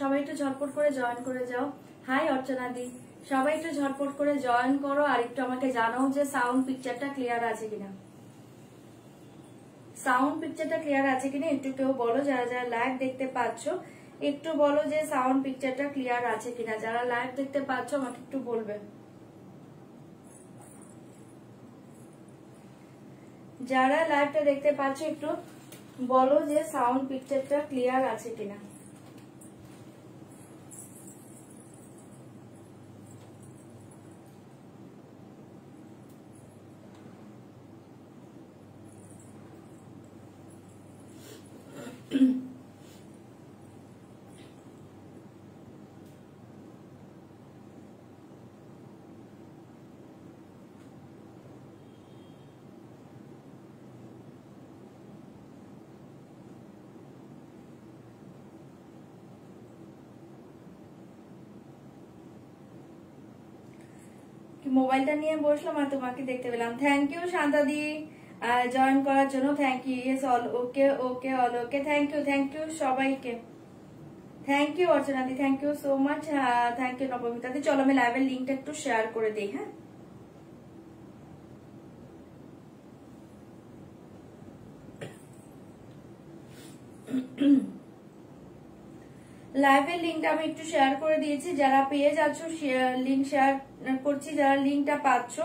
সবাই একটু ঝটপট করে জয়েন করে যাও। হাই অর্চনা দি, সবাই একটু ঝটপট করে জয়েন করো আর একটু আমাকে জানাও যে সাউন্ড পিকচারটা ক্লিয়ার আছে কিনা। সাউন্ড পিকচারটা ক্লিয়ার আছে কিনা একটু কেউ বলো। যারা যারা লাইভ দেখতে পাচ্ছ একটু বলো যে সাউন্ড পিকচারটা ক্লিয়ার আছে কিনা। যারা লাইভ দেখতে পাচ্ছ আমাকে একটু বলবে। যারা লাইভটা দেখতে পাচ্ছ একটু বলো যে সাউন্ড পিকচারটা ক্লিয়ার আছে কিনা। মোবাইলটা নিয়ে বসলাম আর তোমাকে দেখতে পেলাম। থ্যাংক ইউ শান্তাদি জয়েন করার জন্য। Thank you. Yes all okay okay all okay. Thank you সবাইকে। থ্যাংক ইউ অর্চনাদি, thank you so much. Thank you নবমিতাদি। চলো আমি লাইভের লিঙ্কটা একটু শেয়ার করে দিই। হ্যাঁ, লাইভের লিঙ্কটা আমি একটু শেয়ার করে দিয়েছি। যারা পেয়ে যাচ্ছ লিঙ্ক শেয়ার করছি, যারা লিঙ্কটা পাচ্ছ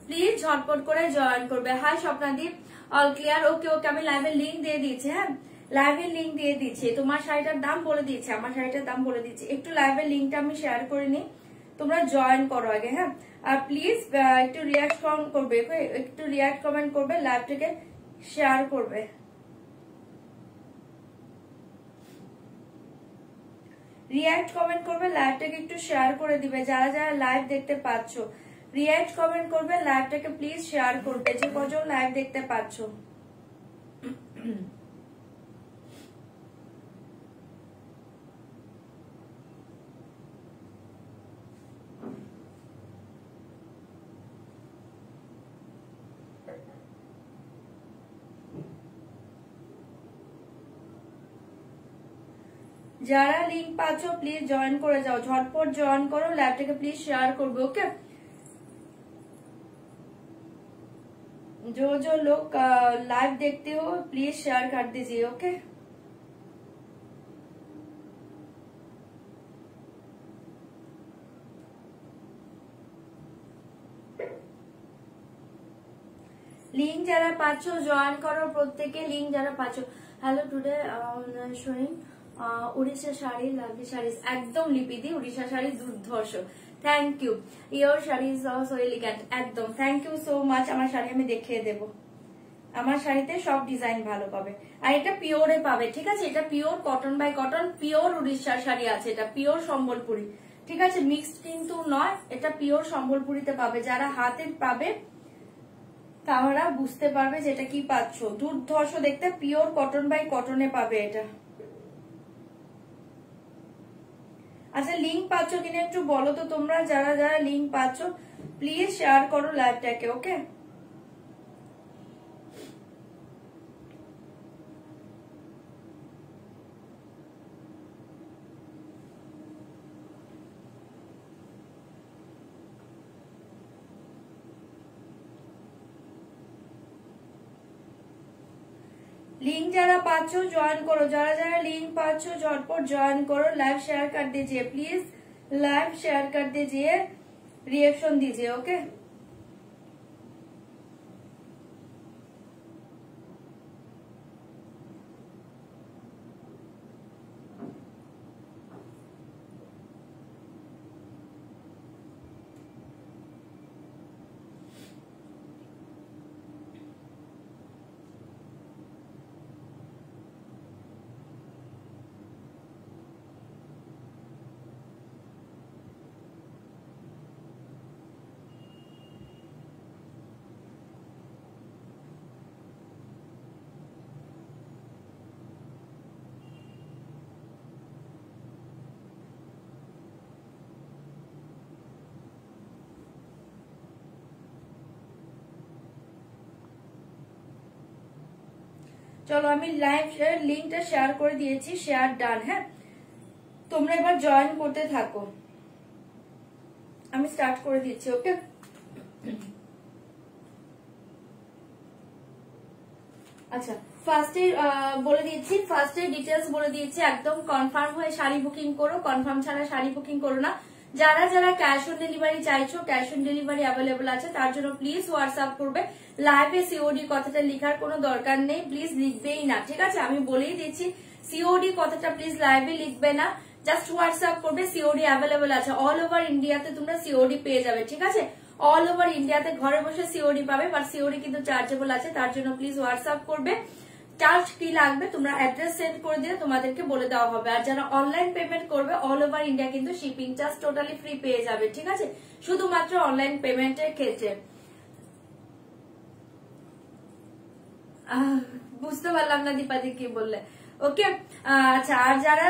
প্লিজ ঝটপট করে জয়েন করবে। Hi Swapnadip, all clear. Okay okay, আমি লাইভের লিঙ্ক দিয়ে দিয়েছি। হ্যাঁ, লাইভের লিঙ্ক দিয়ে দিচ্ছি। তোমার শাড়িটার দাম বলে দিয়েছি, আমার শাড়িটার দাম বলে দিচ্ছি। একটু লাইভের লিঙ্কটা আমি শেয়ার করে নিই, তোমরা জয়েন করো আগে। হ্যাঁ, আর প্লিজ একটু রিয়াক্ট করবে, একটু রিয়াক্ট কমেন্ট করবে, লাইভটাকে শেয়ার করবে। রিয়াক্ট কমেন্ট করবে, লাইভটাকে একটু শেয়ার করে দিবে। যারা যারা লাইভ দেখতে পাচ্ছ রিয়াক্ট কমেন্ট করবে, লাইভটাকে প্লিজ শেয়ার করবে যে কজন লাইভ দেখতে পাচ্ছ। যারা লিঙ্ক পাচ্ছ প্লিজ জয়েন করে যাও, ঝটপট জয়েন করো, লাইভটাকে প্লিজ শেয়ার করবে। ওকে, जो लोग लाइव देखते हो प्लीज शेयर कर दीजिए। ओके, লিঙ্ক যারা পাচ্ছ জয়েন করো প্রত্যেকে। লিঙ্ক যারা পাচ্ছ। Hello, today showing Orissa sari, lovely sari. একদম লিপিদি, উড়িষ্যা শাড়ি দুর্ধর্ষ। Thank you, your sari so elegant. একদম থ্যাংক ইউ সো মাচ। আমার শাড়ি আমি দেখিয়ে দেবো। আমার শাড়িতে সব ডিজাইন ভালো পাবে আর এটা পিওরে পাবে। ঠিক আছে, এটা pure cotton by cotton, pure উড়িষ্যার শাড়ি আছে। এটা পিওর সম্বলপুরি। ঠিক আছে, মিক্সড কিন্তু নয়, এটা পিওর সম্বলপুরিতে পাবে। যারা হাতের পাবে তারা বুঝতে পারবে যে এটা কি পাচ্ছ। দুর্ধর্ষ দেখতে, পিওর কটন বাই কটনে পাবে এটা। আচ্ছা, লিঙ্ক পাচ্ছ কিনা একটু বলো তো তোমরা। যারা যারা লিঙ্ক পাচ্ছ প্লিজ শেয়ার করো লাইভটাকে। ওকে, लिंक जरा पाচ্ছো ज्वाइन करो। जरा जरा लिंक पाচ্ছো झटपट ज्वाइन करो। लाइव शेयर कर दीजिए प्लीज, लाइव शेयर कर दीजिए, रिएक्शन दीजिए। ओके, চলো আমি লাইভ লিঙ্কটা শেয়ার করে দিয়েছি। Share done. হ্যাঁ, তোমরা এবার জয়েন করতে থাকো, আমি স্টার্ট করে দিচ্ছি। ওকে, আচ্ছা ফার্স্টে বলে দিচ্ছি, ফার্স্টে ডিটেলস বলে দিচ্ছি, একদম কনফার্ম হয়ে শাড়ি বুকিং করো, কনফার্ম ছাড়া শাড়ি বুকিং করো না। যারা যারা ক্যাশ অন ডেলিভারি চাইছো, ক্যাশ অন ডেলিভারি অ্যাভেলেবল আছে, তার জন্য প্লিজ হোয়াটসঅ্যাপ করবে। লাইভে সিওডি কথাটা লেখার কোনো দরকার নেই, প্লিজ লিখবেই না, ঠিক আছে? আমি বলেই দিচ্ছি সিওডি কথাটা প্লিজ লাইভে লিখবে না, জাস্ট হোয়াটসঅ্যাপ করবে। সিওডি অ্যাভেলেবল আছে, অল ওভার ইন্ডিয়াতে তোমরা সিওডি পেয়ে যাবে, ঠিক আছে? অল ওভার ইন্ডিয়াতে ঘরে বসে সিওডি পাবে, বাট সিওডি কিন্তু চার্জেবল আছে, তার জন্য প্লিজ হোয়াটসঅ্যাপ করবে। চার্জ কি লাগবে তোমরা অ্যাড্রেস সেন্ড করে দিলে তোমাদেরকে বলে দেওয়া হবে। আর যারা অনলাইন পেমেন্ট করবে অল ওভার ইন্ডিয়া কিন্তু শিপিং চার্জ টোটালি ফ্রি পেয়ে যাবে, ঠিক আছে? শুধুমাত্র অনলাইন পেমেন্টের ক্ষেত্রে। বুঝতে পারলাম না দীপাদি কি বললে। ওকে, আচ্ছা, আর যারা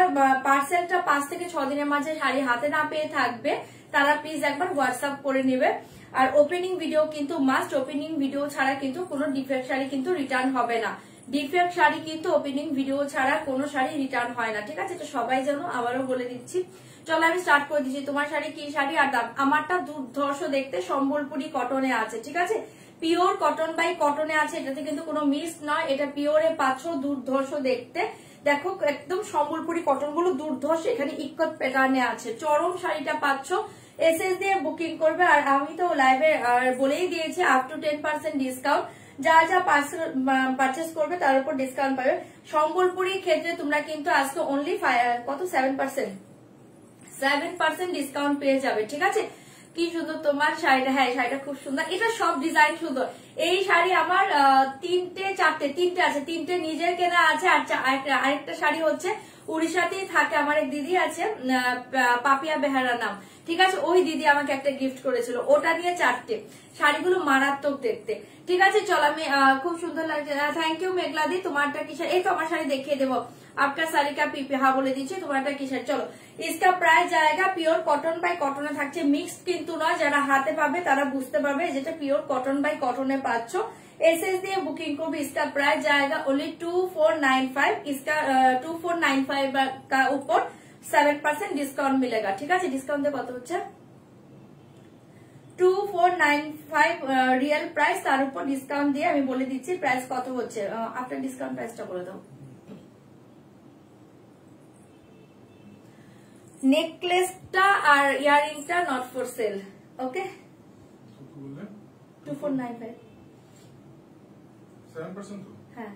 পার্সেলটা 5 থেকে 6 দিনের মাঝে শাড়ি হাতে না পেয়ে থাকবে তারা প্লিজ একবার হোয়াটসঅ্যাপ করে নেবে। আর ওপেনিং ভিডিও কিন্তু মাস্ট, ওপেনিং ভিডিও ছাড়া কিন্তু কোনো ডিফেক্ট শাড়ি কিন্তু রিটার্ন হবে না। ডিফেক্ট শাড়ি কিন্তু ওপেনিং ভিডিও ছাড়া কোনো শাড়ি রিটার্ন হয় না, ঠিক আছে? তো সবাই জানো, আবারও বলে দিচ্ছি। চলো আমি স্টার্ট করে দিচ্ছি। তোমার শাড়ি কি শাড়ি আর দাম? আমারটা দুর্ধর্ষ দেখতে, সম্বলপুরি কটনে আছে, ঠিক আছে? পিওর কটন বাই কটনে আছে, এটাতে কিন্তু কোনো মিস নয়, এটা পিওরে পাচ্ছ, দুর্ধর্ষ দেখতে। দেখো একদম সম্বলপুরি কটন গুলো দুর্ধর্ষ, এখানে ইক্কত প্যাটার্নে আছে, চরম শাড়িটা পাচ্ছ। এসএস দিয়ে বুকিং করবে। আর আমি তো লাইভে বলেই দিয়েছি আপ টু 10% ডিসকাউন্ট, যা যা পারচেস করবে তার উপর ডিসকাউন্ট পাবে। সম্বলপুরির ক্ষেত্রে তোমরা কিন্তু আজকে অনলি কত 7% ডিসকাউন্ট পেয়ে যাবে, ঠিক আছে? কি সুন্দর তোমার শাড়িটা, হ্যাঁ শাড়িটা খুব সুন্দর, এটা সব ডিজাইন সুন্দর। এই শাড়ি আমার তিনটে আছে, তিনটে নিজের কেনা আছে। আর আরেকটা শাড়ি হচ্ছে উড়িষ্যাতেই থাকে, আমার এক দিদি আছে, পাপিয়া বেহারা নাম, ঠিক আছে? ওই দিদি আমাকে একটা গিফট করেছিল, ওটা নিয়ে 4টে। শাড়িগুলো মারাত্মক দেখতে, ঠিক আছে? চলো আমি খুব সুন্দর লাগছে, থ্যাংক ইউ মেঘলাদি। তোমারটা কি শাড়ি? এই তো আমার শাড়ি দেখিয়ে দেবো। आपका साड़ी का पीपी, हाँ बोले दीजिए तुम्हारा की শাড়ি। চলো, इसका प्राइस जाएगा পিওর কটন বাই কটনে থাকছে, মিক্সড কিন্তু নয়। যারা হাতে পাবে তারা বুঝতে পারবে যেটা পিওর কটন বাই কটনে পাচ্ছ। एसएस দিয়ে বুকিং করবে। इसका प्राइस जाएगा ओनली 2495। इसका 2495 का ऊपर 7% ডিসকাউন্ট मिलेगा, ঠিক আছে? ডিসকাউন্ট কত হচ্ছে? 2495 রিয়েল প্রাইস, তার উপর ডিসকাউন্ট দিয়ে আমি বলে দিচ্ছি প্রাইস কত হচ্ছে। আফটার ডিসকাউন্ট প্রাইসটা বলে দাও। নেকলেসটা আর ইয়ারিংটা নট ফর সেল, ওকে? 2495 7% তো? হ্যাঁ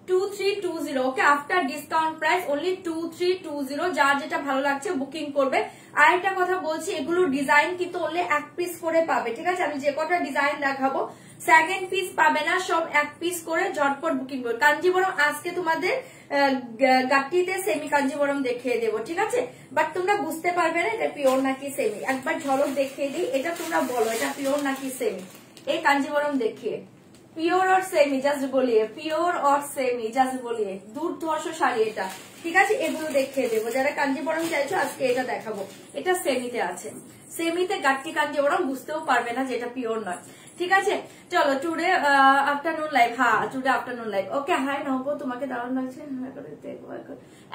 2320। ওকে, আফটার ডিসকাউন্ট প্রাইস অনলি 2320। যার যেটা ভালো লাগছে বুকিং করবে। আরেকটা কথা বলছি, এগুলো ডিজাইন কিন্তু অনলি 1 পিস করে পাবে, ঠিক আছে? আমি যে কটা ডিজাইন দেখাবো সেকেন্ড পিস পাবে না, সব 1 পিস করে ঝটপট বুকিং করবে। কাঞ্জিবরম আজকে তোমাদের গাট্টিতে সেমি কাঞ্জিবরম দেখিয়ে দেবো, ঠিক আছে? বাট তোমরা বুঝতে পারবে না এটা পিওর নাকি সেমি। একবার ঝলক দেখিয়ে দিই, এটা তোমরা বলো এটা পিওর নাকি সেমি। এই কাঞ্জিবরম দেখিয়ে, পিওর और सेमी जस्ट बोलिए, পিওর और सेमी जस्ट बोलिए। দুর্ধর্ষ শাড়ি এটা, ঠিক আছে? এগুলো দেখিয়ে দেবো। যারা কাঞ্জিবরম চাইছো আজকে এটা দেখাবো। এটা সেমিতে আছে, সেমিতে গাট্টি কাঞ্জিবরম, বুঝতেও পারবে না যেটা পিওর নয়, ঠিক আছে? চলো, টুডে আফটারনুন লাইভ, হ্যাঁ টুডে আফটারনুন লাইভ। ওকে, হাই নহবো, তোমাকে দারুণ লাগছে,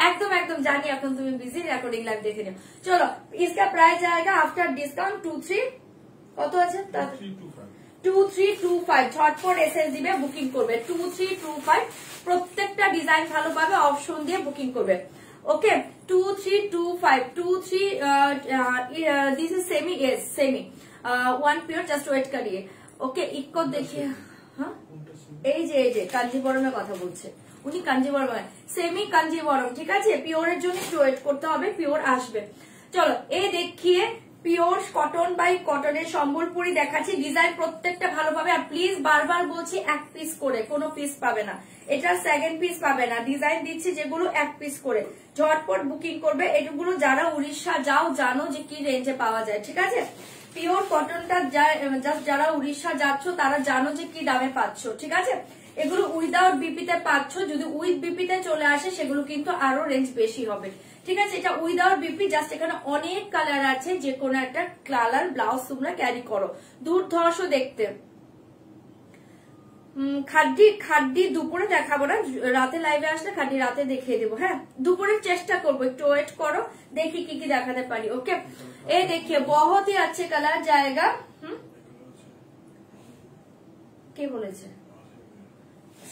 একদম একদম জানি এখন তুমি বিজি, রেকর্ডিং লাইভ দেখে নিও। চলো, इसका प्राइस जाएगा आफ्टर डिस्काउंट 23 কত আছে? 2325। ঝটপট এসএস দিবে, বুকিং করবে 2325। প্রত্যেকটা ডিজাইন ভালো পাবে, অপশন দিয়ে বুকিং করবে। Okay, 2325 this is semi, yes semi 1 pure, just wait करिए। ओके, इक्को देखिए, हाँ এই যে কাঞ্জিবরমের কথা বলছে উনি, কাঞ্জিবরম সেমি কাঞ্জিবরম, ঠিক আছে? পিওরের জন্য একটু ওয়েট করতে হবে, পিওর আসবে। চলো, এই দেখিয়ে পিওর কটন বাই কটনের সম্বলপুরি দেখাচ্ছি। ডিজাইন প্রত্যেকটা ভালো পাবে। আর প্লিজ বারবার বলছি 1 পিস করে, কোনো পিস পাবে না, এটা সেকেন্ড পিস পাবে না। ডিজাইন দিচ্ছি যেগুলো 1 পিস করে, ঝটপট বুকিং করবে। এগুলো যারা উড়িষ্যা যাও জানো যে কি রেঞ্জে পাওয়া যায়, ঠিক আছে? পিওর কটনটা যারা উড়িষ্যা যাচ্ছ তারা জানো যে কি দামে পাচ্ছ, ঠিক আছে? এগুলো উইদাউট বিপিতে পাচ্ছ, যদি উইথ বিপিতে চলে আসে সেগুলো কিন্তু আরো রেঞ্জ বেশি হবে, ঠিক আছে? এটা উইদাউট বিপি, জাস্ট এখানে অনেক কালার আছে, যে কোনো একটা কালার ব্লাউজ তোমরা ক্যারি করো। দুর্ধর্ষ দেখতে, খাড্ডি খাড্ডি দুপুরে দেখাবো না, রাতে লাইভে আসলে খাড্ডি রাতে দেখিয়ে দেবো। হ্যাঁ দুপুরে চেষ্টা করবো, একটু ওয়েট করো, দেখি কি কি দেখাতে পারি। ওকে এই দেখিয়ে বহুত হি আচ্ছে কালার জায়গা। কে বলেছে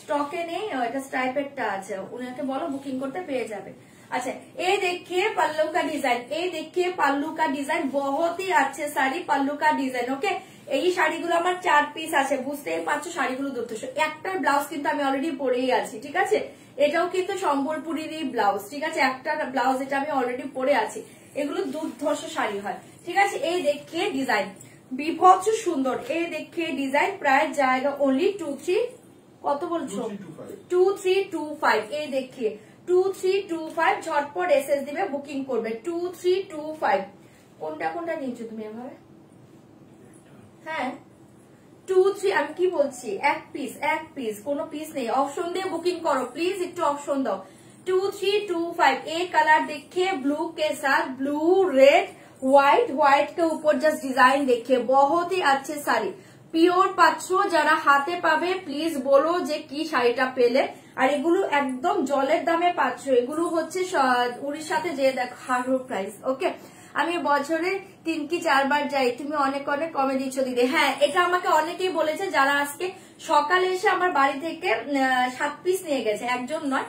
স্টকে নেই? এটা স্ট্রাইপেরটা আছে, উনাকে বলো বুকিং করতে পেয়ে যাবে। अच्छा ये देखिए पल्लू का डिजाइन, ये देखिए पल्लू का डिजाइन, बहुत ही अच्छे শাড়ি पल्लू का डिजाइन। ओके এই শাড়িগুলো আমার 4 পিস আছে, বুঝতেই পারছো শাড়িগুলো দুর্ধর্ষ। একটার ব্লাউজ কিন্তু আমি অলরেডি পরেই আছি, ঠিক আছে? এটাও কিন্তু সম্বলপুরীরই ব্লাউজ, ঠিক আছে? একটা ব্লাউজ এটা আমি অলরেডি পরে আছি। এগুলো দুর্ধর্ষ শাড়ি হয়, ঠিক আছে? এই দেখিয়ে ডিজাইন বিভৎস সুন্দর। এই দেখিয়ে ডিজাইন প্রাইস জায়গা অনলি 23 কত বলছো 2325। এই দেখিয়ে 2325 ঝটপট এসএস দিবে, বুকিং করবে 2325। কোনটা কোনটা নিয়েছো তুমি এভাবে? হ্যাঁ 23 আমি কি বলছি, এক পিস কোনো পিস নেই, অপশন দিয়ে বুকিং করো প্লিজ, একটু অপশন দাও। 2325 ये कलर देखिए ब्लू के साथ, ब्लू रेड व्हाइट के ऊपर जस्ट डिजाइन देखिए, बहुत ही अच्छे শাড়ি পিওর পাচ্ছ। যারা হাতে পাবে প্লিজ বলো যে কি শাড়িটা পেলে। আর এগুলো একদম জলের দামে পাচ্ছ, এগুলো হচ্ছে উড়িষ্যাতে যে দেখো হার্ড প্রাইস। ওকে আমি বছরে 3 কি 4 বার যাই, তুমি অনেক অনেক কমে দিচ্ছ দিদি। হ্যাঁ এটা আমাকে অনেকেই বলেছে, যারা আজকে সকালে এসে আমার বাড়ি থেকে 7 পিস নিয়ে গেছে, একজন নয়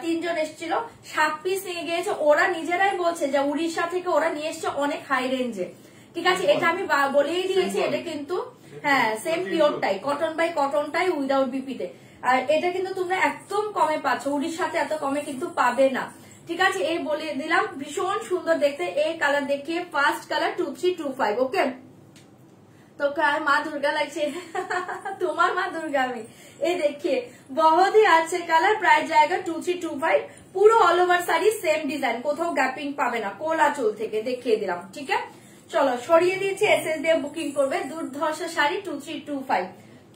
3 জন এসেছিল, 7 পিস নিয়ে গিয়েছে। ওরা নিজেরাই বলছে যে উড়িষ্যা থেকে ওরা নিয়ে এসছে অনেক হাই রেঞ্জে, ঠিক আছে? এটা আমি বলেই দিয়েছি, এটা কিন্তু হ্যাঁ সেম পিওরটাই, কটন বাই কটনটাই উইদাউট বিপিতে। আর এটা কিন্তু তোমরা একদম কমে পাচ্ছ, উড়িষ্যাতে এত কমে কিন্তু পাবে না, ঠিক আছে? এই বলে দিলাম, ভীষণ সুন্দর দেখতে। এই কালার দেখিয়ে ফার্স্ট কালার 2325। ওকে तो माँ दुर्गा लगছে তোমার মা দুর্গা আমি। এই দেখিए बहुत ही अच्छे কালার, প্রাইস জায়গা 2325। পুরো all over sari same design, কোথাও গ্যাপিং পাবে না, কোলা চুল থেকে দেখিয়ে দিলাম, ঠিক আছে? চলো সরিয়ে দিয়েছি, এসএস দিয়ে বুকিং করবে। দুর্ধর্ষ শাড়ি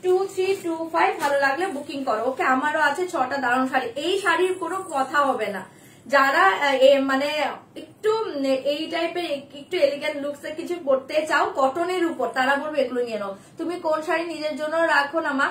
2325 ভালো লাগলে বুকিং করো। ওকে আমারও আছে 6টা দারুণ শাড়ি, এই শাড়ির কোনো কথা হবে না। যারা মানে একটু এই টাইপের একটু এলিগেন্ট লুকস এর কিছু পড়তে চাও কটনের উপর, তারা বলবে এগুলো নিয়ে নাও। তুমি কোন শাড়ি নিজের জন্য রাখো না মা?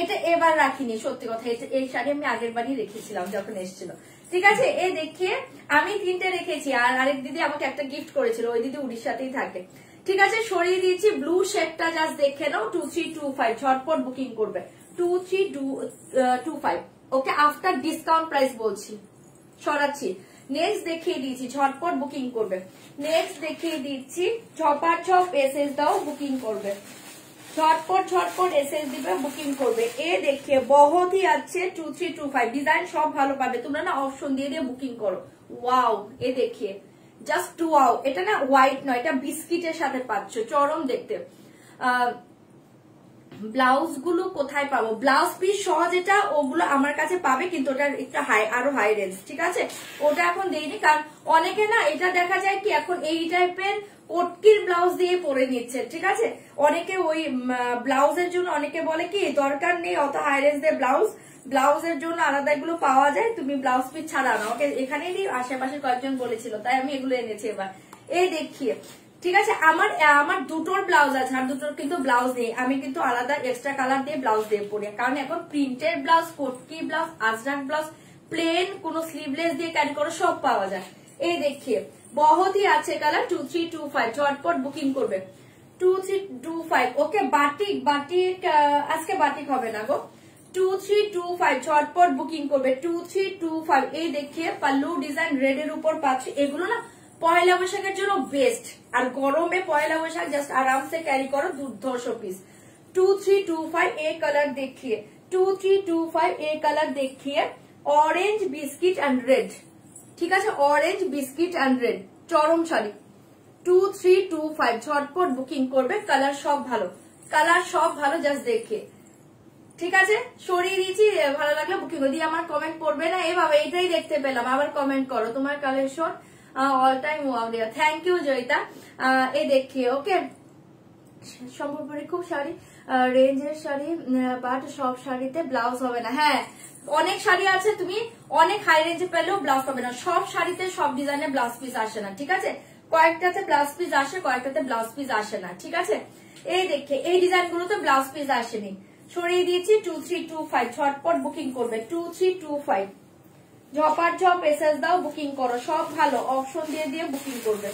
এটা এবার রাখিনি, সত্যি কথা, এই শাড়ি আমি আগের বারই রেখেছিলাম যখন এসেছিল, ঠিক আছে? এই দেখিয়ে আমি 3টে রেখেছি, আর আরেক দিদি আমাকে একটা গিফট করেছিল, ওই দিদি উড়িষ্যাতেই থাকে, ঠিক আছে? সরিয়ে দিয়েছি। ব্লু শেডটা জাস্ট দেখে নাও, 2325 ঝটপট বুকিং করবে 2325। ওকে আফটার ডিসকাউন্ট প্রাইস বলছি, সরাচ্ছি। নেক্সট দেখিয়ে দিয়েছি, ঝটপট বুকিং করবে। নেক্সট দেখিয়ে দিচ্ছি, ঝপার ঝপ এসএস দাও, বুকিং করবে, ঝটপট এসএস দিবে, বুকিং করবে। এ দেখিয়ে বহুত হি আছে 2325, ডিজাইন সব ভালো পাবে, তোমরা না অপশন দিয়ে দিয়ে বুকিং করো। ওয়াও এ দেখিয়ে জাস্ট ওয়াও, এটা না হোয়াইট নয়, এটা বিস্কিটের সাথে পাচ্ছ, চরম দেখতে। ব্লাউজ গুলো কোথায় পাবো? ব্লাউজ পিস সহ যেটা ওগুলো আমার কাছে পাবে, কিন্তু ওটা একটু আরো হাই রেঞ্জ, ঠিক আছে? ওটা এখন দেইনি, কারণ অনেকে না এটা দেখা যায় কি এখন এই টাইপের কটকির ব্লাউজ দিয়ে পরে নিচ্ছে, ঠিক আছে? অনেকে ওই ব্লাউজের জন্য অনেকে বলে কি দরকার নেই অত হাই রেঞ্জ দিয়ে ব্লাউজের জন্য আলাদা এগুলো পাওয়া যায়, তুমি ব্লাউজ পিস ছাড়া না। ওকে এখানেই আশেপাশে কয়েকজন বলেছিল, তাই আমি এগুলো এনেছি এবার। এই দেখিয়ে, ঠিক আছে? আমার দুটোর ব্লাউজ আছে, আর দুটোর কিন্তু ব্লাউজ নেই, আমি কিন্তু আলাদা এক্সট্রা কালার দিয়ে ব্লাউজ দিয়ে পরি, কারণ এখন প্রিন্টেড ব্লাউজ, কোটকি ব্লাউজ, আজরাক ব্লাউজ, প্লেন কোনো স্লিভলেস দিয়ে ক্যারি করো সব পাওয়া যায়। এই দেখিয়ে বহুত হি আছে কালার 2325, ঝটপট বুকিং করবে 2325। ওকে বাটিক আজকে বাটিক হবে না গো, 2325 ঝটপট বুকিং করবে 2325। এই দেখিয়ে পাল্লু ডিজাইন রেড এর উপর পাচ্ছি, এগুলো না পয়লা বৈশাখের জন্য বেস্ট, আর গরমে পয়লা বৈশাখ জাস্ট আরামসে ক্যারি করো, দুর্ধর্ষ পিস। 2325 ए कलर देखिए, 2325 ए कलर देखिए, ऑरेंज बिस्किट एंड रेड, ঠিক আছে? অরেঞ্জ বিস্কিট এন্ড রেড, চরম শাড়ি 2325 ঝটপট বুকিং করবে। কালার সব ভালো জাস্ট দেখে, ঠিক আছে? সরিয়ে দিয়েছি, ভালো লাগলে বুকিং করে দিয়ে। আমার কমেন্ট পড়বে না এভাবে, এটাই দেখতে পেলাম, আবার কমেন্ট করো তোমার কালেকশন অল টাইম ওয়াও দেয়া, থ্যাংক ইউ জয়িতা। এ দেখিয়ে ওকে সম্ভবপরি খুব শাড়ি রেঞ্জের শাড়ি, বাট সব শাড়িতে ব্লাউজ হবে না। হ্যাঁ অনেক শাড়ি আছে, তুমি অনেক হাই রেঞ্জে পেলেও ব্লাউজ পাবে না, সব শাড়িতে সব ডিজাইনের ব্লাউজ পিস আসে না, ঠিক আছে? কয়েকটাতে ব্লাউজ পিস আসে, কয়েকটাতে ব্লাউজ পিস আসে না, ঠিক আছে? এই দেখে এই ডিজাইন গুলোতে ব্লাউজ পিস আসেনি, সরিয়ে দিয়েছি 2325, ঝটপট বুকিং করবে 2325। ঝপার ঝপ এসএস দাও, বুকিং করো, সব ভালো অপশন দিয়ে দিয়ে বুকিং করবে,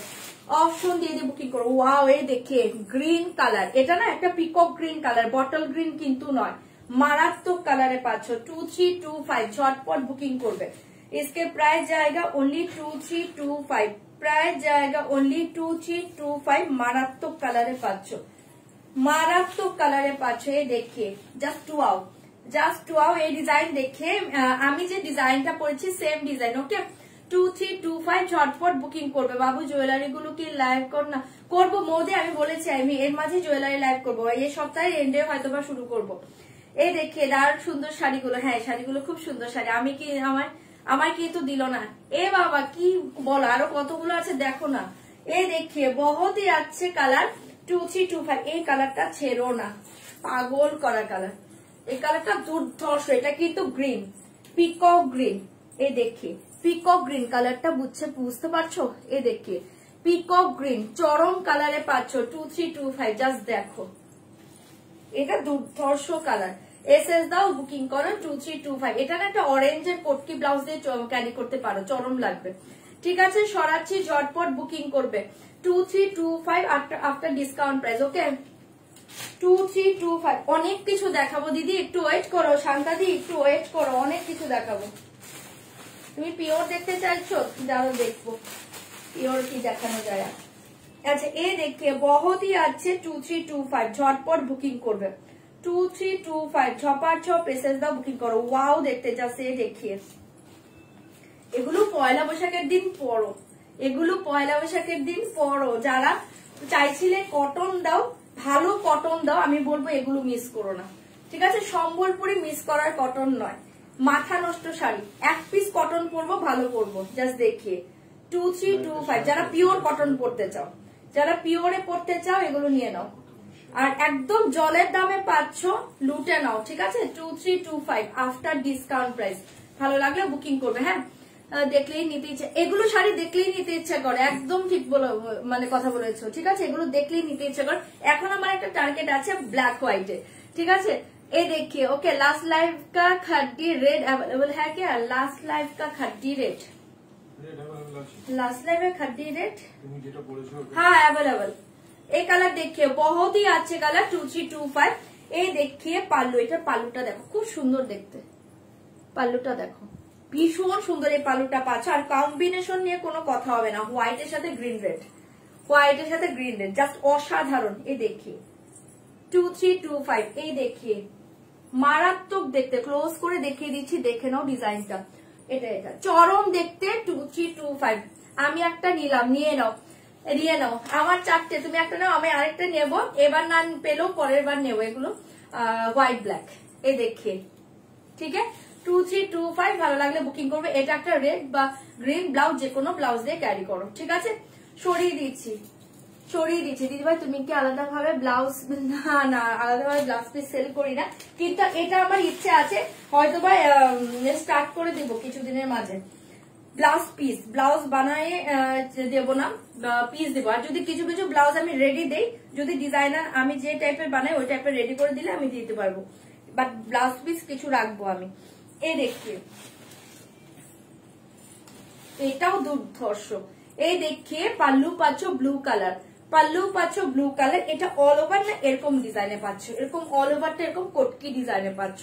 অপশন দিয়ে দিয়ে বুকিং করো। ওয়াও, এই দেখে গ্রিন কালার, এটা না একটা peacock green colour, bottle green কিন্তু নয়, মারাত্মক কালারে পাচ্ছ 2325, ঝটপট বুকিং করবে। इसके प्राइस जाएगा ओनली 2325, प्राइस जाएगा ओनली 2325। মারাত্মক কালারে পাচ্ছ, মারাত্মক কালারে পাচ্ছ। এই দেখে জাস্ট ওয়াও, জাস্ট ওয়াও। এই ডিজাইন দেখে আমি যে ডিজাইনটা পরেছি সেম ডিজাইন। ওকে 2325, ঝটপট বুকিং করবে। বাবু জুয়েলারি গুলো কি লাইভ কর না? করবো মৌদে, আমি বলেছি আমি এর মাঝে জুয়েলারি লাইভ করবো, এই সপ্তাহে এন্ডে হয়তো বা শুরু করবো। এই দেখে দারুণ সুন্দর শাড়িগুলো, হ্যাঁ শাড়িগুলো খুব সুন্দর শাড়ি। আমি কি আমার কিন্তু দিল না, এ বাবা কি বলো, আরো কতগুলো আছে দেখো না। এই দেখিয়ে বহুতই আছে কালার 2325, এই কালারটা ছেড়ো না, পাগল করা কালার, এই কালারটা দুর্ধর্ষ। এটা কিন্তু গ্রিন, পিকক গ্রিন। এই দেখে পিকক গ্রিন কালারটা বুঝতে পারছো? এই দেখে পিকক গ্রিন চরম কালারে পাচ্ছ 2325, জাস্ট দেখো, এটা দুর্ধর্ষ কালার। এসএস দাও, বুকিং করো 2325। এটা না একটা অরেঞ্জের কোটকি ব্লাউজ দিয়ে ক্যারি করতে পারো, চরম লাগবে। ঠিক আছে, সরাচ্ছি, ঝটপট বুকিং করবে 2325 আফটার ডিসকাউন্ট প্রাইস। ওকে 2325, অনেক কিছু দেখাবো দিদি, একটু ওয়েট করো শান্তাদি, একটু ওয়েট করো, অনেক কিছু দেখাবো। তুমি পিওর দেখতে চাইছো? দাঁড়াও দেখবো পিওর কি দেখানো যায়। আচ্ছা এই দেখে বহুতই আছে 2325, ঝটপট বুকিং করবে 2325, ঝপার ঝপ এসএস দাও, বুকিং করো। ওয়াও দেখতে যাচ্ছে, দেখিয়ে এগুলো পয়লা বৈশাখের দিন পরো, এগুলো পয়লা বৈশাখের দিন পরো। যারা চাইছিলে কটন দাও, ভালো কটন দাও, আমি বলবো এগুলো মিস করো না। ঠিক আছে, সম্বলপুরি মিস করার কটন নয়, মাথা নষ্ট শাড়ি, এক পিস কটন পরবো, ভালো পরবো। জাস্ট দেখিয়ে 2325, যারা পিওর কটন পরতে চাও, যারা পিওরে পড়তে চাও এগুলো নিয়ে নাও, আর একদম জলের দামে পাচ্ছ, লুটে নাও। ঠিক আছে 2325 আফটার ডিসকাউন্ট প্রাইস। ভালো লাগলে বুকিং করবে। হ্যাঁ দেখলেই নিতে ইচ্ছে, এগুলো শাড়ি দেখলেই নিতে ইচ্ছা করে, একদম ঠিক বলো, মানে কথা বলেছো। ঠিক আছে, এগুলো দেখলেই নিতে ইচ্ছা করে। এখন আমার একটা টার্গেট আছে ব্ল্যাক হোয়াইটে। ঠিক আছে, ये देखिए। ओके, लास्ट लाइफ का खड्डी रेड अवेलेबल है क्या? लास्ट लाइफ का खड्डी रेड, लास्ट लाइफ खड्डी रेड हाँ अवेलेबल। এই কালার দেখিয়ে বহুতই আছে কালার 2325। এই দেখিয়ে পাল্লু, এটা পাল্লুটা দেখো, খুব সুন্দর দেখতে, পাল্লুটা দেখো ভীষণ সুন্দর। এই পাল্লুটা পাচ্ছ, আর কম্বিনেশন নিয়ে কোনো কথা হবে না, হোয়াইটের সাথে গ্রিন রেড, হোয়াইটের সাথে গ্রিন রেড, জাস্ট অসাধারণ। এই দেখিয়ে 2325, এই দেখিয়ে মারাত্মক দেখতে, ক্লোজ করে দেখিয়ে দিচ্ছি, দেখে নাও ডিজাইনটা। এটা এটা চরম দেখতে 2325। আমি একটা নিলাম, নিয়ে নাও, নিয়ে নাও। আমার চারটে, তুমি একটা নাও, আমি আরেকটা নেবো, এবার না পেলেও পরের বার নেবো। এগুলো হোয়াইট ব্ল্যাক, এই দেখিয়ে। ঠিক আছে 2325, ভালো লাগলে বুকিং করবে। এটা একটা রেড বা গ্রিন ব্লাউজ, যে কোনো ব্লাউজ দিয়ে ক্যারি করো। ঠিক আছে, সরিয়ে দিচ্ছি, সরিয়ে দিচ্ছি। দিদিভাই তুমি কি আলাদা ভাবে ব্লাউজ? না না, আলাদা ভাবে ব্লাউজ পিস সেল করি না, কিন্তু এটা আমার ইচ্ছে আছে, হয়তো বা স্টার্ট করে দিব কিছুদিনের মাঝে। ব্লাউজ পিস, ব্লাউজ বানায় দেবো না, পিস দেবো। আর যদি কিছু কিছু ব্লাউজ আমি রেডি দেই, যদি ডিজাইনার আমি যে টাইপের বানাই ওই টাইপের রেডি করে দিলে আমি দিতে পারবো, বাট ব্লাউজ পিস কিছু রাখবো আমি। এই দেখিয়ে, এটাও দুর্ধর্ষ। এই দেখিয়ে পাল্লু পাচ্ছ ব্লু কালার, পাল্লু পাচ্ছ ব্লু কালার। এটা অল ওভার না এরকম ডিজাইনে পাচ্ছ, এরকম অল ওভারটা এরকম কটকি ডিজাইনে পাচ্ছ,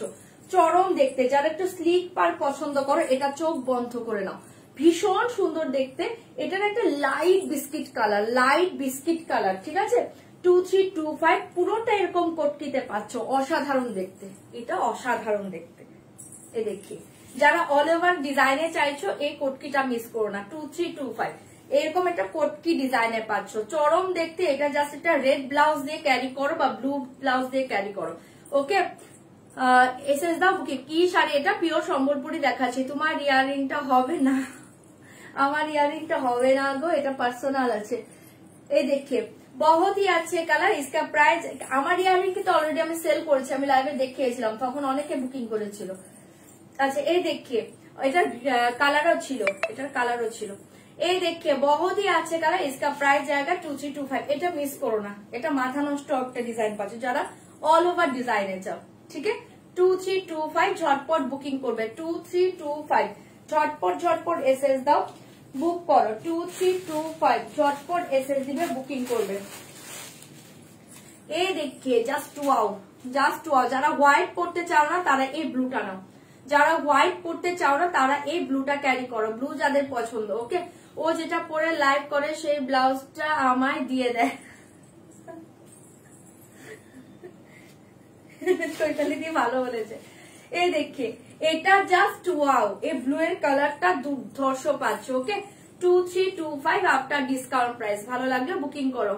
চরম দেখতে। যারা একটু স্লিক পার পছন্দ করো, এটা চোখ বন্ধ করে নাও, ভীষণ সুন্দর দেখতে। এটার একটা light biscuit colour, light biscuit colour. ঠিক আছে 2325, পুরোটা এরকম কটকিতে পাচ্ছ, অসাধারণ দেখতে, এটা অসাধারণ দেখতে। এ দেখি, যারা অল ওভার ডিজাইনে চাইছো এই কটকিটা মিস করো না। 2325 এরকম একটা কটকি ডিজাইনে পাচ্ছ, চরম দেখতে। এটা জাস্ট একটা রেড ব্লাউজ দিয়ে ক্যারি করো বা ব্লু ব্লাউজ দিয়ে ক্যারি করো। ওকে, এসএস দাও বুকিং। কি শাড়ি এটা? পিওর সম্বলপুরি দেখাচ্ছি। তোমার ইয়ারিংটা হবে না, আমার ইয়ারিংটা হবে না গো, এটা পার্সোনাল আছে। এই দেখে বহুত হি আছে কালার। ইসকা প্রাইস, আমার ইয়ারিং কিন্তু অলরেডি আমি সেল করেছি, আমি লাইভে দেখিয়েছিলাম, তখন অনেকে বুকিং করেছিল। আচ্ছা এই দেখিয়ে, এটার কালারও ছিল, এটার কালারও ছিল। এই দেখিয়ে বহুত হি আছে কালার। ইসকা প্রাইস জায়গা 2325, এটা মিস করো না, এটা মাথা নষ্ট একটা ডিজাইন পাচ্ছ যারা অল ওভার ডিজাইনে চাও। ठीक है 2325 झटपट बुकिंग করবে 2325 झटपट झटपट एसएस দাও বুক করো 2325 झटपट एसएस দিবে বুকিং করবে এই देखिए জাস্ট ওয়াও যারা হোয়াইট পড়তে চাও না তারা এই ব্লুটা নাও যারা হোয়াইট পড়তে চাও না তারা এই ব্লুটা ক্যারি করো ব্লু যাদের পছন্দ ওকে ও যেটা পরে লাইভ করে সেই ব্লাউজটা আমায় দিয়ে দেয় চৈতালি দিয়ে ভালো বলেছে এই देखिए এটা জাস্ট ওয়াও এই ব্লু এর কালারটা দুর্ধর্ষ পাচ্ছ ওকে 2325 আফটার ডিসকাউন্ট প্রাইস ভালো লাগলে বুকিং করো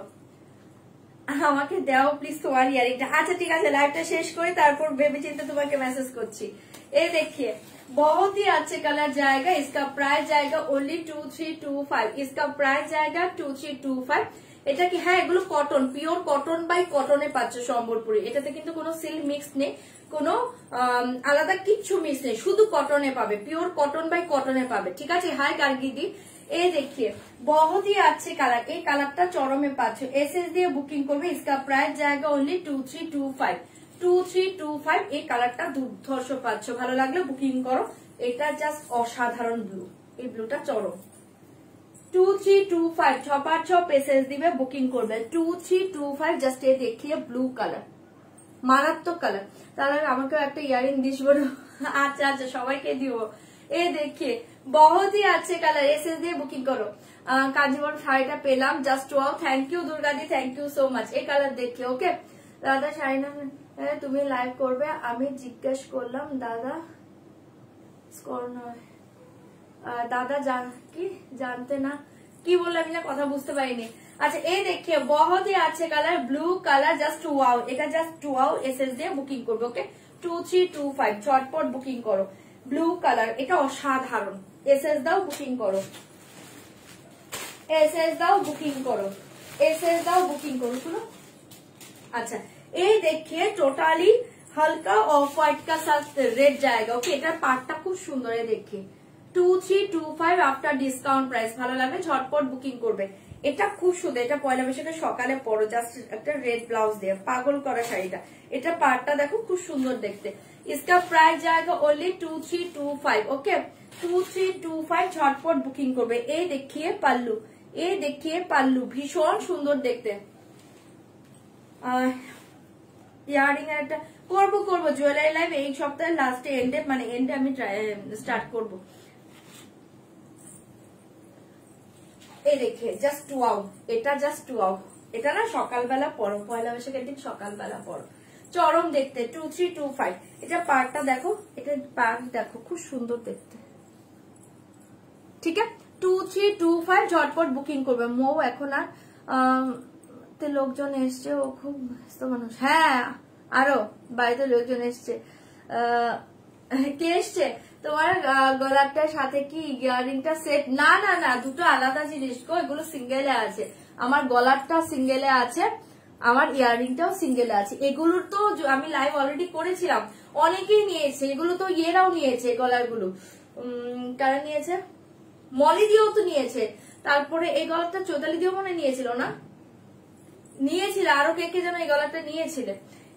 আমাকে দাও প্লিজ তোমার ইয়ারিংটা আচ্ছা ঠিক আছে লাইভটা শেষ করি তারপর ভেবেচিন্তে তোমাকে মেসেজ করছি ये देखिए बहुत ही अच्छे कलर जाएगा इसका प्राइस जाएगा ओनली 2325 इसका प्राइस जाएगा 2325 এটা কি হ্যাঁ এগুলো কটন পিওর কটন বাই কটনে পাচ্ছ সম্বলপুরি এটাতে কিন্তু কোনো সিল্ক মিক্স নেই কোনো আলাদা কিচ্ছু মিক্স নেই শুধু কটনে পাবে পিওর কটন বাই কটনে পাবে ঠিক আছে হাই গার্গিদি ये देखिए बहुत ही अच्छे कलर ये कलरটা চরমে পাচ্ছ এসএস দিয়ে বুকিং করবে इसका प्राइस जाएगा ओनली 2325 এই কালারটা দুর্ধর্ষ পাচ্ছ ভালো লাগলে বুকিং করো এটা জাস্ট অসাধারণ ব্লু এই ব্লুটা চরম 2325 ছপার ছপ এসএস দিবে বুকিং করবে 2325 জাস্ট এই দেখিয়ে ব্লু কালার মারাত্মক কালার তাহলে আমাকে একটা ইয়ারিং দিস বলো আচ্ছা আচ্ছা সবাইকে দিব এই देखिए बहुत ही अच्छे कलर एसएस দিয়ে বুকিং করো কাঞ্জিবরম শাড়িটা পেলাম just wow thank you Durga দি থ্যাংক ইউ সো মাচ এই কালার দেখে ওকে দাদা শাড়ি না তুমি লাইভ করবে আমি জিজ্ঞেস করলাম দাদা দাদা কি জানতে না কি বললাম না কথা বুঝতে পারিনি আচ্ছা এই देखिए बहुत ही अच्छे colour blue colour just wow এটা জাস্ট ওয়াও এসএস দিয়ে বুকিং করবে ওকে 2325 ঝটপট বুকিং করো ব্লু কালার এটা অসাধারণ এসএস দাও বুকিং করো এসএস দাও বুকিং করো এসএস দাও বুকিং করো শুনো अच्छा ये देखिए टोटली हल्का ऑफ व्हाइट का साथ रेड जाएगा ओके এটার পাটটা খুব সুন্দর এই देखिए 2325 আফটার ডিসকাউন্ট প্রাইস ভালো লাগবে ঝটপট বুকিং করবে এটা খুব সুন্দর এটা পয়লা বৈশাখে সকালে পরো জাস্ট একটা রেড ব্লাউজ দিয়ে পাগল করা শাড়িটা এটা পাটটা দেখো খুব সুন্দর দেখতে इसका प्राइस जाएगा ओनली 2325 ओके 2325 ঝটপট বুকিং করবে এই देखिए পাল্লু ভীষণ সুন্দর দেখতে ইয়ারিং এর একটা করব জুয়েলারি লাইভ এই সপ্তাহের লাস্টে এন্ডে আমি স্টার্ট করব এই দেখে জাস্ট ওয়াও এটা জাস্ট ওয়াও এটা না সকালবেলা পরো পয়লা বৈশাখের দিন সকালবেলা পরো চরম দেখতে 2325 এটা পার্টটা দেখো এটা পার্ট দেখো খুব সুন্দর দেখতে ঠিক আছে 2325 ঝটপট বুকিং করবে মৌ এখন আর লোকজন এসছে ও খুব ব্যস্ত মানুষ হ্যাঁ আরো বাড়িতে লোকজন এসছে কে এসছে তোমার গলাটার সাথে কি ইয়ারিংটা সেট না না না দুটো আলাদা জিনিস গো এগুলো সিঙ্গেলে আছে আমার গলাটা সিঙ্গেলে আছে আমার ইয়ারিংটাও সিঙ্গেলে আছে এগুলোর তো আমি লাইভ অলরেডি করেছিলাম অনেকেই নিয়েছে এগুলো তো ইয়েরাও নিয়েছে গলারগুলো কারা নিয়েছে মলি দিয়েও তো নিয়েছে তারপরে এই গলাটা চৈতালি দিয়েও মনে নিয়েছিল না নিয়েছিল আরো কে কে যেন এই গলাটা নিয়েছিল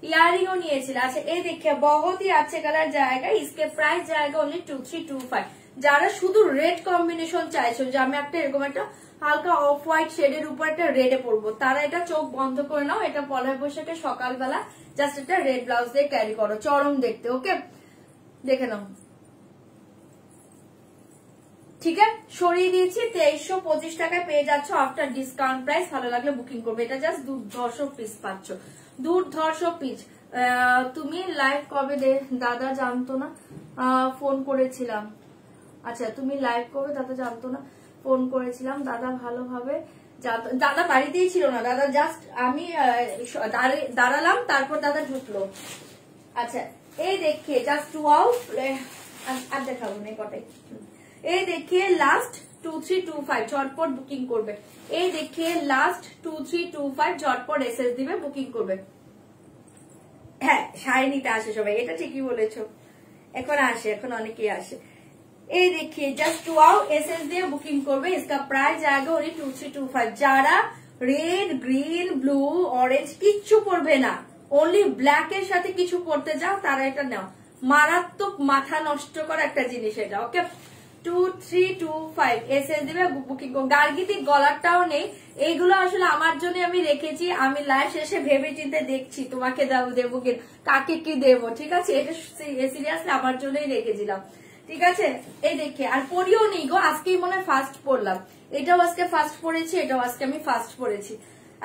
ইয়ারিংও নিয়েছিল আচ্ছা এই देखिए बहुत ही अच्छे कलर जाएगा इसके प्राइस जाएगा ओनली 2325 যারা শুধু রেড কম্বিনেশন চাইছো যে আমি একটা এরকম একটা হালকা অফ হোয়াইট শেডের উপর একটা রেডে পরবো তারা এটা চোখ বন্ধ করে নাও এটা পয়লা বৈশাখে সকালবেলা জাস্ট একটা রেড ব্লাউজ দিয়ে ক্যারি করো চরম দেখতে ওকে দেখে নাও ঠিক আছে সরিয়ে দিয়েছি 2325 টাকায় পেয়ে যাচ্ছ আফটার ডিসকাউন্ট প্রাইস ভালো লাগলে বুকিং করবে এটা জাস্ট দুর্ধর্ষ পিস পাচ্ছ দুর্ধর্ষ পিস তুমি লাইভ কবে দাদা জানতো না ফোন করেছিলাম আচ্ছা তুমি লাইভ কবে দাদা জানতো না ফোন করেছিলাম দাদা ভালোভাবে দাদা বাড়িতেই ছিল না দাদা জাস্ট আমি দাঁড়ালাম তারপর দাদা ঢুকলো আচ্ছা এই देखिए জাস্ট ওয়াও আর দেখাবো না কটাই এই देखिए লাস্ট 2325 ঝটপট বুকিং করবে এই देखिए লাস্ট 2325 ঝটপট এসএস দিবে বুকিং করবে হ্যাঁ শাড়ি নিতে আসে সবাই এটা ঠিকই বলেছো এখন আসে এখন অনেকেই আসে এই देखिए জাস্ট ওয়াও এসএস দিয়ে বুকিং করবে इसका प्राइस जाएगा ओनली 2325 যারা রেড গ্রিন ব্লু অরেঞ্জ কিচ্ছু পরবে না অনলি ব্ল্যাক এর সাথে কিছু পড়তে যাও তারা এটা নাও, মারাত্মক মাথা নষ্ট করা একটা জিনিস এটা। ওকে 2325 এসএস দিবে বুকিং। গার্গিতির গলারটাও নেই, এইগুলো আসলে আমার জন্য আমি রেখেছি, আমি লাইভ শেষে ভেবে চিন্তে দেখছি তোমাকে দেবো কি কাকে কি দেবো, ঠিক আছে, এটা সিরিয়াসলি আমার জন্যই রেখেছিলাম, ঠিক আছে। এই দেখে আর পরিও নেই গো, আজকেই মনে হয় ফার্স্ট পড়লাম, এটাও আজকে ফার্স্ট পড়েছি, এটাও আজকে আমি ফার্স্ট পড়েছি।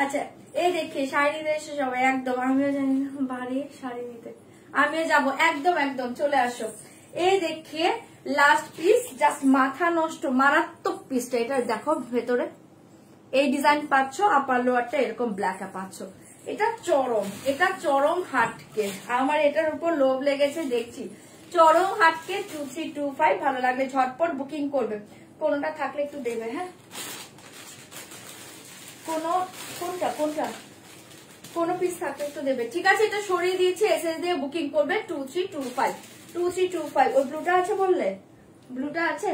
আচ্ছা এই দেখে শাড়ি নিতে এসে সবাই একদম, আমিও জানি না বাড়ি শাড়ি নিতে, আমিও যাবো একদম একদম, চলে আসো। এই দেখে লাস্ট পিস, জাস্ট মাথা নষ্ট মারাত্মক পিসটা, এটা দেখো ভেতরে এই ডিজাইন পাচ্ছ, আপার লোয়ারটা এরকম ব্ল্যাক পাচ্ছ, এটা চরম, এটা চরম হাটকে, আমার এটার উপর লোভ লেগেছে দেখছি, চরম হাটকে 2325। ভালো লাগলে ঝটপট বুকিং করবে, কোনটা থাকলে একটু দেবে, হ্যাঁ কোনটা কোন পিস থাকলে একটু দেবে, ঠিক আছে। এটা সরিয়ে দিয়েছে, এসএস দিয়ে বুকিং করবে 2325। ওই ব্লুটা আছে বললে, ব্লুটা আছে,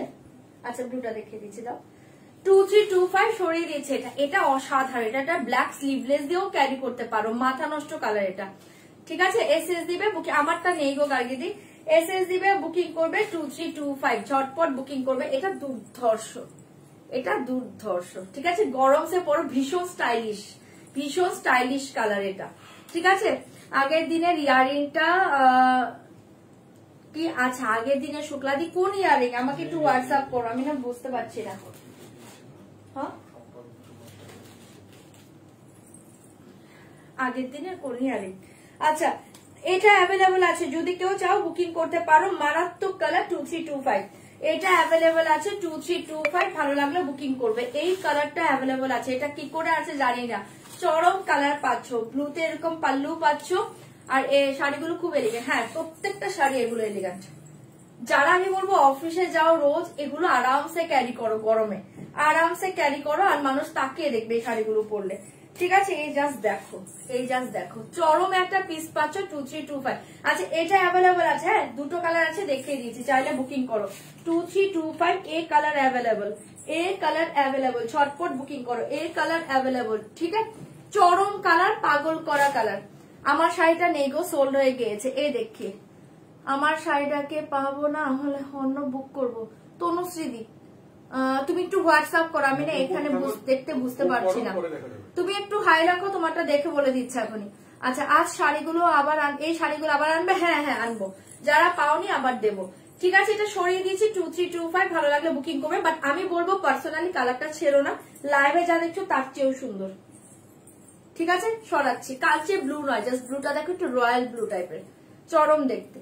আচ্ছা ব্লুটা দেখিয়ে দিচ্ছি, দাও 2325 সরিয়ে দিয়েছে। এটা অসাধারণ, এটা ব্ল্যাক স্লিভলেস দিয়েও ক্যারি করতে পারো, মাথা নষ্ট কালার এটা, ঠিক আছে। এসএস দিবে বুকিং, আমারটা নেই গো গার্গিদি, এসএস দিবে বুকিং করবে 2325, ঝটপট বুকিং করবে। এটা দুর্ধর্ষ, এটা দুর্ধর্ষ, ঠিক আছে, গরম সে পরো, ভীষণ স্টাইলিশ কালার এটা, ঠিক আছে। আগের দিনের ইয়ারিংটা কি, আচ্ছা আগের দিনের শুক্লাদি কোন ইয়ারিং আমাকে একটু হোয়াটসঅ্যাপ করো, আমি না বুঝতে পারছি না, হ্যাঁ আগের দিনের কোন ইয়ারিং, আচ্ছা এটা অ্যাভেলেবল আছে, যদি কেউ চাও বুকিং করতে পারো, মারাত্মক কালার 2325, এটা অ্যাভেলেবল আছে 2325, ভালো লাগলে বুকিং করবে। এই কালারটা অ্যাভেলেবল আছে, এটা কি করে আছে জানি না, চরম কালার পাচ্ছ, ব্লুতে এরকম পাল্লু পাচ্ছ, আর এই শাড়িগুলো খুব এলিগেন্ট, হ্যাঁ প্রত্যেকটা শাড়ি এগুলো এলিগেন্ট, যারা আমি বলবো অফিসে যাও রোজ, এগুলো আরামসে ক্যারি করো, গরমে আরামসে ক্যারি করো, আর মানুষ তাকিয়ে দেখবে এই শাড়িগুলো পরলে, ঠিক আছে। এই জাস্ট দেখো চরম একটা পিস পাচ্ছ 2325। আচ্ছা এটা অ্যাভেলেবল আছে, হ্যাঁ দুটো কালার আছে, দেখিয়ে দিয়েছি, চাইলে বুকিং করো 2325। এই কালার অ্যাভেলেবল, ঝটপট বুকিং করো, এই কালার অ্যাভেলেবল, ঠিক আছে, চরম কালার, পাগল করা কালার। আমার শাড়িটা নেই গো, সোল্ড হয়ে গিয়েছে, এই দেখি আমার শাড়িটাকে পাবো না, হলে অন্য বুক করবো। তনুশ্রীদি তুমি একটু হোয়াটসঅ্যাপ করো, আমি না এখানে দেখতে বুঝতে পারছি না, তুমি একটু হাই রাখো, তোমারটা দেখে বলে দিচ্ছে এখনই। আচ্ছা আজ শাড়িগুলো আবার এই শাড়িগুলো আবার আনবে, হ্যাঁ আনবো, যারা পাওনি আবার দেবো, ঠিক আছে। এটা সরিয়ে দিয়েছি 2325, ভালো লাগলে বুকিং করবে, বাট আমি বলবো পার্সোনালি কালারটা ছেড়ো না, লাইভে যা দেখছো তার চেয়েও সুন্দর, ঠিক আছে, সরাচ্ছি। কালচে ব্লু নয়, জাস্ট ব্লুটা দেখো একটু রয়্যাল ব্লু টাইপের, চরম দেখতে।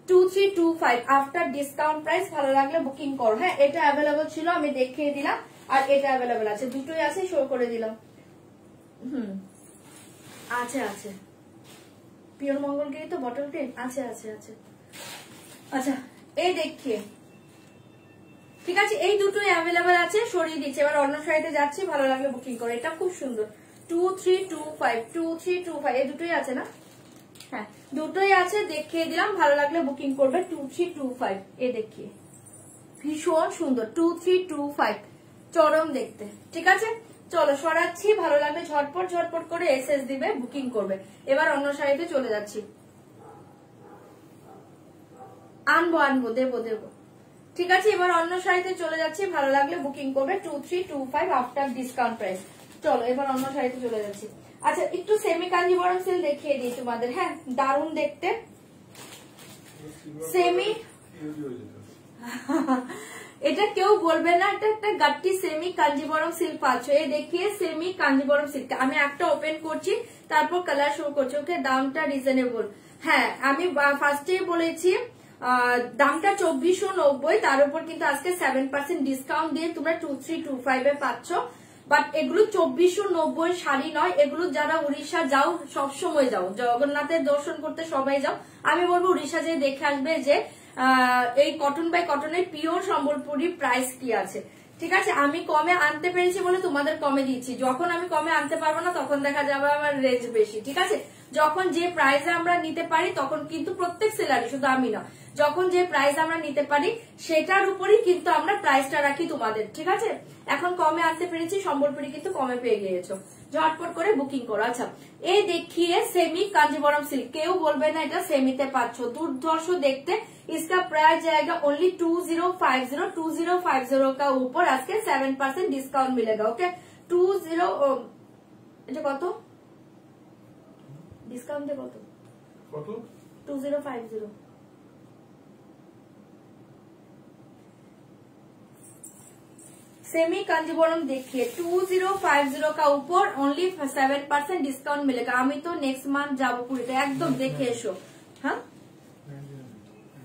2325 আফটার ডিসকাউন্ট প্রাইস, ভালো লাগলে বুকিং করো, হ্যাঁ এটা অ্যাভেলেবল ছিল, আমি দেখিয়ে দিলাম, আর এটা অ্যাভেলেবল আছে, দুটোই আছে, শো করে দিলাম। আছে পিওর মঙ্গলগিরি তো বটল গ্রিন আছে। আচ্ছা এই দেখিয়ে, ঠিক আছে, এই দুটোই অ্যাভেলেবল আছে, সরিয়ে দিচ্ছি। এবার অন্য শাড়িতে যাচ্ছি, ভালো লাগলে বুকিং করো, এটা খুব সুন্দর 2325 এই দুটোই আছে না, হ্যাঁ দুটোই আছে, দেখিয়ে দিলাম, ভালো লাগলে বুকিং করবে 2325। এ দেখিয়ে ভীষণ সুন্দর 2325, চরম দেখতে, ঠিক আছে। চলো সরাচ্ছি, ভালো লাগলে ঝটপট করে এসএস দিবে, বুকিং করবে। এবার অন্য শাড়িতে চলে যাচ্ছি, আনবো দেবো, ঠিক আছে। এবার অন্য শাড়িতে চলে যাচ্ছি, ভালো লাগলে বুকিং করবে 2325 আফটার ডিসকাউন্ট প্রাইস। চলো এবার অন্য শাড়িতে চলে যাচ্ছি। আচ্ছা একটু সেমি কাঞ্জিবরম সিল দেখিয়ে দিই তোমাদের, হ্যাঁ দারুণ দেখতে, সেমি এটা কেউ বলবে না, এটা একটা গাট্টি সেমি কাঞ্জিবরম সিল্ক পাচ্ছ, এই দেখিয়ে সেমি কাঞ্জিবরম সিল্ক, আমি একটা ওপেন করছি, তারপর কালার শো করছি, ওকে দামটা রিজনেবল, হ্যাঁ আমি ফার্স্টেই বলেছি দামটা 2490, তার উপর কিন্তু আজকে 7% ডিসকাউন্ট দিয়ে তোমরা 2325 এ পাচ্ছ, বাট এগুলো 2490 শাড়ি নয়, এগুলো যারা উড়িষ্যা যাও, সবসময় যাও, জগন্নাথের দর্শন করতে সবাই যাও, আমি বলবো উড়িষ্যা যে দেখে আসবে যে এই কটন বাই কটনের পিওর সম্বলপুরি প্রাইস কি আছে, ঠিক আছে। আমি কমে আনতে পেরেছি বলে তোমাদের কমে দিচ্ছি, যখন আমি কমে আনতে পারবো না তখন দেখা যাবে আমার রেঞ্জ বেশি, ঠিক আছে। যখন যে প্রাইসে আমরা নিতে পারি তখন কিন্তু প্রত্যেক সেলারি, শুধু আমি না, যখন যে প্রাইস আমরা নিতে পারি সেটার উপরই কিন্তু আমরা প্রাইসটা রাখি তোমাদের, ঠিক আছে। এখন কমে আনতে পেরেছি, সম্বলপুরি কিন্তু কমে পেয়ে গিয়েছো, ঝটপট করে বুকিং করো। আচ্ছা এই দেখিয়ে সেমি কাঞ্জিবরম সিল্ক, কেউ বলবে না এটা সেমিতে পাচ্ছ, দুর্ধর্ষ দেখতে। इसका प्राइस जाएगा ओनली 2050, 2050 का ऊपर आज के 7% डिस्काउंट मिलेगा। ओके 20 এটা কত ডিসকাউন্টে কত 2050 सेमी कांजीवरम देखिए 2050 का ऊपर ओनली 7% डिस्काउंट मिलेगा। আমি তো নেক্সট মান্থ যাবো পুরীতে, একদম দেখে এসো। হ্যাঁ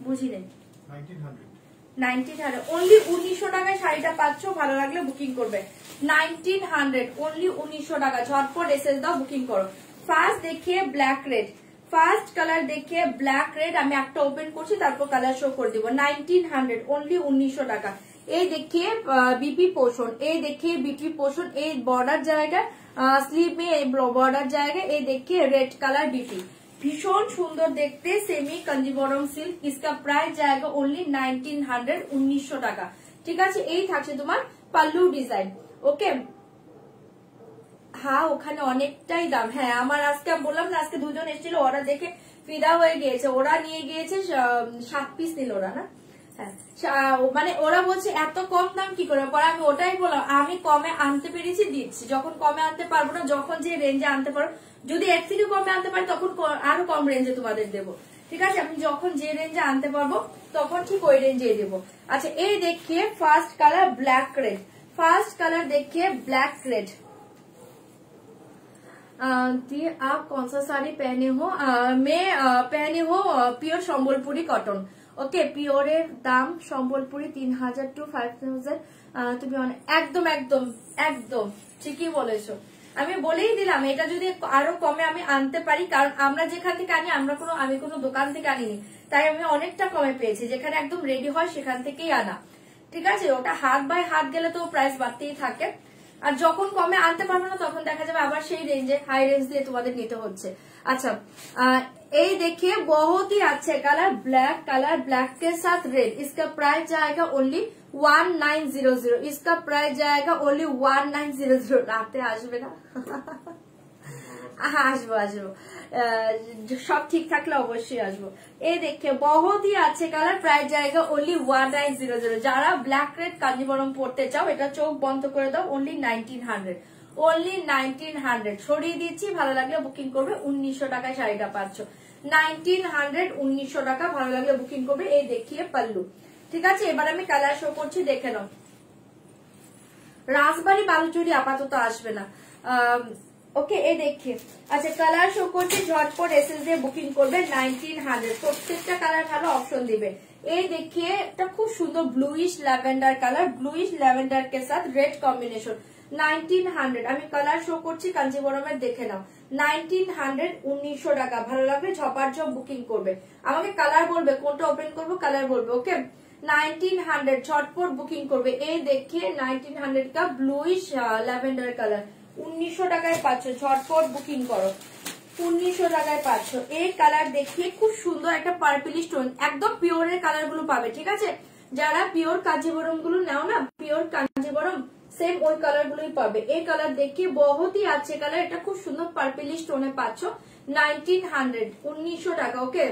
বুঝি নেই 1900 ओनली 1900 টাকায় শাড়িটা পাচ্ছ, ভালো লাগলে বুকিং করবে। 1900 ओनली 1900 টাকা, ঝটপট এসএস দাও বুকিং করো। ফার্স্ট দেখিয়ে ব্ল্যাক রেড, ফার্স্ট কালার দেখিয়ে ব্ল্যাক রেড, আমি একটা ওপেন করছি তারপর কালার শো করে দিব। 1900 ओनली 1900 টাকা। এই দেখিয়ে বিপি পোর্শন, এই দেখিয়ে বিপি পোর্শন, এই বর্ডার জায়গা স্লিভ में বর্ডার জায়গা, এই দেখিয়ে রেড কালার বিপি, ভীষণ সুন্দর দেখতে সেমি কাঞ্জিবরম সিল্ক। इसका प्राइस जाएगा ओनली 1900, 1900 টাকা। ঠিক আছে, এই থাকছে তোমার পাল্লু ডিজাইন। ওকে হ্যাঁ ওখানে অনেকটাই দাম। হ্যাঁ আমার আজকে বললাম না, আজকে দুজন এসেছিল, ওরা দেখে ফিদা হয়ে গিয়েছে, ওরা নিয়ে গিয়েছে 7 পিস নিল ওরা না। হ্যাঁ মানে ওরা বলছে এত কম দাম কি করে, পরে আমি ওটাই বললাম আমি কমে আনতে পেরেছি দিচ্ছি, যখন কমে আনতে পারবো না, যখন যে রেঞ্জে আনতে পারো, যদি এর থেকে কমে আনতে পারি তখন আরো কম রেঞ্জে তোমাদের দেবো। ঠিক আছে, আমি যখন যে রেঞ্জে আনতে পারবো তখন ঠিক ওই রেঞ্জে দেবো। আচ্ছা এই দেখিয়ে first colour black red, first colour দেখিয়ে ব্ল্যাক রেড। आप कौन सा साड़ी पहने हो? मैं पहने हो प्योर সম্বলপুরি কটন। ওকে পিওরের দাম সম্বলপুরি 3000 to 5000। তুমি একদম একদম একদম ঠিকই বলেছো, আমি বলেই দিলাম এটা যদি আরো কমে আমি আনতে পারি, কারণ আমরা যেখান থেকে আনি আমি কোনো দোকান থেকে আনিনি, তাই আমি অনেকটা কমে পেয়েছি, যেখানে একদম রেডি হয় সেখান থেকেই আনা। ঠিক আছে, ওটা হাত বাই হাত গেলে তো প্রাইস বাড়তেই থাকে, আর যখন কমে আনতে পারবো না তখন দেখা যাবে আবার সেই রেঞ্জে হাই রেঞ্জ দিয়ে তোমাদের নিতে হচ্ছে। আচ্ছা এই देखिए बहुत ही अच्छे कलर ब्लैक के साथ रेड, इसका प्राइस जाएगा ओनली 1900, इसका प्राइस जाएगा ओनली 1900। রাতে আসবে না? আসবো আসবো, সব ঠিক থাকলে অবশ্যই আসবো। এই দেখে বহুত ही अच्छे কালার, প্রাইস जाएगा ओनली 1900। যারা ব্ল্যাক রেড কাঞ্জিবরম পড়তে চাও এটা চোখ বন্ধ করে দাও, ओनली 1900, ओनली 1900 ছড়িয়ে দিচ্ছি, ভালো লাগলে বুকিং করবে। 1900 টাকায় শাড়িটা পাচ্ছ, 1900 1900 টাকা, ভালো লাগলে বুকিং করবে। এই দেখিয়ে পাল্লু। ঠিক আছে, এবার আমি কালার শো করছি, দেখে নাও। রাজবাড়ি বালুচুরি আপাতত আসবে না। ওকে এই দেখিয়ে আচ্ছা কালার শো করছি, ঝটপট এসএস দিয়ে বুকিং করবে। 1900 প্রত্যেকটা কালার ভালো অপশন দিবে। এই দেখিয়ে একটা খুব সুন্দর bluish lavender colour, bluish lavender কে সাথ রেড কম্বিনেশন। 1900 আমি কালার শো করছি কাঞ্জিবরমের, দেখে নাও। 1900 1900 টাকা, ভালো লাগবে ঝপাঝপ বুকিং করবে। আমাকে কালার বলবে কোনটা ওপেন করবো, কালার বলবে। ওকে 1900 ঝটপট বুকিং করবে। এই দেখিয়ে 1900 का ব্লুইশ ল্যাভেন্ডার কালার 1900 টাকায় পাচ্ছ, ঝটপট বুকিং করো। 1900 টাকায় পাচ্ছ। এই কালার দেখিয়ে খুব সুন্দর একটা পার্পলি স্টোন, একদম পিওরের কালার গুলো পাবে। ঠিক আছে, যারা পিওর কাঞ্জিবরম গুলো নাও না, পিওর কাঞ্জিবরম সেম ওই কালার গুলোই পাবে। এই কালার দেখিয়ে বহুত ही अच्छे কালার, এটা খুব সুন্দর পার্পলি স্টোনে পাচ্ছ। 1900 1900 টাকা। ওকে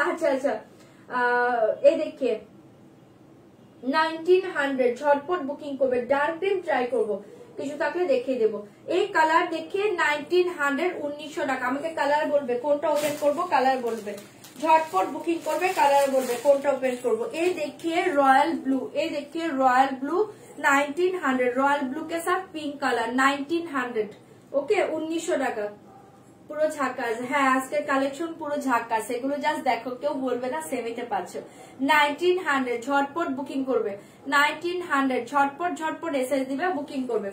আচ্ছা আচ্ছা এই দেখিয়ে 1900 ঝটপট বুকিং করবে। ডার্ক গ্রিন ট্রাই করবো, কিছু থাকলে দেখিয়ে দেবো। এই কালার দেখিয়ে 1900 1900 টাকা। আমাকে কালার বলবে কোনটা ওপেন করবো, কালার বলবে, ঝটপট বুকিং করবে, কালার বলবে কোনটা ওপেন করবো। এই দেখিয়ে রয়্যাল ব্লু, এই দেখিয়ে রয়্যাল ব্লু 1900, রয়্যাল ব্লু के साथ पिंक कलर 1900। ওকে 1900 টাকা, পুরো ঝাকাস। হ্যাঁ আজকের কালেকশন পুরো ঝাকাস, এগুলো জাস্ট দেখো, কেউ বলবে না সেমিতে পাচ্ছ। 1900 ঝটপট বুকিং করবে। 1900 ঝটপট এসএস দিবে, বুকিং করবে।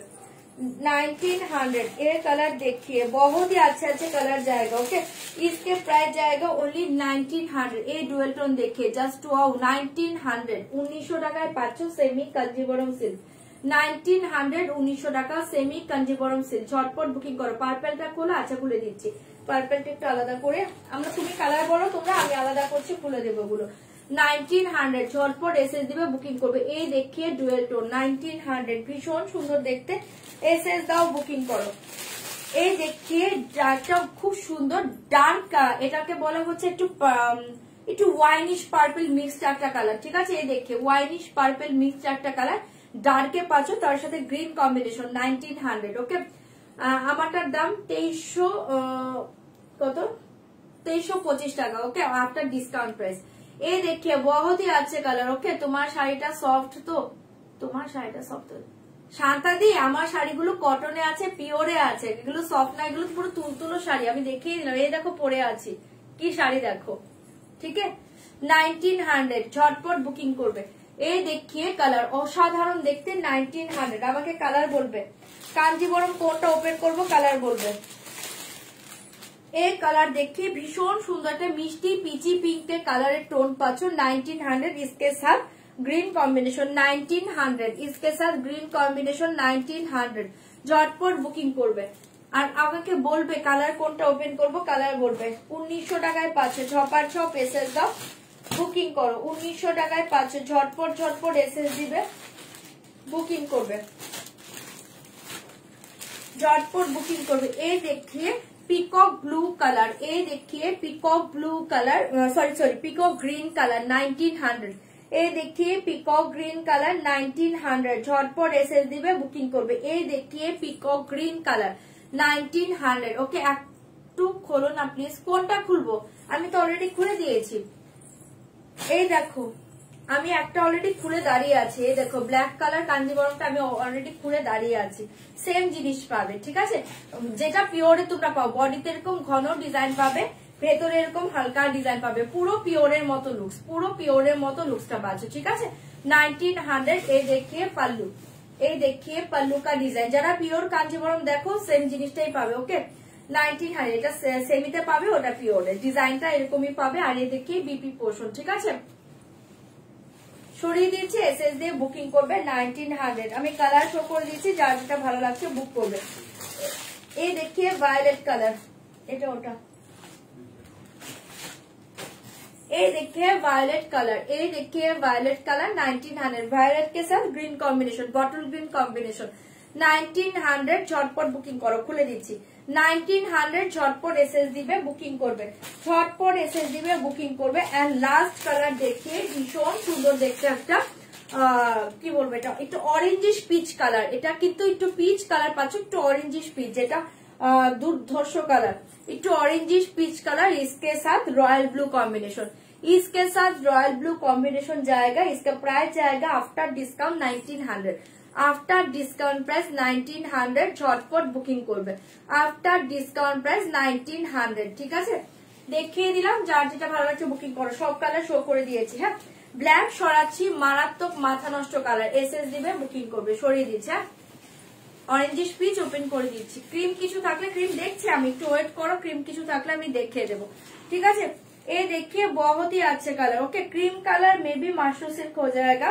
1900 ये कलर देखिए बहुत ही अच्छे अच्छे कलर जाएगा। ओके इसके प्राइस जाएगा ओनली 1900। ये डुअल टोन देखिए जस्ट वाओ 1900 1900 টাকায় পাচ্ছ সেমি কাঞ্জিবরম সিল্ক। 1900 1900 টাকা সেমি কাঞ্জিবরম সিল্ক, ঝটপট বুকিং করো। পার্পেলটা খোলো, আচ্ছা খুলে দিচ্ছি। পার্পেলটা একটু আলাদা করে আমরা, তুমি কালার বলো তোমরা, আমি আলাদা করছি, খুলে দেবো ওগুলো। 1900 ঝটপট এসএস দিবে, বুকিং করবে। এই দেখিয়ে ডুয়েল টোন 1900 ভীষণ সুন্দর দেখতে, এসএস দাও, বুকিং করো। এই দেখিয়ে ডার্কটা খুব সুন্দর ডার্ক, এটাকে বলা হচ্ছে একটু ওয়াইনিশ পার্পল মিক্সড একটা কালার, ঠিক আছে। এই দেখে ওয়াইনিশ পার্পল মিক্সড একটা কালার, ডার্কে পাচ্ছ, তার সাথে গ্রিন কম্বিনেশন 1900। ওকে, আমারটার দাম 2300 কত 2325 টাকা। ওকে, আফটার ডিসকাউন্ট প্রাইস। এই দেখিয়ে বহুত হি আছে কালার। ওকে, তোমার শাড়িটা সফট, তো তোমার শাড়িটা সফট শান্তা দি, আমার শাড়িগুলো কটনে আছে, পিওরে আছে, এগুলো সফট না, এগুলো পুরো তুলতুলো শাড়ি। আমি দেখিয়ে দিলাম, এই দেখো পরে আছি কি শাড়ি দেখো, ঠিক আছে। 1900 ঝটপট বুকিং করবে। এই দেখিয়ে কালার অসাধারণ দেখতে 1900। আমাকে কালার বলবে, কাঞ্জিবরম কোনটা ওপেন করবো, কালার বলবে। এই কালার দেখিয়ে ভীষণ সুন্দর একটা মিষ্টি পিচি পিঙ্কের কালারের টোন পাচ্ছ 1900। इसके साथ গ্রিন কম্বিনেশন 1900, इसके साथ গ্রিন কম্বিনেশন 1900। ঝটপট বুকিং করবে আর আমাকে বলবে কালার কোনটা ওপেন করবো, কালার বলবে। 1900 টাকায় পাচ্ছে, ঝপার ঝপ এসএস দাও, বুকিং করো। 1900 টাকায় পাচ্ছে, ঝটপট ঝটপট এসএস দিবে, বুকিং করবে, ঝটপট বুকিং করবে। এই দেখিয়ে পিকক ব্লু কালার, এই দেখিয়ে peacock blue colour, sorry peacock green colour 1900। এই দেখিয়ে পিকক গ্রিন কালার 1900, ঝটপট এসএস দিবে, বুকিং করবে। এই দেখিয়ে পিকক গ্রিন কালার 1900। ওকে, একটু খোলো না প্লিজ। কোনটা খুলবো, আমি তো অলরেডি খুলে দিয়েছি। এই দেখো আমি একটা অলরেডি খুলে দাঁড়িয়ে আছি, এই দেখো ব্ল্যাক কালার কাঞ্জিবরমটা আমি অলরেডি খুলে দাঁড়িয়ে আছি। সেম জিনিস পাবে, ঠিক আছে। যেটা পিওরে তোমরা পাও, বডিতে এরকম ঘন ডিজাইন পাবে, ভেতরে এরকম হালকা ডিজাইন পাবে, পুরো পিওরের মতো লুকস, পুরো পিওরের মতো লুকসটা পাচ্ছ, ঠিক আছে। 1900। এই দেখিয়ে পাল্লু, এই দেখিয়ে পাল্লু কা ডিজাইন, যারা পিওর কাঞ্জিবরম দেখো সেম জিনিসটাই পাবে। ওকে, 1900 এটা সেমিতে পাবে, ওটা পিওরের ডিজাইনটা এরকমই পাবে। আর এই দেখিয়ে বিপি পোর্শন, ঠিক আছে। সরিয়ে দিয়েছি, এসএস দিয়ে বুকিং করবে 1900। আমি কালার শো করে দিয়েছি, যার যেটা ভালো লাগছে বুক করবে। এই দেখিয়ে ভায়োলেট কালার, এটা ওটা। এই देखिए वायलेट कलर, ये देखिए वायलेट कलर 1900, वायलेट के साथ green combination, bottle green combination 1900। झटपट बुकिंग करो, खुले দিচ্ছি 1900। झटपट এসএস দিবে, বুকিং করবে, झटपट এসএস দিবে, বুকিং করবে। এন্ড লাস্ট কালার দেখিয়ে ভীষণ সুন্দর দেখতে একটা কি বলবো, এটা একটু অরেঞ্জিশ পিচ কালার, এটা কিন্তু একটু পিচ কালার পাচ্ছ, একটু অরেঞ্জিশ পিচ, যেটা দুর্ধর্ষ কালার, একটু অরেঞ্জিশ পিচ কালার। इसके साथ रॉयल ब्लू कॉम्बिनेशन, इसके साथ रॉयल ब्लू कॉम्बिनेशन जाएगा। इसका प्राइस जाएगा after discount 1900, after discount price 1900। झटपट बुकिंग করবে, आफ्टर डिस्काउंट प्राइस 1900, ঠিক আছে। দেখিয়ে দিলাম, যার যেটা ভালো লাগছে বুকিং করো। সব কালার শো করে দিয়েছি, হ্যাঁ। ব্ল্যাক সরাচ্ছি, মারাত্মক মাথা নষ্ট কালার, এসএস দিবে, বুকিং করবে। সরিয়ে দিচ্ছি, হ্যাঁ। অরেঞ্জিশ পিচ ওপেন করে দিচ্ছি। ক্রিম কিছু থাকলে, ক্রিম দেখছি আমি, একটু ওয়েট করো, ক্রিম কিছু থাকলে আমি দেখিয়ে দেবো, ঠিক আছে। ये देखिए बहुत ही अच्छे कलर। ओके, क्रीम कलर में भी माशरू सिल्क हो जाएगा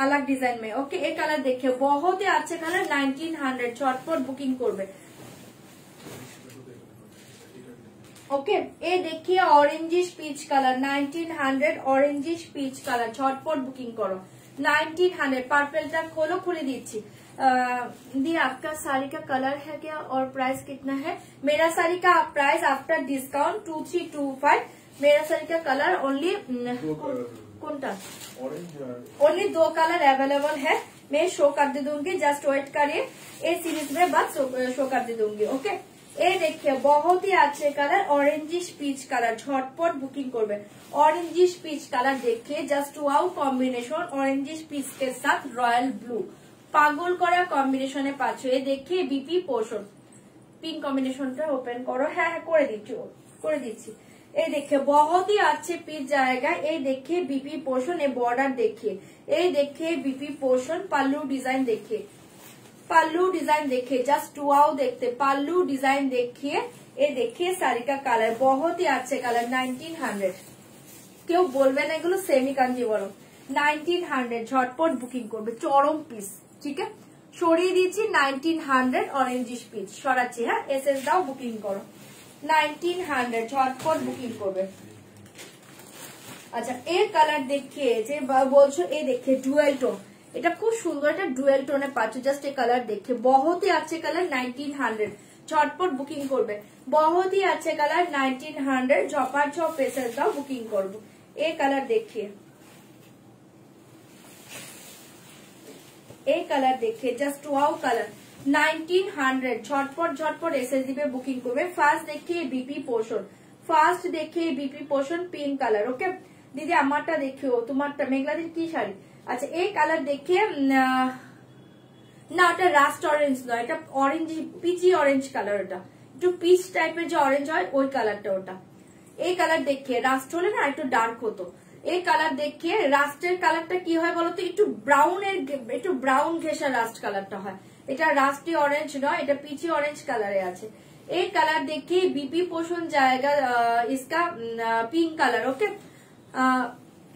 अलग डिजाइन में। ओके, ये कलर देखिए बहुत ही अच्छे कलर 1900। झटपट बुकिंग করবে। ओके, ये देखिए orangish peach colour 1900, orangish peach colour. झटपट बुकिंग करो 1900। पर्पलটা खोलो, खुले दीजिए। दी आपका साड़ी का कलर है क्या और प्राइस कितना है? मेरा साड़ी का प्राइस आफ्टर डिस्काउंट 2325। मेरा साड़ी का कलर ओनली कौनटा ओनली 2 कलर अवेलेबल है। मैं शो कर दे दूंगी, जस्ट वेट करिए, ये सीरीज में बात शो कर दे दूंगी। ओके, ये देखिए बहुत ही अच्छे कलर ऑरेंजिश पीच कलर। झटपट बुकिंग করবে। ऑरेंजिश पीच कलर देखिए just wow combination, orangish peach के साथ रॉयल ब्लू পাগল করা কম্বিনেশনে পাচ্ছ। এই দেখে বিপি পোর্শন, পিঙ্ক কম্বিনেশনটা ওপেন করো। হ্যাঁ হ্যাঁ করে দিচ্ছি। এই দেখে बहुत ही अच्छे पीस जाएगा। এই দেখে বিপি পোর্শন, এই বর্ডার देखिए, এই দেখে বিপি পোর্শন। পাল্লু ডিজাইন देखिए, পাল্লু ডিজাइन देखिए, जस्ट वाओ देखते पाल्लू डिजाइन देखिए। ये देखिए साड़ी का कलर बहुत ही अच्छे कलर 1900। কেউ বলবে না এগুলো সেমি কাঞ্জিবরম 1900। ঝটপট বুকিং করবে, চরম পিস, ঠিক আছে। সরিয়ে দিচ্ছি 1900 অরেঞ্জিশ পিচ সরাচ্ছি, হ্যাঁ। এসএস দাও, বুকিং করো 1900। ঝটপট বুকিং করবে। আচ্ছা এর কালার দেখিয়ে যে বলছো এই দেখে ডুয়েল টোন, এটা খুব সুন্দর একটা ডুয়েল টোনে পাচ্ছ। জাস্ট এই কালার দেখে বহুত ही अच्छे কালার 1900 ঝটপট বুকিং করবে। बहुत ही अच्छे কালার 1900 ঝপার ঝপ পেসেস দাও বুকিং করবো। এই কালার দেখিয়ে এই কালার দেখে জাস্ট ওয়াও কালার 1900 ঝটপট ঝটপট এসএস দিবে বুকিং করবে। ফার্স্ট দেখিয়ে বিপি পোর্শন, ফার্স্ট দেখিয়ে বিপি পোর্শন পিঙ্ক কালার। ওকে দিদি আমারটা দেখিও, তোমারটা মেঘলাদির কি শাড়ি? আচ্ছা এই কালার দেখিয়ে না ওটা রাস্ট অরেঞ্জ নয়, এটা অরেঞ্জ পিচি অরেঞ্জ কালার, ওটা একটু পিচ টাইপের যে অরেঞ্জ হয় ওই কালারটা ওটা। এই কালার দেখিয়ে রাস্ট হলে না একটু ডার্ক হতো। এই কালার দেখিয়ে রাস্টের কালারটা কি হয় বলতো, একটু ব্রাউনের একটু ব্রাউন ঘেঁষা রাস্ট কালারটা হয়। এটা রাস্টি অরেঞ্জ নয়, এটা পিচি অরেঞ্জ কালারে আছে। এই কালার দেখিয়ে বিপি পোষণ জায়গা ইসকা পিঙ্ক কালার। ওকে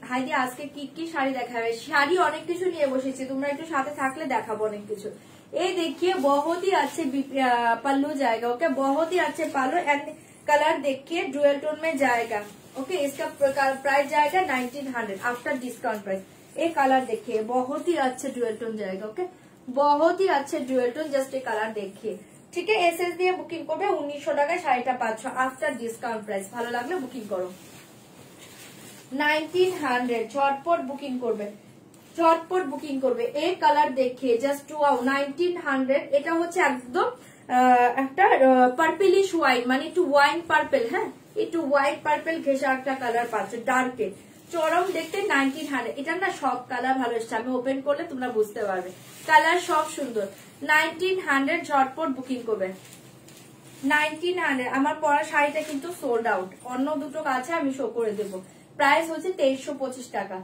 হাইদি আজকে কি কি শাড়ি দেখাবে? শাড়ি অনেক কিছু নিয়ে বসেছি, তোমরা একটু সাথে থাকলে দেখাবো অনেক কিছু। এই देखिए बहुत ही अच्छे पल्लू जाएगा। ओके बहुत ही अच्छे पल्लू एंड कलर देखिए डुअल टोन में जाएगा। ओके इसका प्राइस जाएगा 1900 आफ्टर डिस्काउंट प्राइस। ये कलर देखिए बहुत ही अच्छे डुअल टोन जाएगा। ओके बहुत ही अच्छे डुअल टोन, जस्ट ये कलर देखिए ठीक है। एसएस দিয়ে বুকিং করবে 1900 টাকায় শাড়িটা 500 আফটার ডিসকাউন্ট প্রাইস। ভালো লাগলে বুকিং করো 1900 ঝটপট বুকিং করবে, ঝটপট বুকিং করবে। এই কালার দেখিয়ে জাস্ট ওয়াও 1900। এটা হচ্ছে একদম একটা পার্পেলিশ ওয়াইন, মানে একটু ওয়াইন পার্পেল, হ্যাঁ একটু হোয়াইট পার্পেল ঘেঁষা একটা কালার পাচ্ছে ডার্কে, চরম দেখতে 1900। এটা না সব কালার ভালো এসছে, আমি ওপেন করলে তোমরা বুঝতে পারবে কালার সব সুন্দর। 1900 ঝটপট বুকিং করবে 1900। আমার পরা শাড়িটা কিন্তু সোল্ড আউট, অন্য দুটো কাছে আমি শো করে দেবো। प्राइस হচ্ছে 2325 টাকা।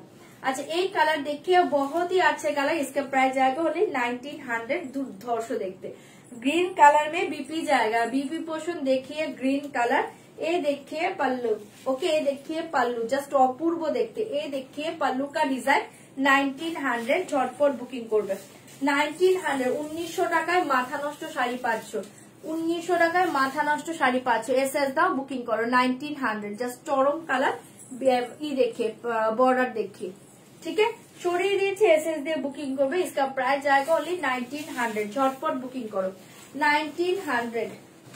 अच्छा एक कलर देखिए बहुत ही अच्छे कलर, इसका प्राइस जाएगा ओनली 1900। दुर्धर्ष देखते ग्रीन कलर में बीपी जाएगा, बीपी पोर्शन देखिए ग्रीन कलर। ये देखिए पल्लू, ओके ये देखिए पल्लू जस्ट अपूर्व देखते। ये देखिए पल्लू का डिजाइन 1900 झटपट बुकिंग করবে 1900। 1900 টাকায় মাথা নষ্ট শাড়ি পাচ্ছ, 1900 টাকায় মাথা নষ্ট শাড়ি পাচ্ছ। এসএস দাও বুকিং করো 1900 জাস্ট চরম কালার। ই देखिए बॉर्डर देखिए ठीक है, সরিয়ে দিয়েছে এসএস দিয়ে বুকিং করবে। इसका प्राइस जाएगा ओनली 1900 ঝটপট বুকিং করো 1900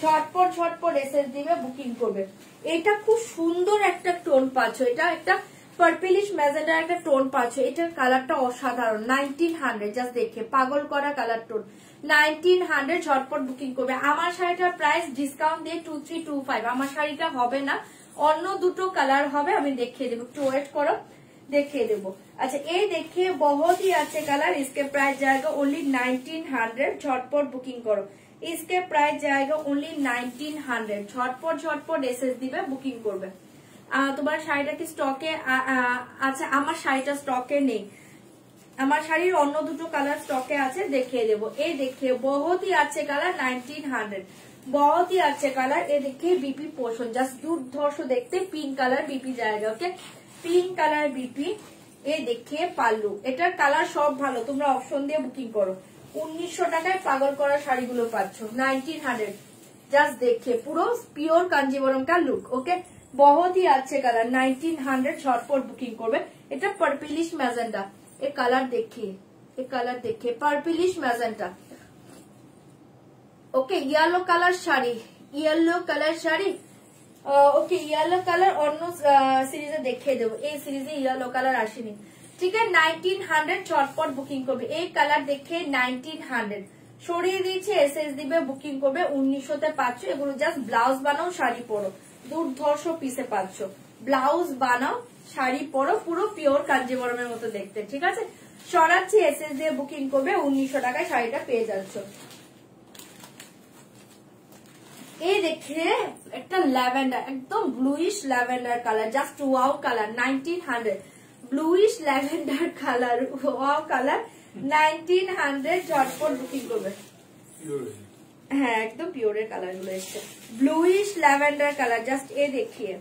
ঝটপট ঝটপট এসএস দিবে বুকিং করবে। এটা খুব সুন্দর একটা টোন পাচ্ছ, এটা একটা পার্পলিশ ম্যাজেন্ডার একটা টোন পাচ্ছ। এটার কালারটা অসাধারণ 1900 জাস্ট দেখে পাগল করা কালার টোন 1900 ঝটপট বুকিং করবে। আমার শাড়িটার প্রাইস ডিসকাউন্ট দিয়ে 2325। আমার শাড়িটা হবে না, অন্য দুটো কালার হবে, আমি দেখিয়ে দেবো, একটু ওয়েট করো দেখিয়ে দেবো। আচ্ছা এই देखिए बहुत ही अच्छे कलर, इसके प्राइस जाएगा ओनली 1900 झटपट बुकिंग करो। इसके प्राइस जाएगा ओनली 1900 झटपट झटपट एसएस দিবে বুকিং করবে। তোমার শাড়িটা কি স্টকে? আচ্ছা আমার শাড়িটা স্টকে নেই, আমার শাড়ির অন্য দুটো কালার স্টকে আছে, দেখিয়ে দেবো। এই देखिए बहुत ही अच्छे कलर 1900 बहुत ही अच्छे कलर। ये देखिए बीपी पोर्शन जस्ट दुर्धर्ष देखते पिंक कलर बीपी जाएगा। Okay pink colour BP. ये देखिए पाल्लू, এটার কালার সব ভালো, তোমরা অপশন দিয়ে বুকিং করো। 1900 টাকায় পাগল করা শাড়িগুলো পাচ্ছ 1900 জাস্ট দেখে পুরো পিওর কাঞ্জিবরম का लुक। ओके बहुत ही अच्छे कलर 1900 झटपट बुकिंग করবে। এটা পার্পলিশ ম্যাজেন্ডা, এই কালার देखिए, এই কালার देखिए purplish magenta. Okay yellow colour sari, yellow colour sari. Okay yellow colour অন্য সিরিজে দেখিয়ে দেবো, এই সিরিজে ইয়েলো কালার আসেনি ঠিক আছে। 1900 ঝটপট বুকিং করবে। এই কালার দেখে 1900 সরিয়ে দিয়েছে এসএস দিবে বুকিং করবে 1900 তে পাচ্ছ। এগুলো জাস্ট ব্লাউজ বানাও শাড়ি পরো, দুর্ধর্ষ পিসে পাচ্ছ। ব্লাউজ বানাও শাড়ি পরো, পুরো পিওর কাঞ্জিবরমের মতো দেখতে ঠিক আছে। সরাচ্ছি এসএস দিয়ে বুকিং করবে 1900 টাকায় শাড়িটা পেয়ে যাচ্ছ। এই দেখে একটা ল্যাভেন্ডার একদম bluish lavender colour, just wow colour 1900 bluish lavender colour, wow colour 1900 ঝটপট বুকিং করবে। হ্যাঁ একদম পিওরের কালার গুলো এসছে, bluish lavender colour just a দেখিয়ে।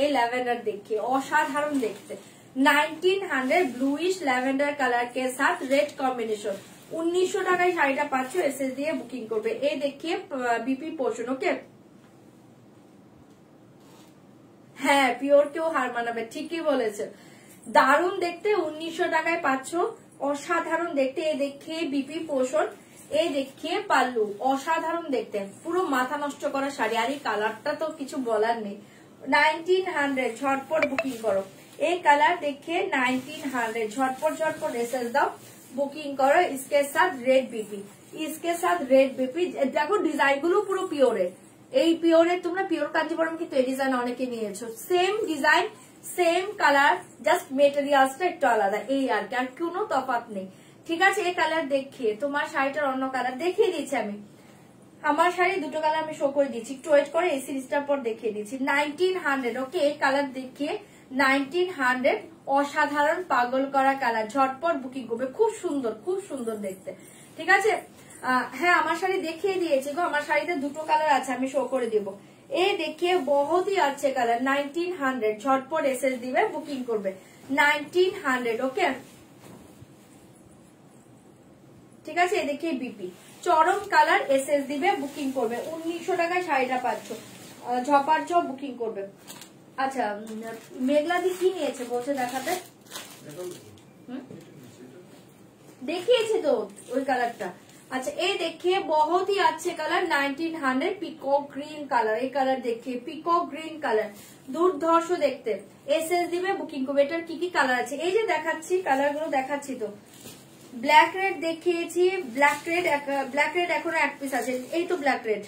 এই ল্যাভেন্ডার देखिए অসাধারণ দেখতে 1900 ব্লুইশ ল্যাভেন্ডার কালার के साथ रेड कॉम्बिनेशन। 1900 টাকায় শাড়িটা পাচ্ছ, এসএস দিয়ে বুকিং করবে। এই देखिए बीपी पोर्शन। ओके হ্যাঁ পিওর কেও হার মানাবে, ঠিকই বলেছে। দারুণ দেখতে, 1900 টাকায় পাচ্ছ, অসাধারণ দেখতে। এ দেখে বিপি পোষণ, এই দেখিয়ে পাল্লু, অসাধারণ দেখতে, পুরো মাথা নষ্ট করা শাড়ি। আর এই কালারটা তো কিছু বলার নেই। 1900 ঝটপট বুকিং করো। এই কালার দেখে 1900 ঝটপট ঝটপট এসএস দাও, বুকিং করো। इसके साथ रेड बीपी, इसके साथ रेड बीपी। দেখো ডিজাইন গুলো পুরো পিওরের, এই পিওরের তোমরা পিওর কাঞ্জিবরম কিন্তু এই ডিজাইন অনেকে নিয়েছো। Same design same colour, just মেটেরিয়ালসটা একটু আলাদা, এই আর কি, আর কোনো তফাৎ নেই। ঠিক আছে, এই কালার দেখিয়ে তোমার শাড়িটার অন্য কালার দেখিয়ে দিচ্ছি আমি। আমার শাড়ি দুটো কালার আমি শো করে দিচ্ছি, একটু ওয়েট করে এই সিরিজটার পর দেখিয়ে দিচ্ছি। 1900 ওকে, এই কালার দেখিয়ে 1900, অসাধারণ পাগল করা কালার, ঝটপট বুকিং করবে। খুব সুন্দর দেখতে। ঠিক আছে, হ্যাঁ আমার শাড়ি দেখিয়ে দিয়েছি গো, আমার শাড়িতে দুটো কালার আছে, আমি শো করে দিব। এ দেখিয়ে বহুত হি আচ্ছে কালার, 1900 ঝটপট এসএস দিবে, বুকিং করবে। 1900 ওকে, ঠিক আছে। এ দেখিয়ে বিপি চরম কালার, এসএস দিবে, বুকিং করবে। 1900 টাকায় শাড়িটা পাচ্ছ, ঝপার ঝপ বুকিং করবে। আচ্ছা মেঘলাদি কি নিয়েছে বলছে দেখাতে, দেখিয়েছি তো ওই কালারটা। আচ্ছা এই দেখিয়ে বহুত হি আচ্ছে কালার, 1900 পিকক গ্রিন কালার। এই কালার দেখিয়ে পিকক গ্রিন কালার, দুর্ধর্ষ দেখতে, এসএস দিবে, বুকিং করবে। এটার কি কি কালার আছে এই যে দেখাচ্ছি, কালার গুলো দেখাচ্ছি তো। ব্ল্যাক রেড দেখিয়েছি, ব্ল্যাক রেড এখনো এক পিস আছে, এই তো ব্ল্যাক রেড,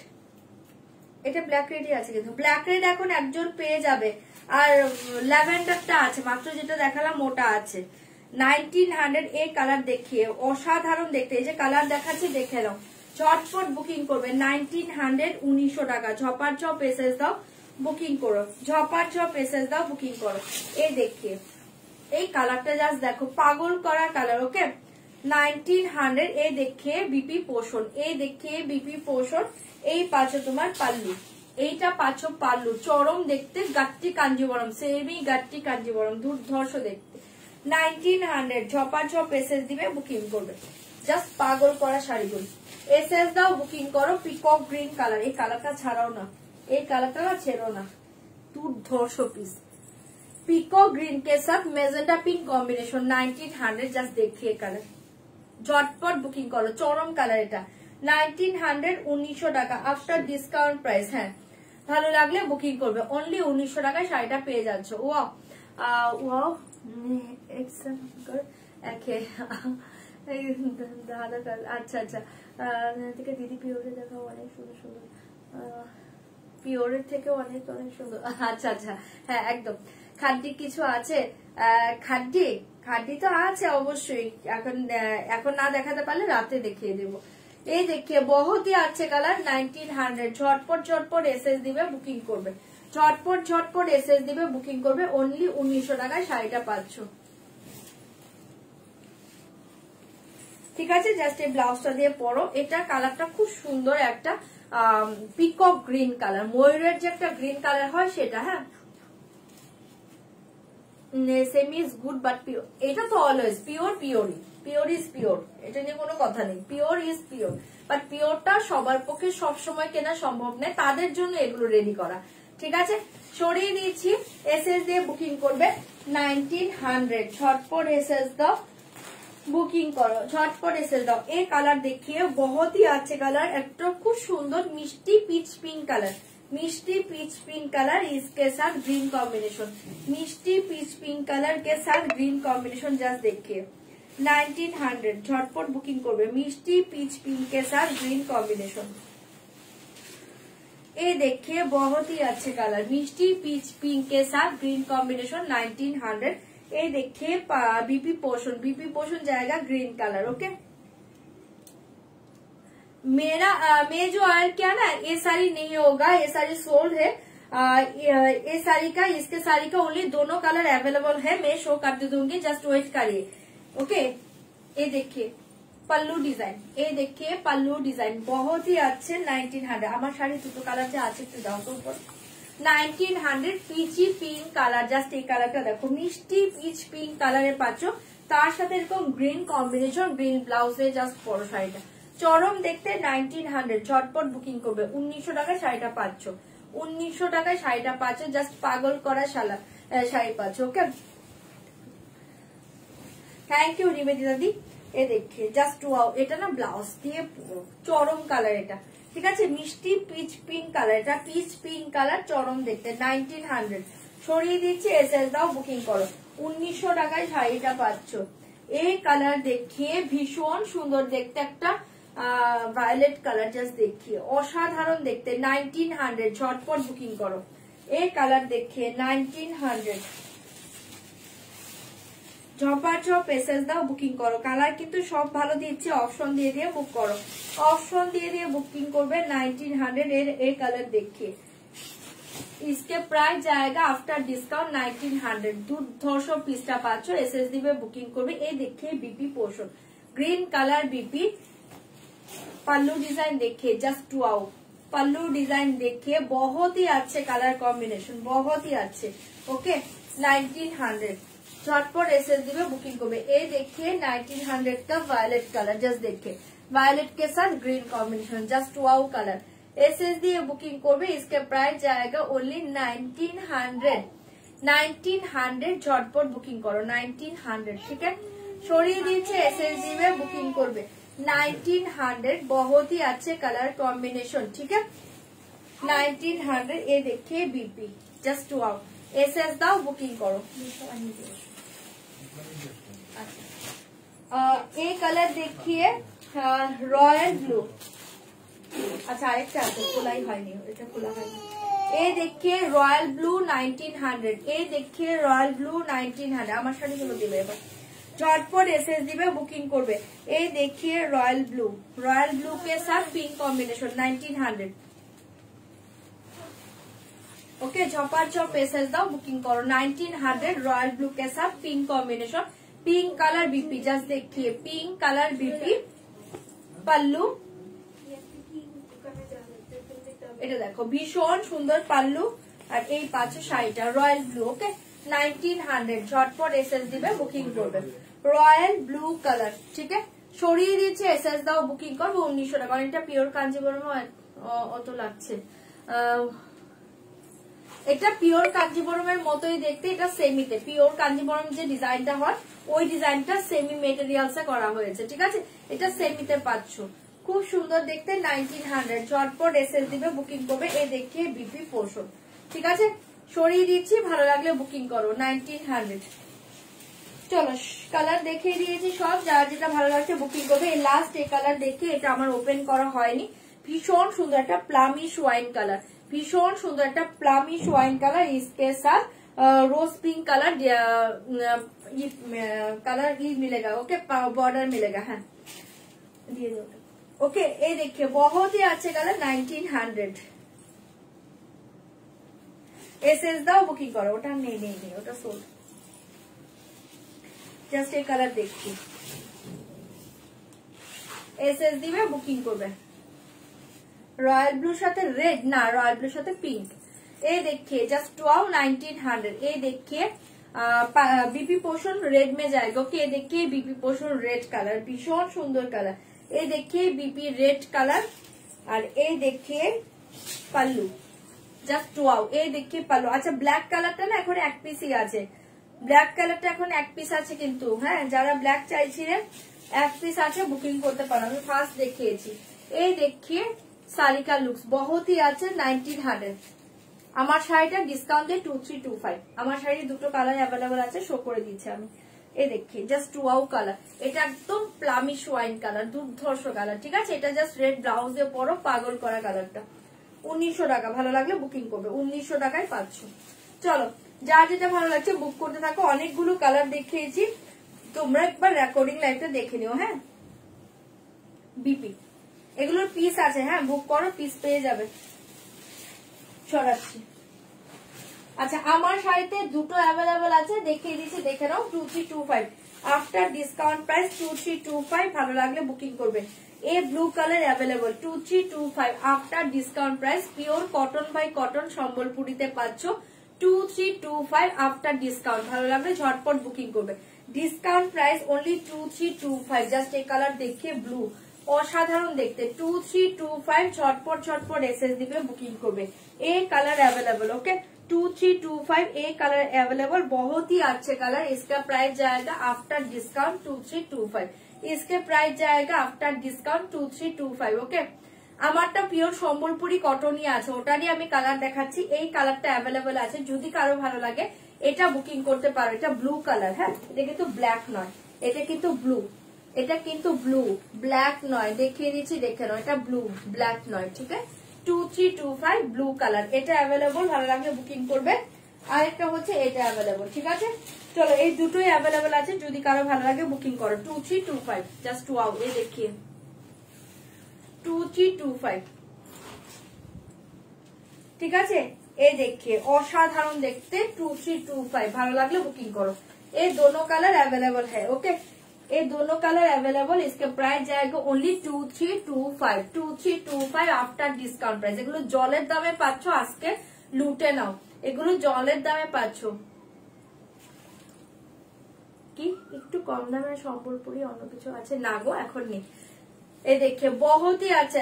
এটা ব্ল্যাক রেডই আছে কিন্তু ব্ল্যাক রেড এখন একজন পেয়ে যাবে। আর ল্যাভেন্ডারটা আছে মাত্র, যেটা দেখালাম ওটা আছে। 1900 এই কালার দেখিয়ে অসাধারণ দেখতে, এই যে কালার দেখাচ্ছি দেখে নাও, ঝটপট বুকিং করবে। 1900 1900 টাকা, ঝপার ঝপ এসএস দাও, বুকিং করো, ঝপার ঝপ এসএস দাও, বুকিং করো। এই দেখিয়ে এই কালারটা জাস্ট দেখো, পাগল করা কালার। ওকে 1900 এই দেখিয়ে বিপি পোষণ, এই দেখিয়ে বিপি পোষণ। এই পাচ্ছ তোমার পাল্লু, এইটা পাচ্ছ পাল্লু, চরম দেখতে, গাট্টি কাঞ্জিবরম, সেমি গাট্টি কাঞ্জিবরম, দুর্ধর্ষ দেখতে। 1900 ঝপা ঝপ এসএস দিবে, বুকিং করবে। জাস্ট পাগল করা শাড়িগুলো, এসএস দাও, বুকিং করো। পিকক গ্রিন কালার, এই কালারটা ছাড়াও না, এই কালারটা ছেড়ো না, দুর্ধর্ষ পিস। পিকক গ্রিন के साथ মেজেন্টা পিঙ্ক কম্বিনেশন, 1900 জাস্ট দেখিয়ে কালার, ঝটপট বুকিং করো, চরম কালার এটা। 1900 1900 টাকা আফটার ডিসকাউন্ট প্রাইস। হ্যাঁ ভালো লাগলে বুকিং করবে, অনলি 1900 টাকায় শাড়িটা পেয়ে যাচ্ছ। ওয়াও ওয়াও, আচ্ছা আচ্ছা, দিদি পিওরে দেখাও, অনেক সুন্দর সুন্দর, পিওরের থেকে অনেক অনেক সুন্দর। আচ্ছা আচ্ছা, হ্যাঁ একদম খাদ্যি কিছু আছে, খাদ্যি তো আছে অবশ্যই, এখন না দেখাতে পারলে রাতে দেখিয়ে দেবো। এই দেখিয়ে বহুতই আছে কালার, 1900 ঝটপট ঝটপট এসএস দিবে, বুকিং করবে, ঝটপট ঝটপট এসএস দিবে, বুকিং করবে। অনলি 1900 টাকায় শাড়িটা পাচ্ছ। ঠিক আছে, জাস্ট এই ব্লাউজটা দিয়ে পরো। এটা কালারটা খুব সুন্দর একটা পিকক গ্রিন কালার, ময়ূরের যে একটা গ্রিন কালার হয় সেটা। হ্যাঁ semi is good but pure, এটা তো always pure, pure is pure, এটা নিয়ে কোনো কথা নেই, পিওর ইজ পিওর। বাট পিওরটা সবার পক্ষে সবসময় কেনা সম্ভব নয়, তাদের জন্য এগুলো রেডি করা। ঠিক আছে, সরিয়ে দিচ্ছি, এসএস দিয়ে বুকিং করবে। 1900 ঝটপট এসএস দাও, বুকিং করো, ঝটপট এসএস দাও। এই কালার দেখিয়ে বহুতই আছে কালার, একটা খুব সুন্দর মিষ্টি পিচ পিঙ্ক কালার, मिष्टी पीच पिंक कलर, इसके साथ ग्रीन कॉम्बिनेशन, मिष्टी पीच पिंक कलर के साथ ग्रीन कॉम्बिनेशन जस्ट देखिए। 1900 झटपट बुकिंग करबे, मिष्टी पीच पिंक के साथ ग्रीन कॉम्बिनेशन। ये देखिए बहुत ही अच्छे कलर, मिष्टी पीच पिंक के साथ ग्रीन कॉम्बिनेशन, 1900। ये देखिए बीपी पोर्शन जाएगा ग्रीन कलर। ओके, मैं जो आयर किया ना, ये साड़ी नहीं होगा, ये साड़ी सोल्ड है। ये साड़ी का, इसके साड़ी का ओनली दोनों कलर अवेलेबल है, मैं शो करते दूंगी, जस्ट वेट करिए। ओके, ये देखिए पल्लू डिजाइन, ये देखिए पल्लू डिजाइन बहुत ही अच्छे। 1900 আমার শাড়ি দুটো কালার যে আছে একটু দাও তো উপর। 1900 পিচি পিঙ্ক কালার, জাস্ট এই কালারটা দেখো, মিষ্টি পিচ পিঙ্ক কালারের পাচ্ছ, তার সাথে এরকম গ্রিন কম্বিনেশন, গ্রিন ব্লাউজে জাস্ট পরো শাড়িটা, চরম দেখতে। 1900 ঝটপট বুকিং করবে, 1900 টাকায় শাড়িটা পাচ্ছ, 1900 টাকায় শাড়িটা পাচ্ছ, জাস্ট পাগল করা শাড়ি পাচ্ছ। ওকে, থ্যাংক ইউ নিবেদিতা দি। এ দেখে জাস্ট ওয়াও, এটা না ব্লাউজ দিয়ে চরম কালার, এটা ঠিক আছে, মিষ্টি পিচ পিঙ্ক কালার, এটা পিচ পিঙ্ক কালার, চরম দেখতে। 1900 সরিয়ে দিচ্ছি, এসএস দাও, বুকিং করো। 1900 টাকায় শাড়িটা পাচ্ছ। এই কালার দেখিয়ে ভীষণ সুন্দর দেখতে, একটা ভায়োলেট কালার, জাস্ট দেখিয়ে অসাধারণ দেখতে। 1900 ঝটপট বুকিং করো। এই কালার দেখিয়ে 1900 ঝপাঝপ এসএস দাও, বুকিং করো। কালার কিন্তু সব ভালো দিচ্ছে, অপশন দিয়ে দিয়ে বুক করো, অপশন দিয়ে দিয়ে বুকিং করবে। 1900 এর এই কালার দেখিয়ে इसके प्राइस जाएगा आफ्टर डिस्काउंट 1900। দুর্ধর্ষ পিসটা পাচ্ছ, এসএস দিবে, বুকিং করবে। এই देखिए BP portion green colour BP, pallu design देखिए जस्ट वाओ, पल्लू डिजाइन देखिए बहुत ही अच्छे कलर कॉम्बिनेशन, बहुत ही अच्छे। ओके 1900 झटपट एसएस दिवे, बुकिंग करबे। ये देखिए 1900 का वायलेट कलर, जस्ट देखिए वायलेट के साथ green combination, just wow colour. SS दिए बुकिंग करबे, इसके प्राइस जाएगा ओनली 1900। 1900 झटपट बुकिंग करो, 1900 ठीक है। সরিয়ে দিচ্ছে, एसएस दिए बुकिंग करबे। 1900 बहुत ही अच्छे कलर कॉम्बिनेशन, ठीक है। 1900 ये देखिए बीपी, जस्ट वाओ, एसएस दाओ, बुकिंग करो। ये कलर देखिए रॉयल ब्लू, আচ্ছা আরেকটা আছে, খোলাই হয়নি, এটা খোলা হয়নি। এই দেখিয়ে রয়্যাল ব্লু 1900, এই দেখিয়ে রয়্যাল ব্লু 1900। আমার শাড়িগুলো দিবে এবার, झटपट एसएस दिवे, बुकिंग करबे। এই देखिए रॉयल ब्लू के साथ पिंक कॉम्बिनेशन 1900। ओके झपाझप एसएस दाओ, बुकिंग करो। 1900 रॉयल ब्लू के साथ pink combination, pink colour BP, just देखिए पिंक कलर बीपी, पल्लू এটা দেখো ভীষণ সুন্দর পাল্লু, আর এই পাঁচে শাড়িটা রয়্যাল ব্লু। ওকে 1900 ঝটপট এসএস দিবে, বুকিং করবে। রয়্যাল ব্লু কালার, ঠিক আছে, সরিয়ে দিচ্ছে, এসএস দাও, বুকিং করবো। 1900 টাকা, এটা পিওর কাঞ্জিবরম অত লাগছে, এটা পিওর কাঞ্জিবরমের মতোই দেখতে, এটা সেমিতে পিওর কাঞ্জিবরম যে ডিজাইনটা হয় ওই ডিজাইনটা সেমি মেটেরিয়ালসে করা হয়েছে, ঠিক আছে। এটা সেমিতে পাচ্ছ, খুব সুন্দর দেখতে। 1900 ঝটপট এসএস দিবে, বুকিং করবে। এই দেখিয়ে বিপি পোর্শন, ঠিক আছে, সরিয়ে দিচ্ছি, ভালো লাগলে বুকিং করো। 1900 চলো কালার দেখিয়ে দিয়েছি সব, যার যেটা ভালো লাগছে বুকিং করবে। এই লাস্ট এই কালার দেখে, এটা আমার ওপেন করা হয়নি, ভীষণ সুন্দর একটা প্লামিশ ওয়াইন কালার, ভীষণ সুন্দর একটা প্লামিশ ওয়াইন কালার, इसके साथ रोज पिंक कलर कलर ही मिलेगा। ओके बॉर्डर मिलेगा, हाँ दिए दो। ओके ये देखिए बहुत ही अच्छे कलर 1900। एसएस दाओ, बुकिंग करो। ওটা নেই নেই নেই, ওটা সোল্ড। জাস্ট এই কালার দেখি, এসএস দিবে, বুকিং করবে। রয়্যাল ব্লুর সাথে রেড না, রয়্যাল ব্লুর সাথে পিঙ্ক। এই देखिए जस्ट वाओ 1900। ये देखिए बीपी पोर्शन रेड में जाएगा। ओके ये देखिए बीपी पोर्शन रेड कलर, भीषण सुंदर कलर। ये देखिए बीपी रेड कलर, और ये देखिए पल्लू, জাস্ট ওয়াও। এই দেখি পালো। আচ্ছা ব্ল্যাক কালারটা না এখন এক পিসই আছে, ব্ল্যাক কালারটা এখন এক পিস আছে কিন্তু, হ্যাঁ যারা ব্ল্যাক চাইছিলেন এক পিস আছে, বুকিং করতে পারো, আমি ফার্স্ট দেখিয়েছি। এই দেখিয়ে সারিকা লুকস বহুত ही আছে 1900। আমার শাড়িটা ডিসকাউন্টে 2325। আমার শাড়ির দুটো কালার অ্যাভেলেবল আছে, শো করে দিচ্ছি আমি। এই দেখি জাস্ট ওয়াও কালার, এটা একদম প্লামিশ ওয়াইন কালার, দুর্ধর্ষ কালার, ঠিক আছে। এটা জাস্ট রেড ব্লাউজ দিয়ে পরো, পাগল করা কালারটা। 1900 টাকা, ভালো লাগলে বুকিং করবে। 1900 টাকায় পাচ্ছ। চলো যার যেটা ভালো লাগছে বুক করতে থাকো। অনেকগুলো কালার দেখিয়েছি, তোমরা একবার রেকর্ডিং লাইভটা দেখে নিও। হ্যাঁ বিপি এগুলোর পিস আছে, হ্যাঁ বুক করো, পিস পেয়ে যাবে। ছড়াচ্ছি। আচ্ছা আমার শাড়িতে দুটো অ্যাভেলেবল আছে, দেখিয়ে দিচ্ছি, দেখে নাও। 2325 আফটার ডিসকাউন্ট প্রাইস 2325। ভালো লাগলে বুকিং করবে। A blue colour available 2325 after discount price, pure cotton by cotton सम्बलपुरीते पाচ্ছো 2325 आफ्टर डिस्काउंट। ভালো লাগলে ঝটপট বুকিং করবে। Discount price only 2325। জাস্ট এই কালার দেখে ব্লু, অসাধারণ দেখতে 2325 ঝটপট ঝটপট এসএস দিবে, বুকিং করবে। এই কালার अवेलेबल, ओके 2325 এই কালার अवेलेबल, बहुत ही अच्छे कलर। इसका प्राइस जाएगा आफ्टर डिस्काउंट 2325, इसके प्राइस जाएगा आफ्टर डिस्काउंट 2325, ओके। আমারটা পিওর সম্বলপুরি কটনই আছে, ওটারই আমি কালার দেখাচ্ছি। এই কালারটা अवेलेबल আছে, যদি কারো ভালো লাগে এটা বুকিং করতে পারো। এটা ব্লু কালার, হ্যাঁ, এটা কিন্তু ব্ল্যাক নয়, এটা কিন্তু ব্লু, এটা কিন্তু ব্লু, ব্ল্যাক নয়, দেখিয়ে দিচ্ছি, দেখে নাও, এটা ব্লু, ব্ল্যাক নয়, ঠিক আছে। 2325 ব্লু কালার, এটা अवेलेबल, ভালো লাগলে বুকিং করবে। আরেকটা হচ্ছে এটা अवेलेबल, ঠিক আছে। চলো, এই দুটোই अवेलेबल আছে, যদি কারো ভালো লাগে বুকিং করো। 2325 জাস্ট ওয়াও, এই দেখিয়ে 2325, ঠিক আছে। এই দেখিয়ে অসাধারণ দেখতে 2325, ভালো লাগলে বুকিং করো। ये दोनों कलर अवेलेबल है, ओके। ये दोनों कलर अवेलेबल, इसके प्राइस जाएगा ओनली 2325, 2325 आफ्टर डिस्काउंट प्राइस। এগুলো জলের দামে পাচ্ছ, আজকে লুটে নাও, এগুলো জলের দামে পাচ্ছ। কি একটু কম দামে সম্বলপুরি অন্য কিছু আছে না গো, এখন নেই। এই দেখে बहुत ही আছে,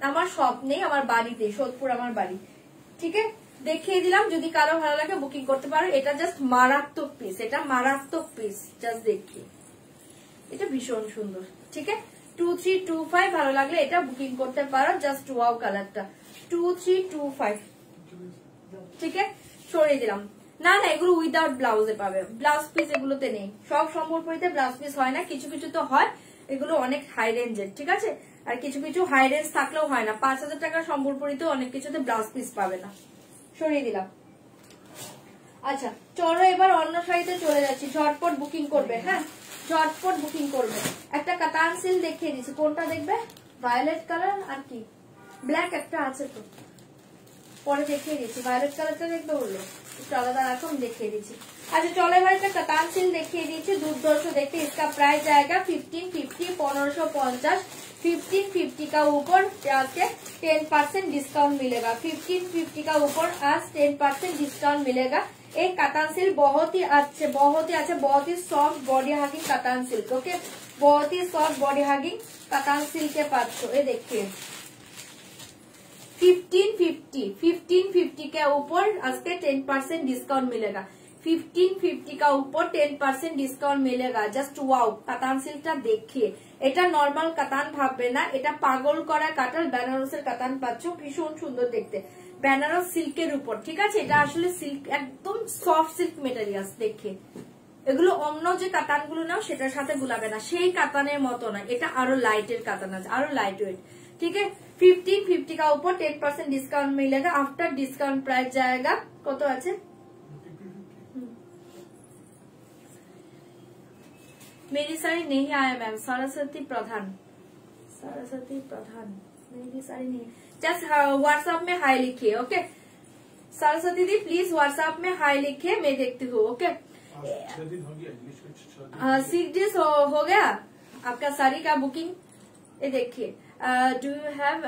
আমার শপ নেই, আমার বাড়িতে, সোদপুর আমার বাড়ি, ঠিক আছে। দেখিয়ে দিলাম, যদি কারো ভালো লাগে বুকিং করতে পারো। এটা জাস্ট মারাত্মক পিস, এটা মারাত্মক পিস, জাস্ট দেখিয়ে, এটা ভীষণ সুন্দর, ঠিক আছে। 2325 ভালো লাগলে এটা বুকিং করতে পারো, জাস্ট ওয়াও কালারটা 2325, ঠিক আছে। সরিয়ে দিলাম, না না এগুলো উইদাউট ব্লাউজে পাবে, ব্লাউজ পিস এগুলোতে নেই, সব সম্বলপুরিতে ব্লাউজ পিস হয় না, কিছু কিছু তো হয়, এগুলো অনেক হাই রেঞ্জের, ঠিক আছে। আর কিছু কিছু হাই রেঞ্জ থাকলেও হয় না, 5000 টাকার সম্বলপুরিতে অনেক কিছুতে ব্লাউজ পিস পাবে না, সরিয়ে দিলাম। আচ্ছা চলো এবার অন্য শাড়িতে চলে যাচ্ছি, ঝটপট বুকিং করবে, হ্যাঁ ঝটপট বুকিং করবে। একটা কাতান সিল্ক দেখিয়ে দিচ্ছি, কোনটা দেখবে? ভায়োলেট কালার আর কি ব্ল্যাক একটা আছে, তো পরে দেখিয়ে দিচ্ছি। ভায়োলেট কালারটা দেখবে বললো, একটু আলাদা রাখুন, দেখিয়ে দিচ্ছি। अच्छा चलो এবার একটা কাতান সিল্ক দেখিয়ে দিচ্ছি, দুর্ধর্ষ দেখতে। इसका प्राइस जाएगा 1550, 1550, 1550 का ऊपर जाके 10% डिस्काउंट मिलेगा, 1550 का ऊपर आज 10% डिस्काउंट मिलेगा। एक कातान सिल्क बहुत ही अच्छे, बहुत ही अच्छा, बहुत ही soft body hugging katan silk, okay, बहुत ही soft body hugging katan silk के पास। ये देखिए 1550 के ऊपर आज के 10% डिस्काउंट मिलेगा, 1550 का ऊपर 10% डिस्काउंट मिलेगा। जस्ट वाओ, কাতান সিল্কটা দেখিয়ে, এটা নরমাল কাতান ভাববে না, এটা পাগল করা কাটার বেনারসের কাতান পাচ্ছ, ভীষণ সুন্দর দেখতে, বেনারস সিল্কের উপর, ঠিক আছে। এটা আসলে সিল্ক, একদম সফট সিল্ক মেটেরিয়ালস, দেখে এগুলো অন্য যে কাতান গুলো নাও সেটার সাথে গুলাবে না, সেই কাতানের মতো না, এটা আরো লাইটের কাতান আছে, আরো লাইট ওয়েট, ठीक है। 1550 का ऊपर 10% डिस्काउंट मिलेगा, आफ्टर डिस्काउंट प्राइस जाएगा কত আছে? मेरी साड़ी नहीं आया मैम, सरस्वती प्रधान, सरस्वती प्रधान, मेरी साड़ी नहीं, जस्ट व्हाट्सएप में हाई लिखिए, okay. Saraswati the please WhatsApp में हाई लिखिए, मैं देखती हूँ, ओके। 6 डेज हो गया आपका साड़ी का बुकिंग। ये देखिए, do you have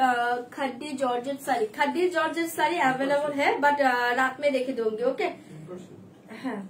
Khaddi georgette sari? Khaddi georgette sari available है, बट रात में देखे दूंगी, ओके। हाँ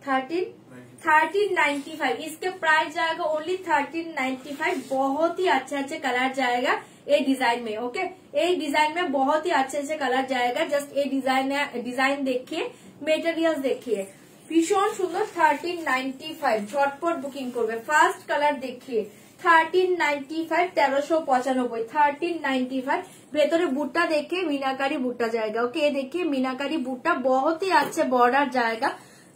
1395, इसके प्राइस जाएगा ओनली 1395, बहुत ही अच्छे अच्छे कलर जाएगा ये डिजाइन में, ओके। ये डिजाइन में बहुत ही अच्छे अच्छे कलर जाएगा, जस्ट ये डिजाइन देखिए, मेटेरियल देखिए, भीषण सुंदर। 1395 झटपट बुकिंग करबे। फार्स्ट कलर देखिए 1395, 1395, 1395। ভেতরে বুটটা দেখে मीनाकारी बुट्टा जाएगा, ओके। ये देखिए मीनाकारी बुट्टा, बहुत ही अच्छे बॉर्डर जाएगा,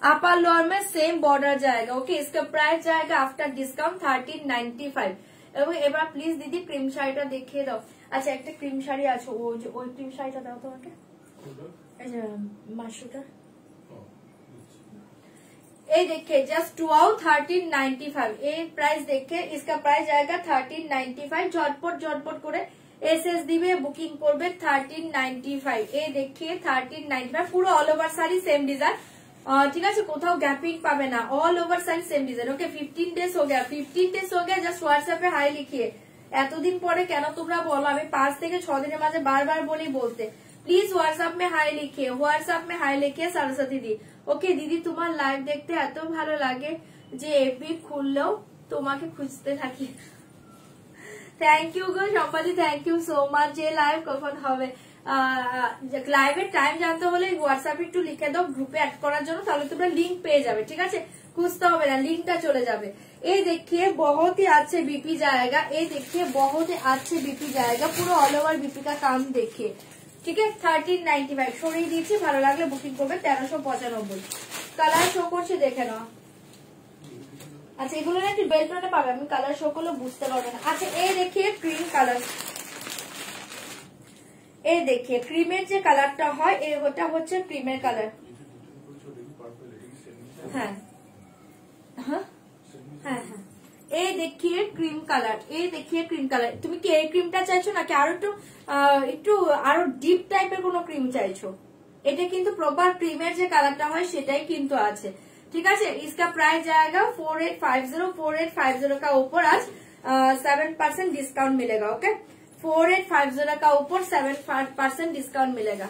अपर लोअर में सेम बॉर्डर जाएगा, ओके। इसका प्राइस जाएगा आफ्टर डिस्काउंट 1395। এবং এবার প্লিজ দিদি ক্রিম শাড়িটা দেখিয়ে দাও। আচ্ছা একটা ক্রিম শাড়ি আছে, ওই ক্রিম শাড়িটা দাও তোমাকে, এই যে মাশরুটা, ये देखिए जस्ट 1395, ये प्राइस देखिए, इसका प्राइस जाएगा 1395। झटपट झटपट করে एसएस দিবে, বুকিং করবে 1395। ये देखिए 1395, পুরো all over sari same design, ঠিক আছে, কোথাও গ্যাপিং পাবে না, all over sari same design, okay. 15 days हो गया, 15 डेज हो गया, जस्ट হোয়াটসঅ্যাপে হাই লিখিয়ে। এতদিন পরে কেন তোমরা বলো, আমি 5 থেকে 6 দিনের মাঝে বারবার বলি বলতে, প্লিজ হোয়াটসঅ্যাপ में হাই লিখিয়ে, হোয়াটসঅ্যাপ में হাই লিখিয়ে सरस्वती दी, ওকে। দিদি তোমার লাইভ দেখতে এত ভালো লাগে যে এফবি খুললেও তোমাকে খুঁজতে থাকি। থ্যাংক ইউ গো সম্পাদি, থ্যাংক ইউ সো মাচ। যে লাইভ কখন হবে, লাইভের টাইম জানতে হলে হোয়াটসঅ্যাপে একটু লিখে দাও গ্রুপে অ্যাড করার জন্য, তাহলে তোমরা লিঙ্ক পেয়ে যাবে। ঠিক আছে, খুঁজতে হবে না, লিঙ্কটা চলে যাবে। এই देखिए बहुत ही अच्छे बीपी जाएगा, ये देखिए बहुत ही अच्छे बीपी जाएगा, পুরো অল ওভার बीपी का काम देखिए। ঠিক আছে, 1395 সরিয়ে দিয়েছি, ভালো লাগলে বুকিং করবে। 1395 কালার শো করছে, দেখে নাও। আচ্ছা এগুলো না একটু বেল্টনে পাবে, আমি কালার শো করলে বুঝতে পারবে না। আচ্ছা এই देखिए ক্রিম কালার, এই देखिए ক্রিমের যে কালারটা হয় ওটা হচ্ছে ক্রিমের কালার। হ্যাঁ হ্যাঁ হ্যাঁ হ্যাঁ, এই देखिए ক্রিম কালার, এই देखिए ক্রিম কালার। তুমি কি এই ক্রিমটা চাইছো নাকি আরো একটু আরো ডিপ টাইপের কোনো ক্রিম চাইছো? এটা কিন্তু প্রপার ক্রিমের যে কালারটা হয় সেটাই কিন্তু আছে। ঠিক আছে, इसका प्राइस जाएगा 4850 का ऊपर आज 7% डिस्काउंट मिलेगा। ओके 4850 का ऊपर 7% डिस्काउंट मिलेगा।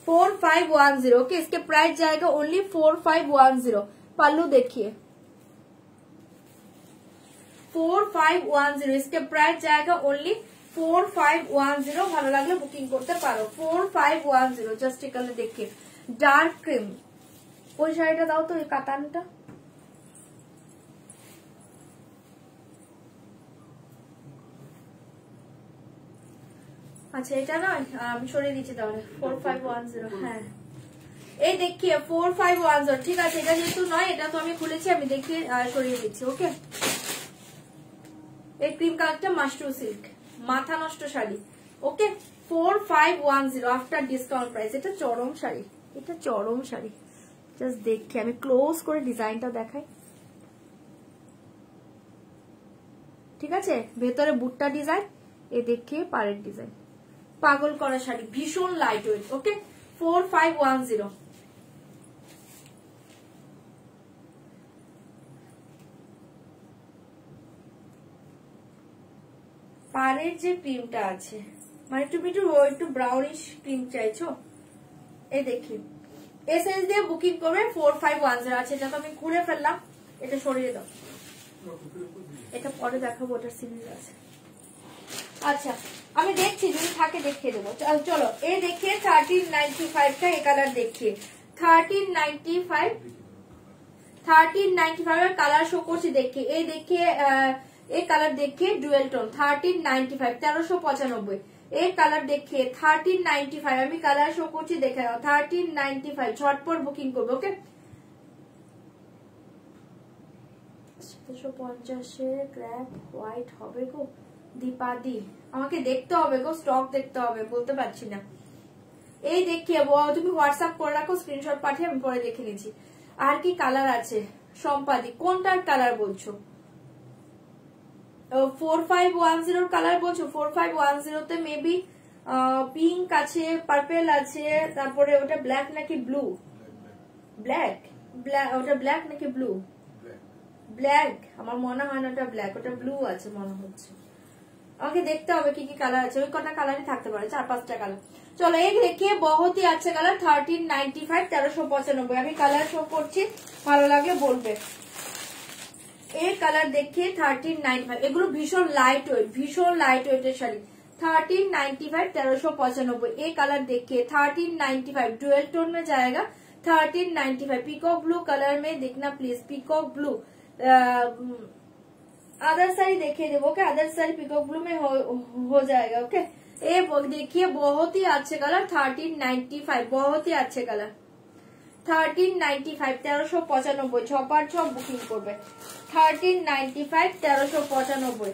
4510 ओके, इसके प्राइस जाएगा ओनली 4510। पल्लू देखिए 4510, इसके प्राइस जाएगा ओनली 4510। ভালো লাগলে বুকিং করতে পারো। 4510 জাস্ট কালার देखिए ডার্ক ক্রিম। ওই শাড়িটা দাও তো, এই কাতানটা। আচ্ছা এটা না আমি সরিয়ে দিচ্ছি তাহলে 4510। হ্যাঁ এই देखिए 4510। ঠিক আছে, এটা যেহেতু নয়, এটা তো আমি খুলেছি, আমি দেখিয়ে সরিয়ে দিচ্ছি। ওকে এই ক্রিম কালারটা মাশরুম সিল্ক, মাথা নষ্ট শাড়ি। ওকে 4510 আফটার ডিসকাউন্ট প্রাইস। এটা চরম শাড়ি, এটা চরম শাড়ি। জাস্ট দেখি আমি ক্লোজ করে ডিজাইনটা দেখাই। ঠিক আছে, ভেতরে বুটটা ডিজাইন, এ দেখিয়ে পাড়ের ডিজাইন, পাগল করা শাড়ি, ভীষণ লাইট ওয়েট। ওকে 4510। পাড়ের যে ক্রিমটা আছে, মানে তুমি একটু ব্রাউনিশ ক্রিম চাইছো, এই দেখি এসএস দিয়ে বুকিং করবে 4510 আছে। এটা তো আমি খুলে ফেললাম, এটা সরিয়ে দাও, এটা পরে দেখাবো, ওটার সিরিজ আছে। আচ্ছা আমি দেখছি যদি থাকে দেখিয়ে দেবো। চলো এই देखिए 1395 का ये कलर देखिए 1395 কালার শো করছি। দেখি এই देखिए এই কালার देखिए ডুয়েল টোন 1395 1395। এই কালার देखिए 1395, আমি কালার শো করছি দেখে নাও 1395। ঝটপট বুকিং করবে। ওকে 750 ক্র্যাপ হোয়াইট হবে গো দীপাদি, আমাকে দেখতে হবে গো, স্টক দেখতে হবে, বলতে পারছি না। এই দেখিয়ে তুমি হোয়াটসঅ্যাপ করে রাখো, স্ক্রিনশট পাঠিয়ে আমি পরে দেখে নিচ্ছি। আর কি কালার আছে সম্পাদি, কোনটার কালার বলছো? 4510 কালার বলছো? 4510 তে মেবি পিঙ্ক আছে, পার্পেল আছে, তারপরে ওটা ব্ল্যাক নাকি ব্লু? ব্ল্যাক, ওটা ব্ল্যাক নাকি ব্লু? ব্ল্যাক, আমার মনে হয় না ওটা ব্ল্যাক, ওটা ব্লু আছে মনে হচ্ছে। আমাকে দেখতে হবে কি কি কালার আছে, ওই কটা কালারই থাকতে পারে, 4-5টা কালার। চলো এই देखिए बहुत ही अच्छा কালার 1395 1395। আমি কালার শো করছি, ভালো লাগলে বলবে। এই কালার देखिए 1395, এগুলো ভীষণ লাইট ওয়েট, ভীষণ লাইট ওয়েটের শাড়ি। 1395 1395। এই কালার देखिए 1395 डुअल टोन में जाएगा 1395। पीकॉक ब्लू कलर में देखना please, peacock blue. Other sari देखिए देवो के, अदर साड़ी पीकॉक ब्लू में हो जाएगा। ओके ये देखिए बहुत ही अच्छे कलर 1395, बहुत ही अच्छे कलर 1395 1395। ছপার ছপ বুকিং করবে 1395 1395।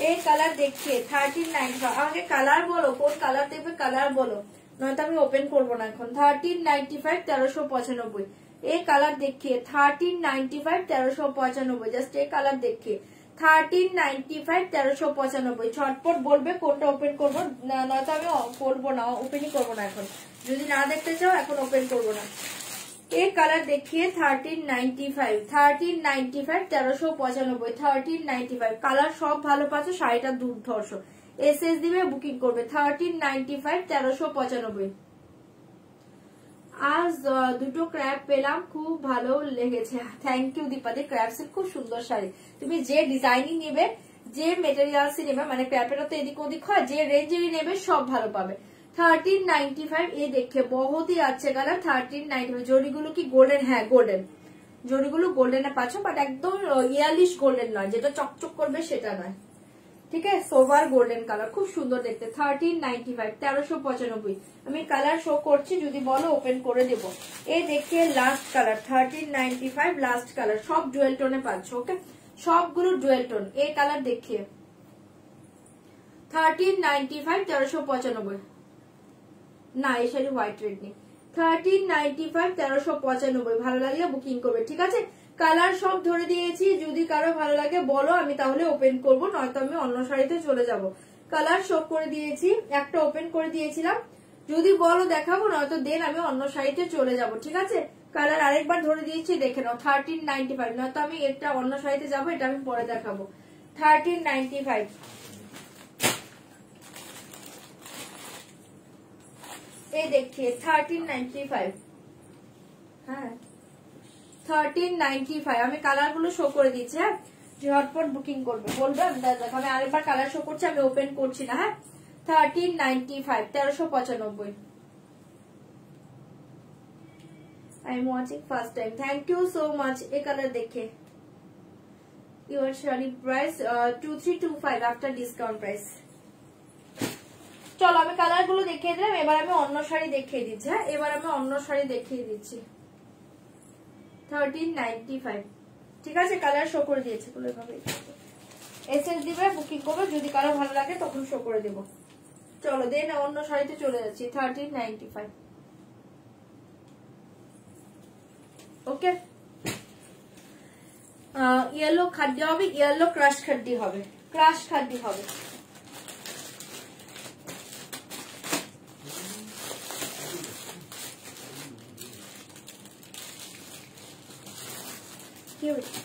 এই কালার देखिए 1395। আমাকে কালার বলো, কোন কালার দেবে কালার বলো, নয়তো আমি ওপেন করবো না এখন। 1395 1395। এই কালার देखिए 1395 1395। জাস্ট এই কালার देखिए 1395 1395। ছটপট বলবে কোনটা ওপেন করবো, নয়তো আমি করবো না, ওপেনই করবো না এখন। যদি না দেখতে চাও এখন ওপেন করবো না। এই কালার देखिए 1395 1395 1395 1395। কালার সব ভালো পাচ্ছ, শাড়িটা দুর্ধর্ষ। এসএস দিবে বুকিং করবে 1395 1395। আজ দুটো ক্র্যাপ পেলাম, খুব ভালো লেগেছে। থ্যাংক ইউ দীপাদি, ক্র্যাপ সিল্ক খুব সুন্দর শাড়ি। তুমি যে ডিজাইনই নেবে, যে মেটেরিয়ালসই নেবে, মানে ক্র্যাপের তো এদিক ওদিক হয়, যে রেঞ্জেরই নেবে সব ভালো পাবে। 1395 ये देखिए बहुत ही अच्छे কালার। 1395 জরিগুলো কি গোল্ডেন? হ্যাঁ গোল্ডেন, জরিগুলো গোল্ডেনে পাচ্ছ, বাট একদম ইয়ালিশ গোল্ডেন নয়, যেটা চকচক করবে সেটা নয়, ঠিক আছে? সোভার গোল্ডেন কালার, খুব সুন্দর দেখতে। 1395, 1395। আমি কালার শো করছি, যদি বলো ওপেন করে দেব। এই দেখিয়ে লাস্ট কালার 1395, লাস্ট কালার, সব ডুয়েল টোনে পাচ্ছ। ওকে, সবগুলো ডুয়েল টোন। এই কালার দেখিয়ে 1395, 1395 না, এই শাড়ি হোয়াইট রেড নেই। 1395, 1395 ভালো লাগলে বুকিং করবে, ঠিক আছে? কালার সব ধরে দিয়েছি, যদি কারো ভালো লাগে বলো, আমি তাহলে ওপেন করব, নয়তো আমি অন্য শাড়িতে চলে যাব। কালার সব করে দিয়েছি, একটা ওপেন করে দিয়েছিলাম, যদি বলো দেখাবো, নয়তো দেন আমি অন্য শাড়িতে চলে যাব, ঠিক আছে? কালার আরেকবার ধরে দিয়েছি, দেখে নাও। 1395, নয়তো আমি এটা অন্য শাড়িতে যাবো, এটা আমি পরে দেখাবো। 1395 এই দেখিয়ে 1395, হ্যাঁ 1395। আমি কালার গুলো শো করে দিচ্ছি, হ্যাঁ, ঝটপট বুকিং করবে, বলবে আমি আরেকবার কালার শো করছি, আমি ওপেন করছি না, হ্যাঁ। 1395, 1395। I am watching first time, thank you so much. এই কালার দেখে your sari price 2325 after discount price. চলো আমি কালার গুলো দেখিয়ে দিলাম, এবার আমি অন্য শাড়ি দেখিয়ে দিচ্ছি, হ্যাঁ, এবার আমি অন্য শাড়ি দেখিয়ে দিচ্ছি। 1395, ঠিক আছে? কালার শো করে দিয়েছে, এসএস দিবে, বুকিং করবে, যদি কারো ভালো লাগে তখন শো করে দেবো। চলো দেন অন্য শাড়িতে চলে যাচ্ছি। 1395, ওকে। ইয়েলো খাদ্য হবে, ইয়েলো ক্রাশ খাদ্য হবে, ক্রাশ খাদ্য হবে। কি হচ্ছে?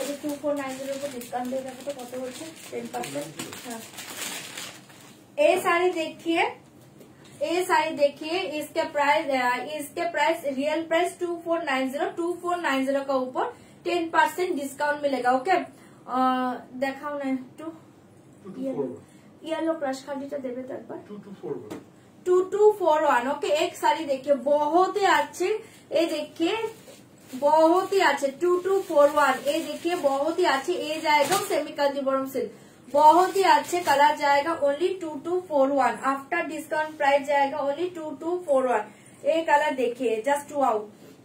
এটা 2490 উপর ডিসকাউন্ট দিয়ে দেবো, তো কত হচ্ছে? 10%। হ্যাঁ, ये साड़ी देखिए, ये साड़ी देखिए, इसके प्राइस रियल प्राइस 2490 का ऊपर 10% डिस्काउंट मिलेगा। ओके, देखाओ ना टू येलो क्रश खालीटा देवे तो एक बार 2241। ओके, एक साड़ी देखिए बहुत ही अच्छे, ये देखिए बहुत ही अच्छे 2241, ये देखिए बहुत ही अच्छे। ये जाएगा सेमी कांजीवरम सिल्क, बहुत ही अच्छे कलर जाएगा, ओनली 2241 आफ्टर डिस्काउंट प्राइस जाएगा ओनली 2241। ये कलर देखिए जस्ट वाओ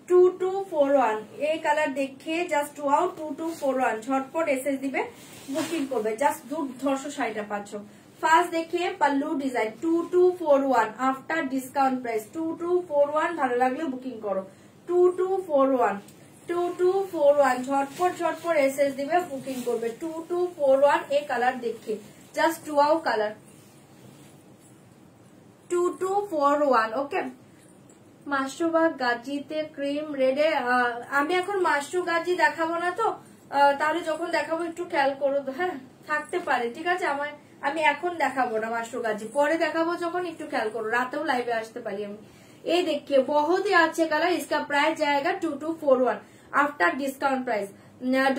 2241, ये कलर देखिए जस्ट वाओ 2241। झटपट एसएस दिबे, बुकिंग करबे, जस्ट দুর্ধর্ষ শাড়িটা পাচ্ছ। ফার্স্ট দেখিয়ে pallu design 2241 after discount price 2241। ভালো লাগলে বুকিং করো 2241 2241। झटपट एसएस दिबे, बुकिंग करबे 2241। ए कलर देखिए जस्ट वाओ कलर 2241। ওকে, মাশরুবা গাজিতে ক্রিম রেডে, আমি এখন মাশরু গাজি দেখাবো না তো, তাহলে যখন দেখাবো একটু খেয়াল করো, হ্যাঁ, থাকতে পারে, ঠিক আছে? আমি এখন দেখাবো না মাশরু গাজি, পরে দেখাবো যখন, একটু খেয়াল করো, রাতেও লাইভে আসতে পারি আমি। ये देखिए बहुत ही अच्छे कलर, इसका प्राइस जाएगा 2241 आफ्टर डिस्काउंट प्राइस।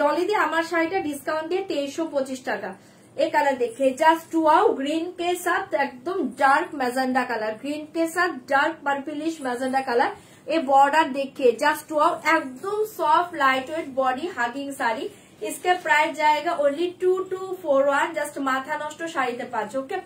डॉली दी আমার শাড়িটা ডিসকাউন্ট দিয়ে 2325 টাকা। ये कलर देखिए जस्ट वाओ, ग्रीन के साथ एकदम डार्क मैजेंडा कलर, ग्रीन के साथ डार्क पर्पलिश मैजेंडा कलर। ये बॉर्डर देखिए जस्ट वाओ, एकदम soft light weight body hugging sari. इसके प्राइस जाएगा ओनली 2241। जस्ट माथा नष्ट শাড়িতে পাচ্ছ। ওকে,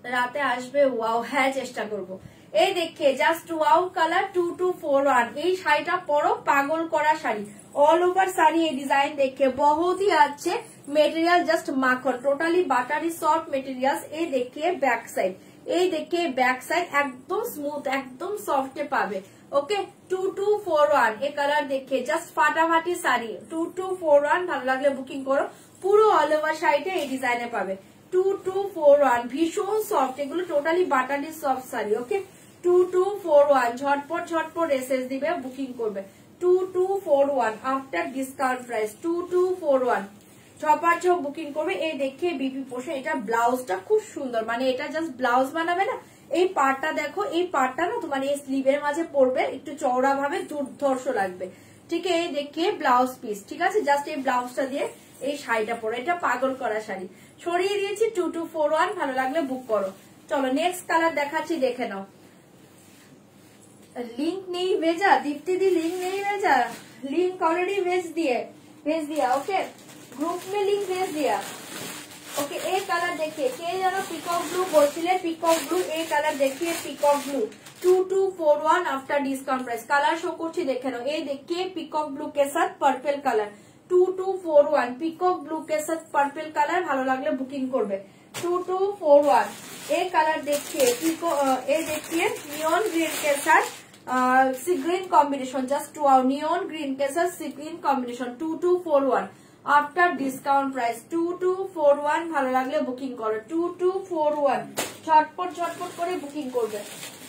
রাতে আসবে, ওয়াও, হ্যাঁ চেষ্টা করবো। এই দেখে জাস্ট ওয়াও কালার 2241। এই শাড়িটা পরো, পাগল করা শাড়ি, ऑल ओवर साड़ी। ये डिजाइन देखिए बहुत ही अच्छे, मेटेरियल जस्ट माखन, टोटाली बाटारी सॉफ्ट मेटेरियल। ये देखिए बैक साइड, এই দেখে ব্যাক সাইড একদম স্মুথ, একদম সফট পাবে। ওকে, 2241। এই কালার দেখে জাস্ট ফাটাফাটি শাড়ি 2241। ভালো লাগলে বুকিং করো, পুরো অল ওভার শাড়িটা এই ডিজাইনে পাবে 2241। ভীষণ সফট, এগুলো টোটালি বাটারি সফট শাড়ি। ওকে, 2241। ঝটপট এসএস দিবে, বুকিং করবে। 2241 আফটার ডিসকাউন্ট প্রাইস 2241 ছপার ছপ বুকিং করবে। এই দেখে বিপি পোষে, এটা ব্লাউজটা খুব সুন্দর, মানে এটা জাস্ট ব্লাউজ বানাবে না, এই পার্টটা দেখো, এই পার্টটা না তোমার এই স্লিভের মাঝে পড়বে, একটু চওড়া ভাবে দুর্ধর্ষ লাগবে। ঠিক আছে, এই দেখিয়ে ব্লাউজ পিস, ঠিক আছে, জাস্ট এই ব্লাউজটা দিয়ে এই শাড়িটা পরো, এটা পাগল করা শাড়ি। সরিয়ে দিয়েছি 2241, ভালো লাগলে বুক করো। চলো নেক্সট কালার দেখাচ্ছি, দেখে নাও। लिंक नहीं भेजा दीप्ति दी, लिंक नहीं भेजा, लिंक ऑलरेडी भेज दिया ओके, ग्रुप में लिंक भेज दिया ओके। एक कलर देखिए, के जानो पिकॉक ब्लू बोलছিলে, पिकॉक ब्लू, एक कलर देखिए peacock blue 2241 after discount price. Colour show করছি দেখে নাও, এই देखिए पिकॉक ब्लू के साथ पर्पल कलर 2241 पिकॉक ब्लू के साथ पर्पल कलर, ভালো লাগলে বুকিং করবে 2241। एक कलर देखिए पिको, ये देखिए नियॉन ग्रीन के साथ sea green combination, just wow, neon green के साथ sea green combination 2241 after discount price 2241, ভালো লাগলে বুকিং করো 2241, ঝটপট করে বুকিং করবে।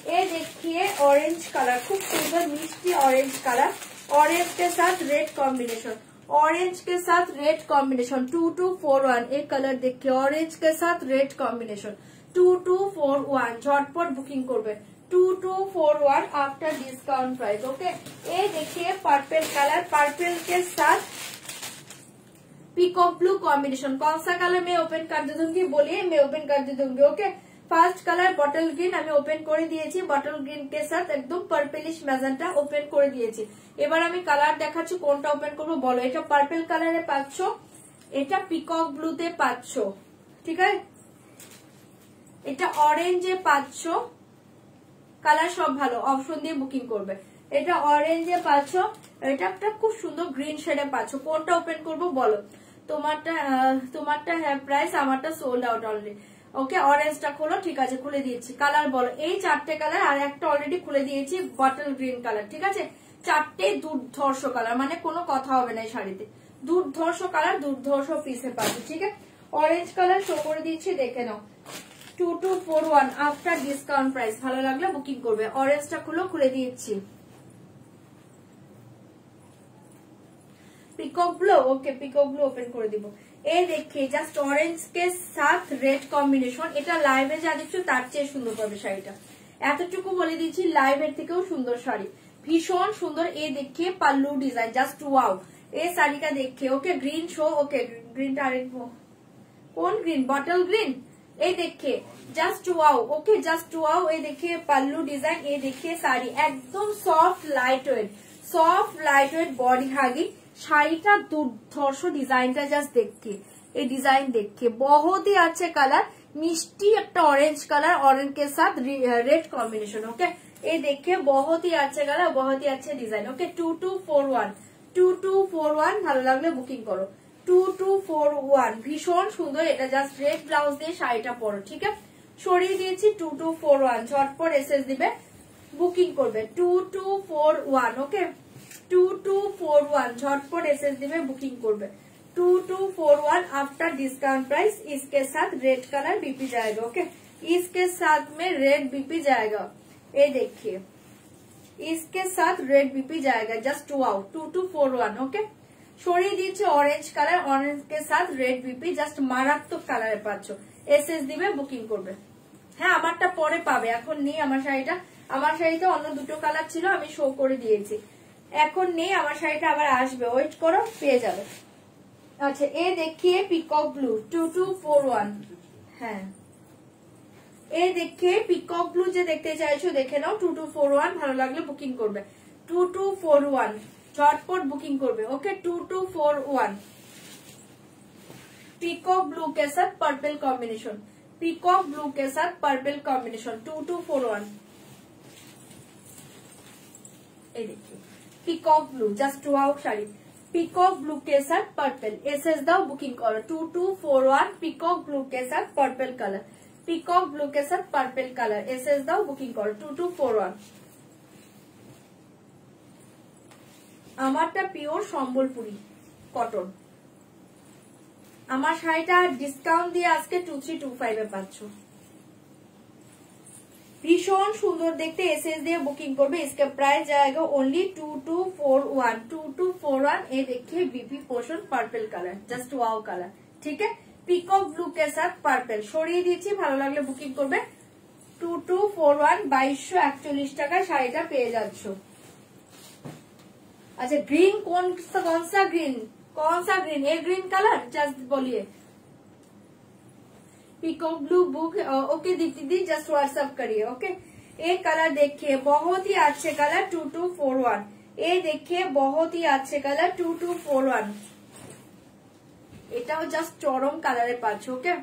ये देखिए ऑरेंज कलर, खूब सुंदर मिष्टी ऑरेंज कलर, ऑरेंज के साथ रेड कॉम्बिनेशन, ऑरेंज के साथ रेड कॉम्बिनेशन 2241। एक कलर देखिए ऑरेंज के साथ रेड कॉम्बिनेशन 2241, झटपट बुकिंग করবে 2241 आफ्टर डिस्काउंट प्राइस ओके। ये देखिए पर्पल कलर, पर्पल के साथ पीकॉक ब्लू कॉम्बिनेशन, कौन सा कलर मैं ओपन कर दे दूंगी, बोलिए, मैं ओपन कर दे दूंगी okay. First colour bottle green আমি ওপেন করে দিয়েছি, বটল গ্রিন কে সাথ একদম পার্পলিশ ম্যাজেন্টা ওপেন করে দিয়েছি। এবার আমি কালার দেখাচ্ছি কোনটা ওপেন করবো বলো। এটা পার্পল কালারে পাচ্ছ, এটা পিকক ব্লুতে পাচ্ছ, ঠিক আছে, এটা অরেঞ্জে পাচ্ছ, কালার সব ভালো, অপশন দিয়ে বুকিং করবে। এটা অরেঞ্জে পাচ্ছ, এটা একটা খুব সুন্দর গ্রিন শেডে পাচ্ছ, কোনটা ওপেন করবো বলো। তোমারটা হ্যাঁ প্রাইস, আমারটা সোল্ড আউট অলরেডি ওকে। অরেঞ্জটা খোলো, ঠিক আছে, খুলে দিয়েছি, কালার বলো। এই চারটে কালার, আর একটা অলরেডি খুলে দিয়েছি বটল গ্রিন কালার, ঠিক আছে, চারটে দুর্ধর্ষ কালার, মানে কোনো কথা হবে না এই শাড়িতে, দুর্ধর্ষ কালার, দুর্ধর্ষ পিসে পাবে, ঠিক আছে। অরেঞ্জ কালার শো করে দিয়েছি, দেখে নাও 2241 আফটার ডিসকাউন্ট প্রাইস, ভালো লাগলে বুকিং করবে। অরেঞ্জটা খুলে দিয়েছি, পিকক ব্লু ওকে, পিকক ব্লু ওপেন করে দিব। এই देखिए জাস্ট অরেঞ্জ কে সাথ রেড কম্বিনেশন, এটা লাইভে যা দেখছো তার চেয়ে সুন্দর পাবে শাড়িটা, এতটুকু বলে দিচ্ছি, লাইভের থেকেও সুন্দর শাড়ি, ভীষণ সুন্দর। এই देखिए পাল্লু ডিজাইন, জাস্ট ওয়াও। এই শাড়িটা देखिए ওকে, গ্রিন শো ওকে, গ্রিনটা আরেক কোন গ্রিন, বটল গ্রিন। এই देखिए just wow okay, just wow. এই देखिए পাল্লু ডিজাইন, এই देखिए শাড়ি একদম সফট লাইট ওয়েট বডি হাগি, শাড়িটা দুর্ধর্ষ, ডিজাইনটা জাস্ট देखिए, এই ডিজাইন देखिए बहुत ही अच्छे कलर, मिष्टी একটা ऑरेंज कलर, ऑरेंज के साथ रेड कॉम्बिनेशन ओके। ये देखिए बहुत ही अच्छे कलर, बहुत ही अच्छे डिजाइन ओके। 2241 ভালো লাগলে বুকিং করো 2241, ভীষণ সুন্দর, এটা জাস্ট রেড ব্লাউজ দিয়ে শাড়িটা পরো, ঠিক আছে। সরিয়ে দিয়েছি 2241, ঝটপট এসএস দিবে, বুকিং করবে 2241 ওকে, 2241 झटपट एसएस दिवे, बुकिंग करबे 2241 आफ्टर डिस्काउंट प्राइस। इसके साथ रेड कलर बीपी जाएगा ओके, इसके साथ में रेड बीपी जाएगा, ये देखिए इसके साथ रेड बीपी जाएगा, जस्ट वाओ 2241 ओके। সরিয়ে দিয়েছে অরেঞ্জ কালার, অরেঞ্জ কে সাথ রেড বিপি, জাস্ট মারাত্মক কালারে পাচ্ছ, এসএস দিবে, বুকিং করবে। হ্যাঁ আমারটা পরে পাবে, এখন নেই আমার শাড়িটা, আমার শাড়িতে অন্য দুটো কালার ছিল, আমি শো করে দিয়েছি, এখন নেই আমার শাড়িটা, আবার আসবে, ওয়েট করো, পেয়ে যাবে। আচ্ছা এ देखिए পিকক ব্লু 2241, হ্যাঁ এ देखिए পিকক ব্লু যে দেখতে চাইছো দেখে নাও 2241, ভালো লাগলে বুকিং করবে 2241, ঝটপট বুকিং করবে ওকে। 2241 পিকক ব্লু के साथ पर्पल कॉम्बिनेशन, পিকক ব্লু के साथ पर्पल कॉम्बिनेशन 2241। এই देखिए peacock blue, just wow sari, peacock blue के साथ पर्पल, एसएस दाओ, बुकिंग करो 2241 পিকক ব্লু के साथ पर्पल कलर, পিকক ব্লু के साथ पर्पल कलर, एसएस दाओ, बुकिंग करो 2241। আমারটা পিওর সম্বলপুরি কটন, আমার শাড়িটা ডিসকাউন্ট দিয়ে আজকে 2325 এ পাচ্ছ, भीषण सुंदर देखते एसएस दिए बुकिंग करबे इसका प्राइस जाएगा ओनली 2241 2241 ये देखिए BP portion purple colour just wow colour ठीक है पिकॉक ब्लू के साथ पर्पल সরিয়ে দিয়েছি ভালো লাগলে বুকিং করবে 2241 2241 টাকা শাড়িটা পেয়ে যাচ্ছ अच्छा ग्रीन कौन सा ग्रीन ये ग्रीन कलर जस्ट बोलिए peacock blue book okay Dipti di just WhatsApp करिए ओके ये कलर देखिए बहुत ही अच्छे कलर 2241 ये देखिए बहुत ही अच्छे कलर 2241 এটাও জাস্ট চরম কালারে পাচ্ছ ওকে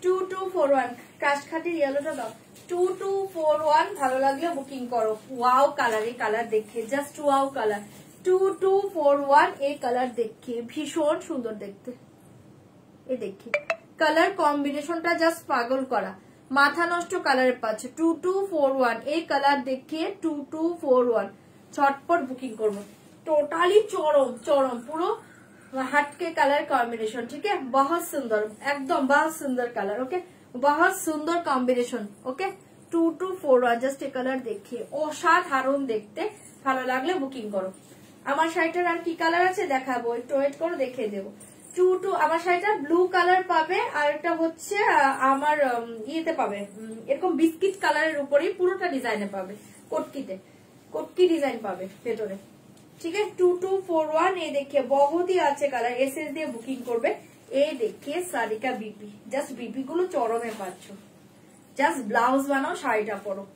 2241 ক্রাশ খাটির ইয়েলোটা দাও 2241 ভালো লাগলে বুকিং করো ওয়াও কালার এই কালার দেখে জাস্ট ওয়াও কালার 2241 এই কালার দেখে ভীষণ সুন্দর দেখতে এই দেখি কালার কম্বিনেশনটা জাস্ট পাগল করা মাথা নষ্ট কালারে পাচ্ছ 2241 এই কালার দেখে 2241 ছটপট বুকিং করব টোটালি চরম চরম পুরো हटके कलर कॉम्बिनेशन ठीक है बहुत सुंदर एकदम बहुत सुंदर कलर ओके बहुत सुंदर कॉम्बिनेशन ओके 2241 জাস্ট এই কালার দেখিয়ে অসাধারণ দেখতে ভালো লাগলে বুকিং করো আমার শাড়িটার আর কি কালার আছে দেখাবো একটু ওয়েট করো দেখিয়ে দেব 22 আমার শাড়িটা ব্লু কালার পাবে আর এটা হচ্ছে আমার ইয়েতে পাবে এরকম বিস্কিট কালারের উপরেই পুরোটা ডিজাইনে পাবে কোটকি ডিজাইন পাবে ভেতরে ठीक है 2241 ये देखिए बहुत ही अच्छे कलर एसएस দিয়ে বুকিং করবে এই देखिए শাড়ি का बीपी জাস্ট बीपी গুলো চরমে পাচ্ছ জাস্ট ব্লাউজ বানাও শাড়িটা পরো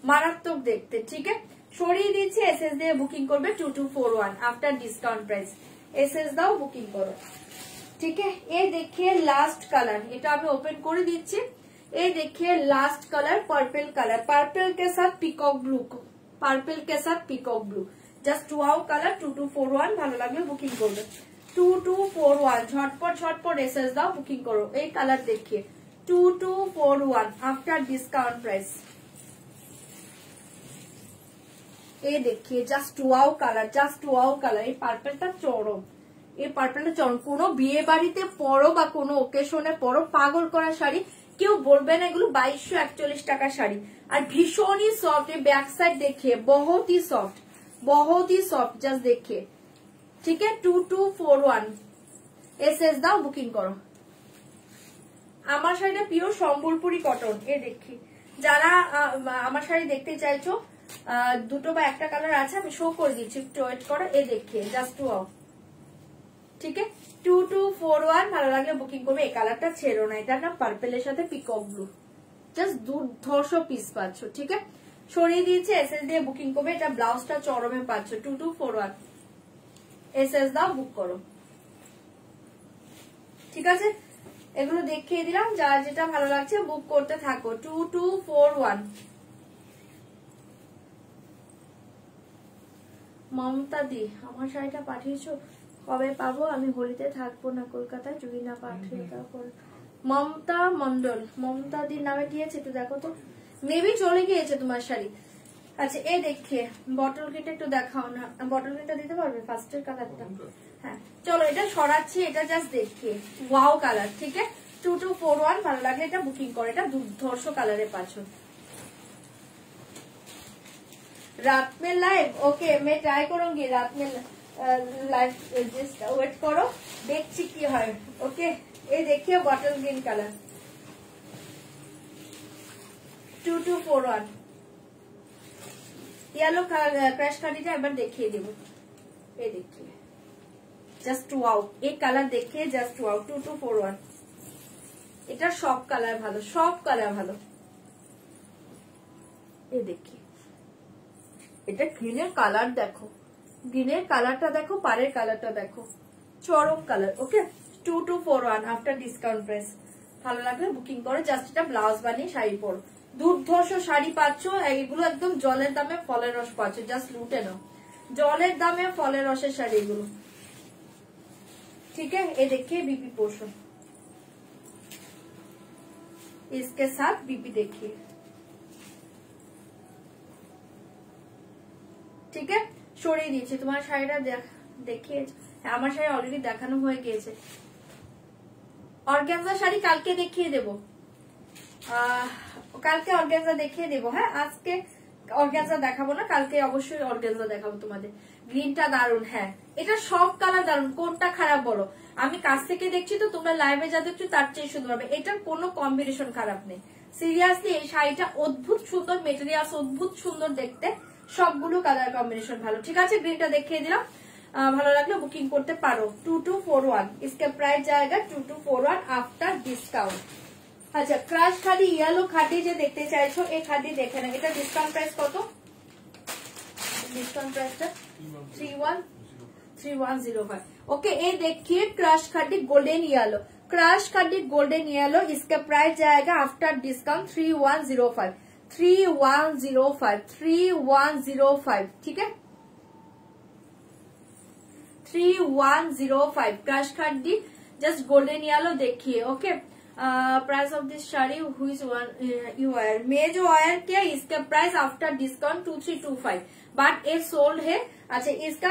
মারাত্মক দেখতে ঠিক है সরিয়ে দিচ্ছি এসএস দিয়ে বুকিং করবে 2241 আফটার ডিসকাউন্ট প্রাইস এসএস দাও বুকিং করো ठीक है ये देखिए लास्ट कलर এটা আমি ওপেন করে দিচ্ছি ये देखिए लास्ट कलर पर्पल के साथ peacock blue just wow colour 2241 ভালো লাগলে বুকিং করবে 2241 ঝটপট এসএস দাও বুকিং করো এই কালার দেখিয়ে 2241 আফটার ডিসকাউন্ট প্রাইস এই দেখিয়ে জাস্ট ওয়াও কালার এই পার্পলটা চরম কোনো বিয়ে বাড়িতে পরো বা কোনো ওকেশনে পরো পাগল করা শাড়ি কেউ বলবে না এগুলো 2241 টাকার শাড়ি আর ভীষণই সফট এই ব্যাক সাইড দেখিয়ে बहुत ही सॉफ्ट जस्ट देखिए ठीक है 2241 एसएस दाओ बुकिंग करो আমার শাড়িটা পিওর সম্বলপুরি কটন এ দেখি যারা আমার শাড়ি দেখতে চাইছো দুটো বা একটা কালার আছে আমি শো করে দিচ্ছি একটু ওয়েট করো এ দেখিয়ে জাস্ট ওয়াও ঠিক আছে 2241 ভালো লাগলে বুকিং করবে এই কালারটা ছেড়ো না এটা না পার্পলের সাথে পিকক ব্লু জাস্ট দুর্ধর্ষ পিস পাচ্ছ ঠিক আছে সরিয়ে দিয়েছে এসএস দিয়ে বুকিং করবে এটা ব্লাউজটা চরমে পাচ্ছ 2241 এসএস দাও বুক করো ঠিক আছে এগুলো দেখিয়ে দিলাম যার যেটা ভালো লাগছে বুক করতে থাকো 2241 মমতা দি আমার শাড়িটা পাঠিয়েছো কবে পাবো আমি হোলিতে থাকবো না কলকাতায় যদি না পাঠিয়ে তারপর মমতা মন্ডল মমতা দির নামে গিয়েছে একটু দেখো তো মেবি চলে গিয়েছে তোমার শাড়ি আচ্ছা এই দেখিয়ে বটল কিট একটু দেখাও না বটল কিটটা দিতে পারবে ফার্স্টের কালারটা হ্যাঁ চলো এটা সরাচ্ছি এটা জাস্ট দেখিয়ে ওয়াও কালার ঠিক আছে 2241 ভালো লাগলে এটা বুকিং করে এটা দুর্ধর্ষ কালারে পাচ্ছ रात में लाइव ओके मैं ट्राई करूंगी रात में लाइव जस्ट वेट करो देखছি কি হয় ওকে এই দেখিয়ে bottle green colour 2241 yellow crush खाड़ीটা একবার দেখিয়ে দেব এই দেখিয়ে জাস্ট ওয়াও এই কালার দেখে জাস্ট ওয়াও 2241 এটা সব কালার ভালো এই দেখিয়ে এটা গ্রিনের কালার দেখো গ্রিনের কালারটা দেখো পারের কালারটা দেখো চরম colour okay 2241 after discount price ভালো লাগলে বুকিং করো জাস্ট এটা ব্লাউজ বানিয়ে শাড়ি পরো দুর্ধর্ষ শাড়ি পাচ্ছ এগুলো একদম জলের দামে ফলের রস পাচ্ছ জাস্ট লুটে নাও জলের দামে ফলের রসের শাড়ি এগুলো ठीक है ये देखिए बीपी पोर्शन इसके साथ बीपी देखिए ठीक है সরিয়ে দিয়েছি তোমার শাড়িটা দেখিয়ে আমার শাড়ি অলরেডি দেখানো হয়ে গিয়েছে অর্গানজা শাড়ি কালকে দেখিয়ে দেব কালকে অর্গানজা দেখিয়ে দেবো। হ্যাঁ, আজকে অর্গানজা দেখাবো না, কালকে অবশ্যই অর্গানজা দেখাবো তোমাদের। গ্রিনটা দারুন, হ্যাঁ এটা সব কালার দারুন, কোনটা খারাপ বলো? আমি কাছ থেকে দেখছি তো, তোমরা লাইভে যা দেখছো তার চেয়ে সুন্দর হবে, এটার কোনো কম্বিনেশন খারাপ নেই। সিরিয়াসলি এই শাড়িটা অদ্ভুত সুন্দর, মেটেরিয়ালস অদ্ভুত সুন্দর দেখতে, সবগুলো কালার কম্বিনেশন ভালো। ঠিক আছে, গ্রিনটা দেখিয়ে দিলাম, ভালো লাগলে বুকিং করতে পারো। 2241 इसका प्राइस जाएगा 2241 आफ्टर डिस्काउंट। আচ্ছা, ক্রাশ খাদি ইয়েলো খাদি যে দেখতে চাইছো, এই খাদি দেখে না, এটা ডিসকাউন্ট প্রাইস কত? ডিসকাউंट प्राइसটা 3105। ओके, ये देखिए crush khadi golden yellow, crush khadi golden yellow, इसका प्राइस जाएगा आफ्टर डिस्काउंट 3105, 3105, 3105। ठीक है, 3105 crush khadi just golden yellow देखिए। Okay, price of this sari हुई यू वायर में जो वायर किया, इसका प्राइस आफ्टर डिस्काउंट 2325, बट ये सोल्ड है। अच्छा, इसका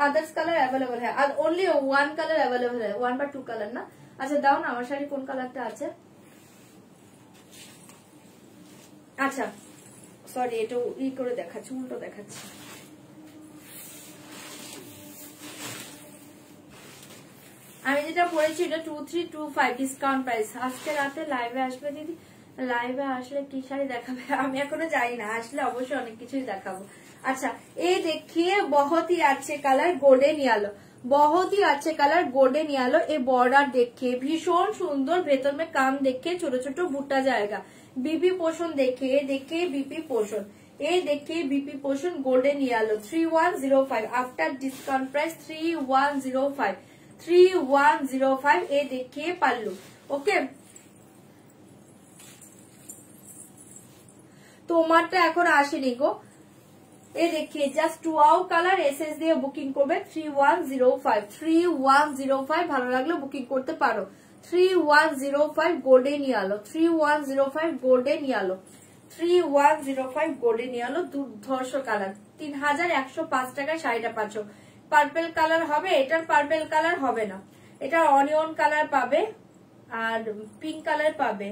अदर्स कलर अवेलेबल है, ओनली वन कलर अवेलेबल है, 1 বা 2 कलर ना। अच्छा दाओ ना, আমার শাড়ি কোন কালারটা আছে? আচ্ছা সরি, এটা ই করে দেখাচ্ছি, উল্টো দেখাচ্ছি। আমি যেটা পড়েছি এটা 2325 ডিসকাউন্ট প্রাইস। আজকে রাতে লাইভে আসবে দিদি, লাইভে আসলে কি শাড়ি দেখাবে আমি এখনো জানি না, আসলে অবশ্যই অনেক কিছুই দেখাবো। अच्छा, ये देखिए बहुत ही अच्छे कलर गोल्डन येलो, बहुत ही अच्छे कलर गोल्डन येलो। ये बॉर्डर देखिए भीषण सुंदर, भीतर में काम देखिए छोटे छोटे बूटा जाएगा। बीपी पोर्शन देखिए, देखिए बीपी पोर्शन, ये देखिए BP portion golden yellow 3105 after discount price 3105, 3105। ये देखिए पल्लू। ओके, তোমারটা এখন আসেনি গো, ये देखिए जस्ट 2 कलर एसएस দিয়ে বুকিং করবে 3105, 3105। ভালো লাগলে বুকিং করতে পারো। 3105 golden yellow, 3105 golden yellow, 3105 golden yellow, দুর্ধর্ষ কালার। 3105 টাকায় শাড়িটা পাচ্ছ। পার্পল কালার হবে, এটার পার্পল কালার হবে না, এটা অনিয়ন কালার পাবে আর পিঙ্ক কালার পাবে।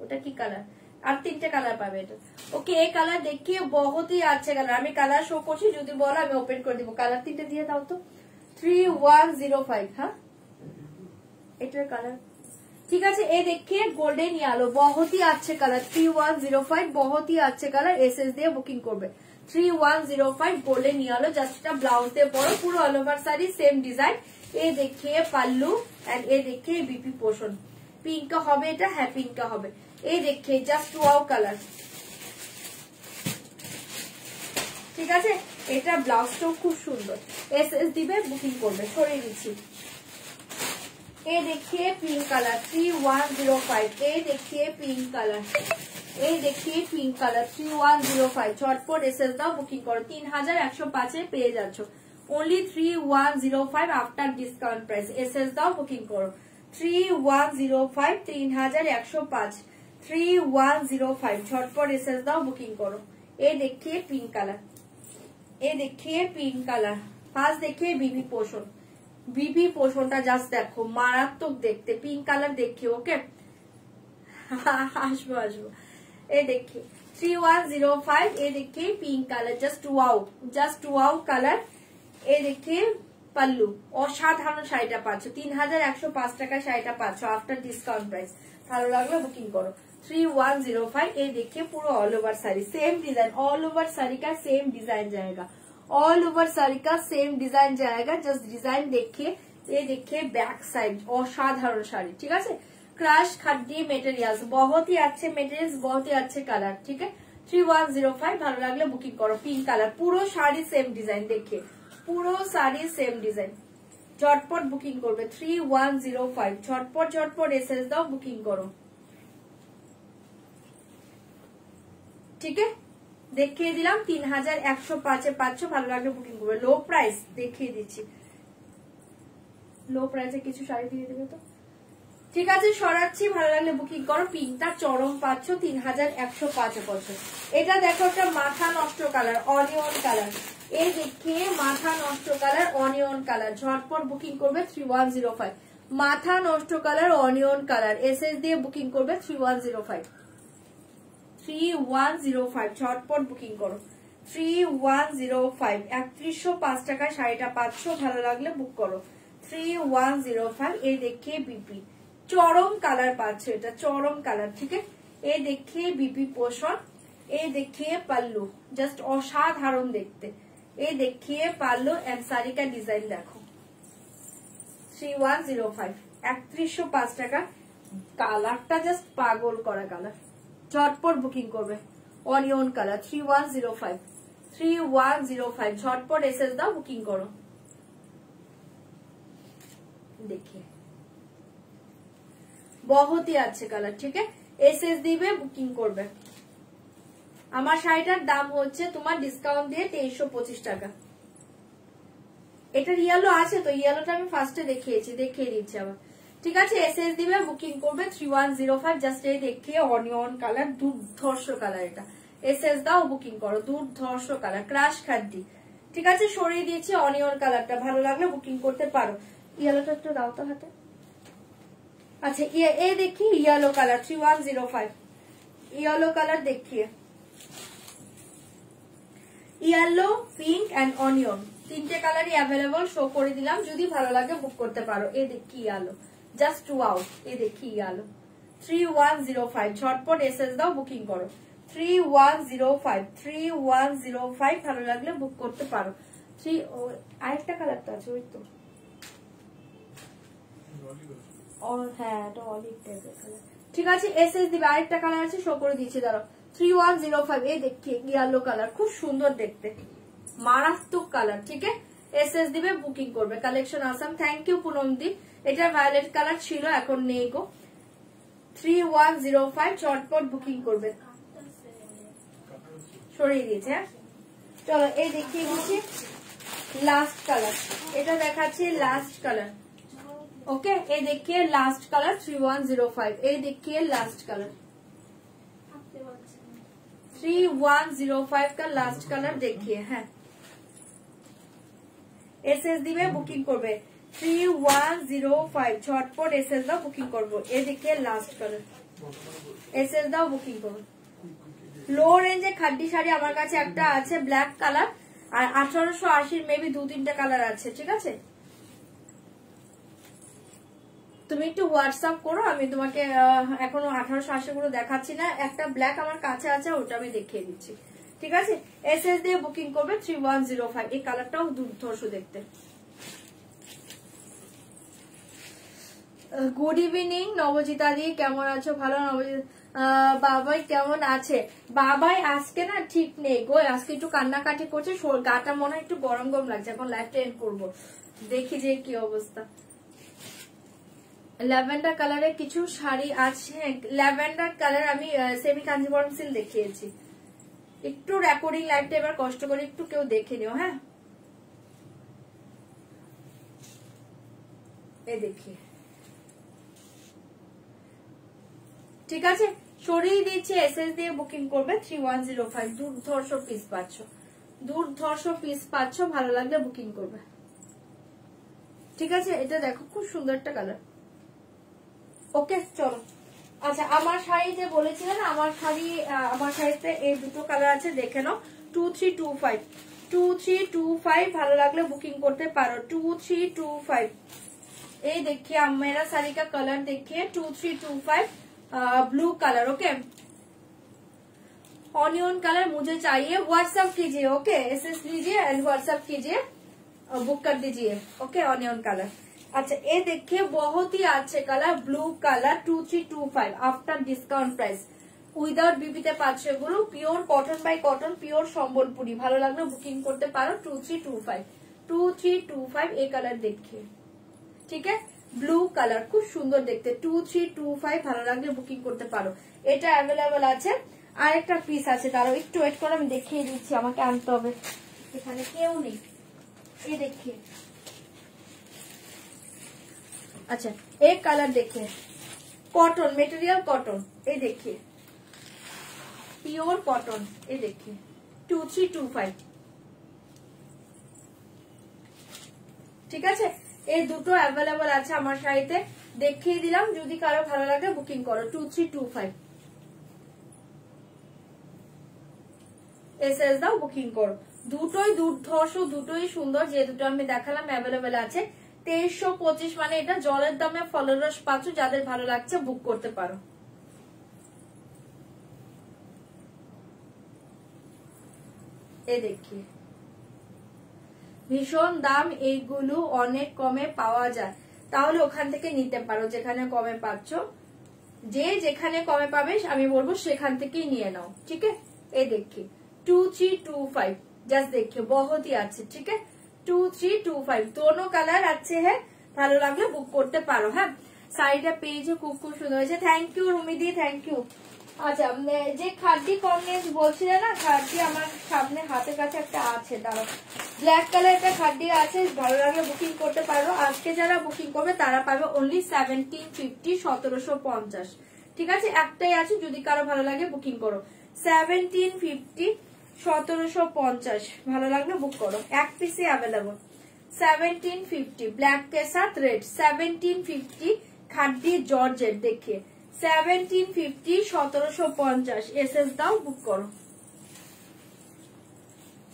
ওটা কি কালার? আর 3টে কালার পাবে এটা। ওকে, এই কালার देखिए बहुत ही अच्छे কালার, আমি কালার শো করছি, যদি বলো আমি ওপেন করে দিব। কালার 3টে দিয়ে দাও তো। 3105। হ্যাঁ, এটার কালার ঠিক আছে। ये देखिए गोल्डन येलो, बहुत ही अच्छे कलर, 3105 बहुत ही अच्छे कलर, एसएस দিয়ে বুকিং করবে। 3105 गोल्डन येलो, জাস্ট এটা ব্লাউজ দিয়ে পরো, পুরো all over sari same design. ये देखिए पल्लू एंड ये देखिए बीपी पोर्शन, पिंक का হবে এটা, হ্যাঁ পিঙ্ক का হবে। ये देखिए जस्ट 2 कलर। ঠিক আছে, এটা ব্লাউজটাও খুব সুন্দর, এসএস দিবে বুকিং করবে। সরিয়ে দিচ্ছি। ये देखिए पिंक कलर 3105, ये देखिए पिंक कलर, ये देखिए पिंक कलर 3105। চটপট এসএস দাও, বুকিং করো। 3105 এ পেয়ে যাচ্ছ, only 3105 after discount price. SS दाओ, बुकिং করো। 3105, 3105, 3105। झटपट एसएस दाओ, बुकिंग करो। ये देखिए पिंक कलर, ये देखिए पिंक कलर। फार्स्ट देखिए बीबी पोर्शन, बीबी पोर्शनটা জাস্ট দেখো, মারাত্মক দেখতে। পিঙ্ক কালার দেখিয়ে, ওকে আসবো আসবো। ये देखिए 3105, ये देखिए pink colour, just wow colour. ये देखिए पल्लू, অসাধারণ শাড়িটা পাচ্ছ। 3105 টাকা শাড়িটা পাচ্ছ आफ्टर डिस्काउंट प्राइस। ভালো লাগলে বুকিং করো। 3105। ये देखिए पूरा all over sari same design, all over sari का सेम डिजाइन जाएगा, ऑल ओवर साड़ी का सेम डिजाइन जाएगा। जस्ट डिजाइन देखिए, ये देखिए बैक साइड, অসাধারণ শাড়ি। ঠিক আছে, ক্রাশ খাদি মেটেরিয়ালস, बहुत ही अच्छे मेटेरियल्स, बहुत ही अच्छे कलर। ठीक है, 3105। ভালো লাগলে বুকিং করো। পিঙ্ক কালার, পুরো শাড়ি সেম ডিজাইন, देखिए পুরো শাড়ি সেম ডিজাইন। ঝটপট বুকিং করবে। 3105। ঝটপট ঝটপট এসএস দাও, বুকিং করো। ঠিক আছে, দেখিয়ে দিলাম 3105 এ পাচ্ছ। ভালো লাগলে বুকিং করবে। লো প্রাইস দেখিয়ে দিচ্ছি, লো প্রাইসে কিছু শাড়ি দিয়ে দেবে তো। ঠিক আছে, সরাচ্ছি। ভালো লাগলে বুকিং করো। পিঙ্কটা চরম পাচ্ছ, 3105 এ পাচ্ছ। এটা দেখো, একটা মাথা নষ্ট কালার, অনিয়ন কালার। এই দেখিয়ে মাথা নষ্ট কালার, অনিয়ন কালার। ঝটপট বুকিং করবে। 3105। মাথা নষ্ট কালার, অনিয়ন কালার, এসএস দিয়ে বুকিং করবে 3105 3105, ঝটপট বুকিং করো 3105। 3105 টাকায় শাড়িটা পাচ্ছ, ভালো লাগলে বুক করো 3105। এই দেখিয়ে বিপি চরম কালার পাচ্ছ, এটা চরম কালার, ঠিক আছে। এই দেখিয়ে বিপি পোষণ, এই দেখিয়ে পাল্লু, জাস্ট অসাধারণ দেখতে। এই দেখিয়ে পাল্লু এন্ড শাড়ি কা ডিজাইন দেখো 3105, 3105 টাকা। কালারটা জাস্ট পাগল করা কালার, ঝটপট বুকিং করবে। অনিয়ন কালার 3105 3105, ঝটপট এসএস দাও, বুকিং করো। देखिए बहुत ही अच्छे কালার, ঠিক আছে। এসএস দিবে, বুকিং করবে। আমার শাড়িটার দাম হচ্ছে তোমার ডিসকাউন্ট দিয়ে 2325 টাকা। এটার ইয়েলো আছে তো, ইয়েলোটা আমি ফার্স্টে দেখিয়ে দিচ্ছি আবার, ঠিক আছে। এসএস দিবে, বুকিং করবে 3105। জাস্ট এই দেখিয়ে অনিয়ন কালার, দুর্ধর্ষ কালার, এটা এসএস দাও, বুকিং করো। দুর্ধর্ষ কালার, ক্রাশ খাদ্দি, ঠিক আছে। সরিয়ে দিয়েছি অনিয়ন কালারটা, ভালো লাগলে বুকিং করতে পারো। ইয়েলোটা একটু দাও তো হাতে। আচ্ছা এই দেখি ইয়েলো কালার 3105, ইয়েলো কালার দেখিয়ে, ইয়েলো, পিঙ্ক এন্ড অনিয়ন, তিনটে কালারই অ্যাভেলেবল, শো করে দিলাম। যদি ভালো লাগে বুক করতে পারো। এই দেখি ইয়েলো, জাস্ট ওয়াও। এই দেখি ইয়েলো 3105, ঝটপট এসএস দাও, বুকিং করো 3105 3105। ভালো লাগলে বুক করতে পারো। আরেকটা কালার তো আছে, ওই তো, হ্যাঁ এটা অলিভ টাইপের কালার, ঠিক আছে। এসএস দিবে, আরেকটা কালার আছে, শো করে দিচ্ছি, দাঁড়াও 3105। এই দেখি ইয়েলো কালার, খুব সুন্দর দেখতে, মারাত্মক কালার, ঠিক আছে। এসএস দিবে, বুকিং করবে। কালেকশন আসাম, থ্যাংক ইউ পুনমদি। এটা ভায়োলেট কালার ছিল, এখন নেই গো। 3105, চটপট বুকিং করবে। সরিয়ে দিয়েছে, হ্যাঁ চলো। এই দেখিয়ে দিচ্ছি লাস্ট কালার, এটা দেখাচ্ছি লাস্ট কালার, ওকে। এই দেখিয়ে লাস্ট কালার 3105। এই দেখিয়ে লাস্ট কালার 3105 का लास्ट कलर देखिए, হ্যাঁ। এসএস দিবে, বুকিং করবে 3105, ঝটপট এসএস দাও, বুকিং করবো। এই দেখিয়ে লাস্ট কালার, এসএস দাও, বুকিং করবো। লো রেঞ্জে খাড্ডি শাড়ি আমার কাছে একটা আছে ব্ল্যাক কালার, আর 1880 মেবি 2-3টা কালার আছে, ঠিক আছে। তুমি একটু হোয়াটসঅ্যাপ করো, আমি তোমাকে এখনো 1880 গুলো দেখাচ্ছি না। একটা ব্ল্যাক আমার কাছে আছে, ওটা আমি দেখিয়ে দিচ্ছি, ঠিক আছে। এসএস দিয়ে বুকিং করবে 3105। এই কালারটাও দুর্ধর্ষ দেখতে। গুড ইভিনিং নবজিতা দি, কেমন আছো? ভালো। নবজিতা বাবাই কেমন আছে? বাবাই আজকে না ঠিক নেই গো, আজকে একটু কান্নাকাটি করছে, গাটা মনে হয় একটু গরম গরম লাগছে। এখন লাইফটা এন্ড করবো, দেখি যে কি অবস্থা। ল্যাভেন্ডার কালারের কিছু শাড়ি আছে, ল্যাভেন্ডার কালার আমি সেমি কাঞ্জিবরম সিল দেখিয়েছি। একটু রেকর্ডিং লাইভটা এবার কষ্ট করে একটু কেউ দেখে নিও, হ্যাঁ। এই দেখি, ঠিক আছে। সরিয়ে দিচ্ছি, এসএস দিয়ে বুকিং করবে 3105। দুর্ধর্ষ পিস পাচ্ছ, দুর্ধর্ষ পিস পাচ্ছ, ভালো লাগলে বুকিং করবে, ঠিক আছে। এটা দেখো খুব সুন্দর একটা কালার, ওকে চলো। আচ্ছা আমার শাড়ি যে বলেছিলেন, আমার শাড়িতে এই দুটো কালার আছে, দেখে নাও। 2325 2325, ভালো লাগলে বুকিং করতে পারো 2325। এই देखिए मेरा साड़ी का कलर देखिए 2325 blue colour, okay. Onion colour मुझे चाहिए, व्हाट्सएप कीजिए, ओके। एसएस लीजिए एंड व्हाट्सएप कीजिए, बुक कर दीजिए, ओके। ऑनियन कलर, अच्छा ये देखिए बहुत ही अच्छे colour, blue colour 2325 after discount price, without বিবিতে পাচ্ছে এগুলো, pure cotton by cotton, pure Sambalpuri. ভালো লাগলে বুকিং করতে পারো 2325 এই কালার দেখিয়ে, ঠিক আছে। ব্লু কালার খুব সুন্দর দেখতে, 2325, ভালো লাগলে বুকিং করতে পারো। এটা অ্যাভেলেবল আছে। আরেকটা পিস আছে, তারও একটু ওয়েট করো, আমি দেখিয়ে দিচ্ছি, আমাকে আনতে হবে, এখানে কেউ নেই। এই দেখিয়ে, अच्छा एक कलर देखिए, कॉटन मटेरियल कॉटन, ये देखिए प्योर कॉटन, ये देखिए 2325, ঠিক আছে। এই দুটো অ্যাভেলেবল আছে আমার শাড়িতে, দেখিয়ে দিলাম। যদি কারো ভালো লাগে বুকিং করো। 2325 এসএস দাও, বুকিং করো। দুটোই দুর্ধর্ষ, দুটোই সুন্দর। যে দুটো আমি দেখালাম অ্যাভেলেবেল আছে। 2325 মানে এটা জলের দামে ফলের রস পাচ্ছ। যাদের ভালো লাগছে বুক করতে পারো। এ দেখি ভীষণ দাম, এইগুলো অনেক কমে পাওয়া যায়, তাহলে ওখান থেকে নিতে পারো যেখানে কমে পাচ্ছ। যে যেখানে কমে পাবে আমি বলবো সেখান থেকেই নিয়ে নাও, ঠিক আছে। এই দেখি 2325 जस्ट देखिए बहुत ही अच्छे, ठीक है। 2325 दोनों কালার আছে। হ্যাঁ, ভালো লাগলে বুক করতে পারো। হ্যাঁ, শাড়িটা পেয়েছে, খুব খুব সুন্দর হয়েছে। থ্যাংক ইউ রুমিদি, থ্যাংক ইউ। আচ্ছা, যে খাদ্যি কমনেস বলছিলে না, খাদ্যি আমার সামনে হাতের কাছে একটা আছে, দাঁড়াও। ব্ল্যাক কালার একটা খাদ্যি আছে, ভালো লাগলে বুকিং করতে পারো। আজকে যারা বুকিং করবে তারা পাবে অনলি 1750 1750, ঠিক আছে। একটাই আছে, যদি কারো ভালো লাগে বুকিং করো। 1750 1750, ভালো লাগলে বুক করো। এক পিসে অ্যাভেলেবল। 1750 ব্ল্যাক के साथ रेड, 1750 খাদ্যি জর্জেট। देखिए 1750 1750 এসএস দাও, বুক করো।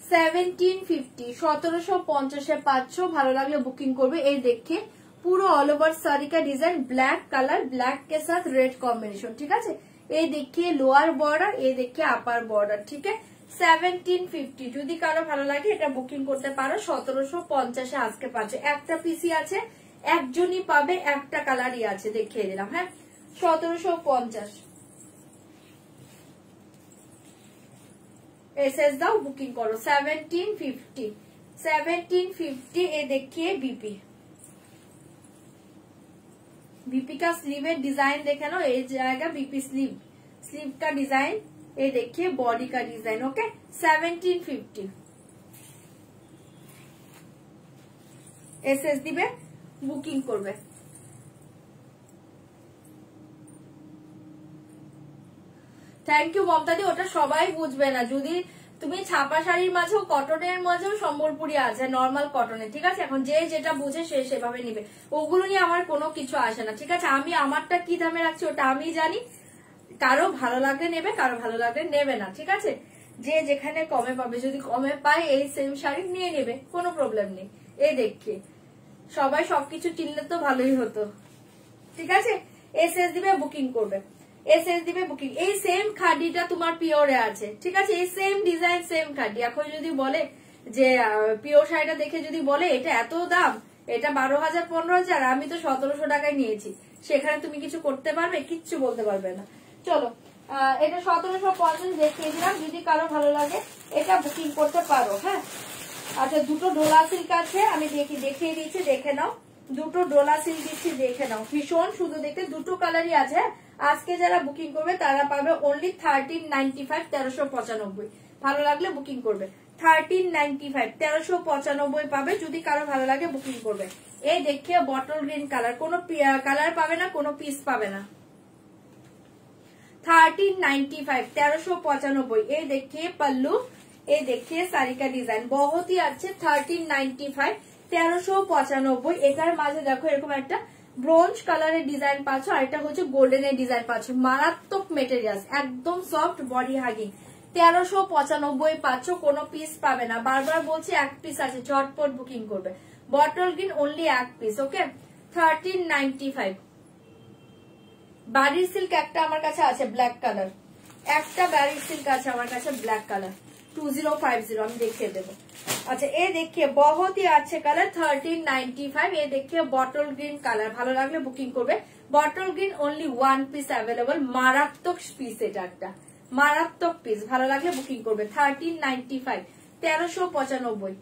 1750 1750 পাচ্ছ, ভালো লাগলে বুকিং করবে। এই দেখে পুরো অল ওভার साड़ी का डिजाइन ब्लैक कलर, ब्लैक के साथ रेड कॉम्बिनेशन, ठीक है। ये देखिए लोअर बॉर्डर, ये देखिए अपर बॉर्डर, ठीक है। 1750 যদি কারো ভালো লাগে এটা বুকিং করতে পারো। 1750 আজকে পাচ্ছ। একটা পিসি আছে, একজনই পাবে, একটা কালারই আছে, দেখিয়ে দিলাম। হ্যাঁ, 1750 एसएस दाओ, बुकिंग करो। 1750 1750 ये देखिए बीपी, बीपी का स्लीव डिजाइन देखे ना, ये जाएगा बीपी स्लीव, स्लीव का डिजाइन। ये देखिए बॉडी का डिजाइन, ओके। 1750 एसएस दिबे, बुकिंग करबे। থ্যাংক ইউ মমতাদি। ওটা সবাই বুঝবে না, যদি তুমি ছাপা শাড়ির মাঝেও কটনের মাঝেও সম্বলপুরি আছে নর্মাল কটনে, ঠিক আছে। এখন যে যেটা বুঝে সে সেভাবে নিবে, ওগুলো নিয়ে আমার কোনো কিছু আসে না, ঠিক আছে। আমি আমারটা কি দামে রাখছি ওটা আমি জানি। কারো ভালো লাগলে নেবে, কারো ভালো লাগলে নেবে না, ঠিক আছে। যে যেখানে কমে পাবে, যদি কমে পায় এই সেম শাড়ি নিয়ে নেবে, কোনো প্রবলেম নেই। এই দেখে সবাই সবকিছু চিনলে তো ভালোই হতো, ঠিক আছে। এসএস দিবে, বুকিং করবে। এসএস দিবে, বুকিং। এই সেম খাডিটা তোমার পিওরে আছে, ঠিক আছে। এই সেম ডিজাইন, সেম খাডি। এখন যদি বলে যে পিওর শাড়িটা দেখে যদি বলে এটা এত দাম, এটা 12,000 15,000, আমি তো 1700 টাকায় নিয়েছি, সেখানে তুমি কিছু করতে পারবে? কিচ্ছু বলতে পারবে না। চলো, এটা 1750 দেখিয়ে দিলাম। যদি কারো ভালো লাগে এটা বুকিং করতে পারো। হ্যাঁ, আচ্ছা, দুটো ডোলা সিল্ক আছে, আমি দেখিয়ে দিচ্ছি, দেখে নাও। দুটো ডোলা সিল্ক দিচ্ছি, দেখে নাও। ভীষণ শুধু দেখতে, দুটো কালারই আছে। আজকে যারা বুকিং করবে তারা পাবে অনলি 1395 1395। ভালো লাগলে বুকিং করবে। 1395 1395 পাবে। যদি কারো ভালো লাগে বুকিং করবে। এই দেখিয়ে বটল গ্রিন কালার, কোনো কালার পাবে না, কোনো পিস পাবে না। 1395 1395। ये देखिए पल्लू, ये देखिए साड़ी का डिजाइन बहुत ही अच्छे। 1395 1395। এটার মাঝে দেখো এরকম একটা ব্রোঞ্জ কালারের ডিজাইন পাচ্ছ, আর এটা হচ্ছে গোল্ডেনের ডিজাইন পাচ্ছ। মারাত্মক মেটেরিয়াল, একদম সফট, বডি হাগিং। 1395 পাচ্ছ, কোনো পিস পাবে না। বারবার বলছি এক পিস আছে, চটপট বুকিং করবে। বটল গ্রিন অনলি এক পিস, ওকে। 1395। বাড়ির সিল্ক একটা আমার কাছে আছে ব্ল্যাক কালার, একটা বাড়ির সিল্ক আছে আমার কাছে ব্ল্যাক কালার 2050, আমি দেখিয়ে দেবো। अच्छा ये देखिए बहुत ही अच्छे कलर 1395। ये देखिए बॉटल ग्रीन कलर, ভালো লাগলে বুকিং করবে। Bottle green only one piece available. মারাত্মক পিস, এটা একটা মারাত্মক পিস, ভালো লাগলে বুকিং করবে। 1395 1395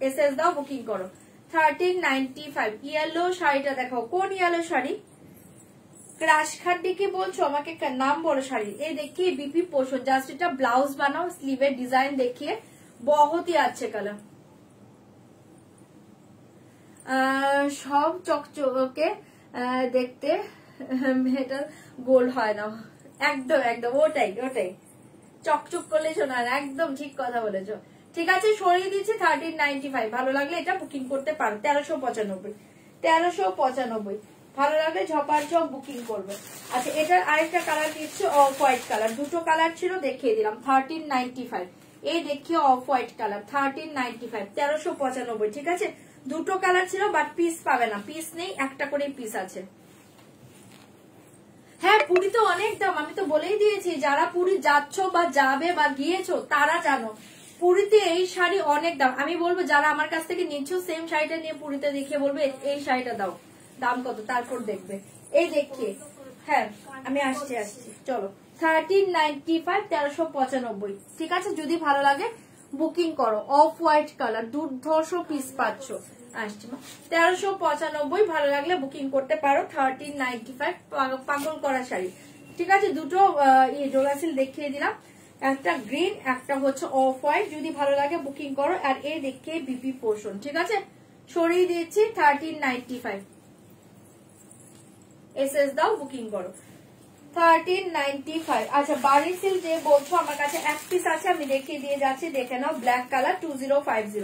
এসএস দাও, বুকিং করো। 1395। ইয়েলো শাড়িটা দেখাও, কোন ইয়েলো শাড়ি? ক্রাশ খাড্ডি কি বলছো? আমাকে নাম বলো শাড়ি। এই देखिए बीपी पोषण, जस्ट এটা ব্লাউজ বানাও, স্লিভের ডিজাইন देखिए बहुत ही अच्छे कलर। সব চকচকে দেখতে, এটা গোল্ড হয় না, একদম একদম ওটাই ওটাই চকচক করলে শোনা, একদম ঠিক কথা বলেছো। ঠিক আছে, সরিয়ে দিচ্ছি 1395। ভালো লাগলে এটা বুকিং করতে পারো। 1395 ভালো লাগলে ঝপাঝপ বুকিং করবে। আচ্ছা, এটার আরেকটা কালার দিচ্ছি অফ হোয়াইট কালার, দুটো কালার ছিল দেখিয়ে দিলাম 1395। এই দেখিয়ে অফ হোয়াইট কালার 1395, 1395। ঠিক আছে, দুটো কালার ছিল বাট পিস পাবে না, পিস নেই, একটা করে পিস আছে। হ্যাঁ, পুরী তো অনেক দাম, আমি তো বলেই দিয়েছি, যারা পুরী যাচ্ছ বা যাবে বা গিয়েছো তারা জানো পুরীতে এই শাড়ি অনেক দাম। আমি বলবো যারা আমার কাছ থেকে নিচ্ছ সেম শাড়িটা নিয়ে পুরীতে দেখিয়ে বলবে এই শাড়িটা দাও, দাম কত, তারপর দেখবে। এই দেখিয়ে, হ্যাঁ আমি আসছি, চলো 1395, 1395। ঠিক আছে, যদি ভালো লাগে বুকিং করো। অফ হোয়াইট কালার, দুর্ধর্ষ পিস পাচ্ছ। আসছে 1395, ভালো লাগলে বুকিং করতে পারো। 1395 পাগল করা শাড়ি। ঠিক আছে, দুটো ডোলাসিল দেখিয়ে দিলাম, একটা গ্রিন, একটা হচ্ছে অফ হোয়াইট। যদি ভালো লাগে বুকিং করো। আর এই দেখিয়ে বিপি পোর্শন। ঠিক আছে, সরিয়ে দিয়েছি 1395। এসএস দাও, বুকিং করো 1395। আচ্ছা, বাড়ি সিল যে বলছো আমার কাছে এক পিস আছে, আমি দেখিয়ে দিয়ে যাচ্ছি, দেখে নাও। ব্ল্যাক কালার 2050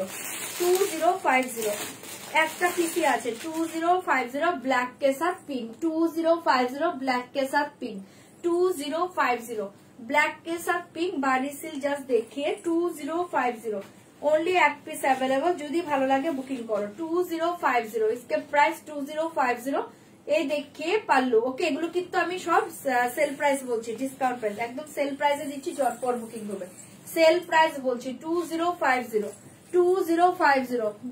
একটা পিসি আছে 2050 ব্ল্যাক के साथ पिन, 2050 ब्लैक के साथ पिन, 2050 ब्लैक के साथ पिन। बाड़ी सिल जस्ट देखिए 2050 ओनली एक पीस अवेलेबल। যদি ভালো লাগে বুকিং করো 2050। इसके प्राइस 2050। এই দেখিয়ে পাল্লু। ওকে, এগুলো কিন্তু আমি সব সেল প্রাইস বলছি, ডিসকাউন্ট প্রাইস, একদম সেল প্রাইসে দিচ্ছি, চটপট বুকিং করবে। সেল প্রাইস বলছি 2050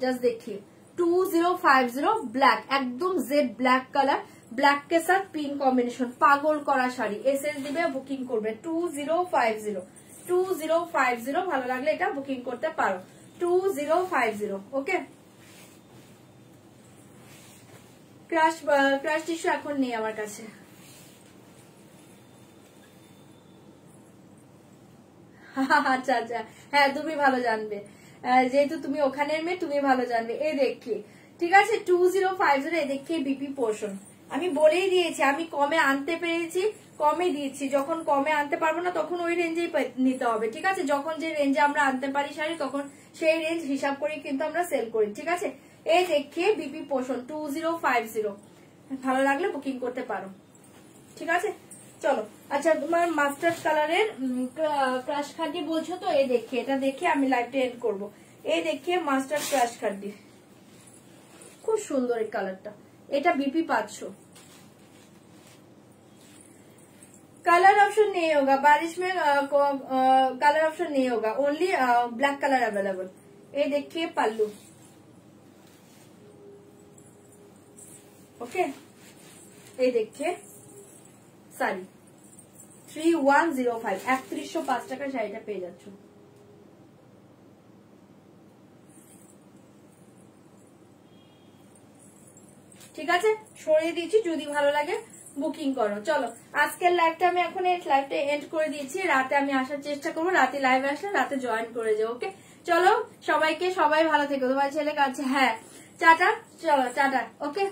জাস্ট দেখিয়ে 2050 ব্ল্যাক, একদম জেড ব্ল্যাক কালার, ব্ল্যাক के साथ পিঙ্ক কম্বিনেশন, পাগল করা শাড়ি। এসএস দিবে, বুকিং করবে 2050। ভালো লাগলে এটা বুকিং করতে পারো 2050। ওকে, ক্রাশ টিস্যু এখন নেই আমার কাছে। আচ্ছা আচ্ছা, হ্যাঁ তুমি ভালো জানবে, যেহেতু তুমি ওখানের মেয়ে, তুমি ভালো জানবে। এ দেখি, ঠিক আছে 2050। এ দেখি বিপি পোর্শন। আমি বলেই দিয়েছি, আমি কমে আনতে পেরেছি, কমে দিয়েছি। যখন কমে আনতে পারবো না তখন ওই রেঞ্জেই নিতে হবে। ঠিক আছে, যখন যে রেঞ্জে আমরা আনতে পারি শাড়ি, তখন সেই রেঞ্জ হিসাব করে কিন্তু আমরা সেল করি। ঠিক আছে, এই দেখিয়ে বিপি পোর্শন 2050। ভালো লাগলে বুকিং করতে পারো। ঠিক আছে, চলো। আচ্ছা, তোমার মাস্টার্ড কালারের ক্রাশ খাড্ডি বলছো তো, এই দেখিয়ে, এটা দেখে আমি লাইভটা এন্ড করবো। এই দেখিয়ে মাস্টার্ড ক্রাশ খাড্ডি, খুব সুন্দর এই কালারটা। এটা বিপি 500। कलर ऑप्शन नहीं होगा बारिश में, कलर ऑप्शन नहीं होगा, ओनली ब्लैक कलर अवेलेबल। ये देखिए पल्लू। ओके, ये देखिए শাড়ি 3105, 3105 টাকার শাড়িটা পেয়ে যাচ্ছ। ঠিক আছে, সরিয়ে দিয়েছি, যদি ভালো লাগে বুকিং করো। চলো, আজকের লাইভটা আমি এখন এই লাইভটা এন্ড করে দিয়েছি। রাতে আমি আসার চেষ্টা করবো, রাতে লাইভ আসলে রাতে জয়েন করে যাও। ওকে, চলো সবাইকে, সবাই ভালো থেকো। তোমার ছেলে কাছে, হ্যাঁ টাটা, চলো টাটা। ওকে।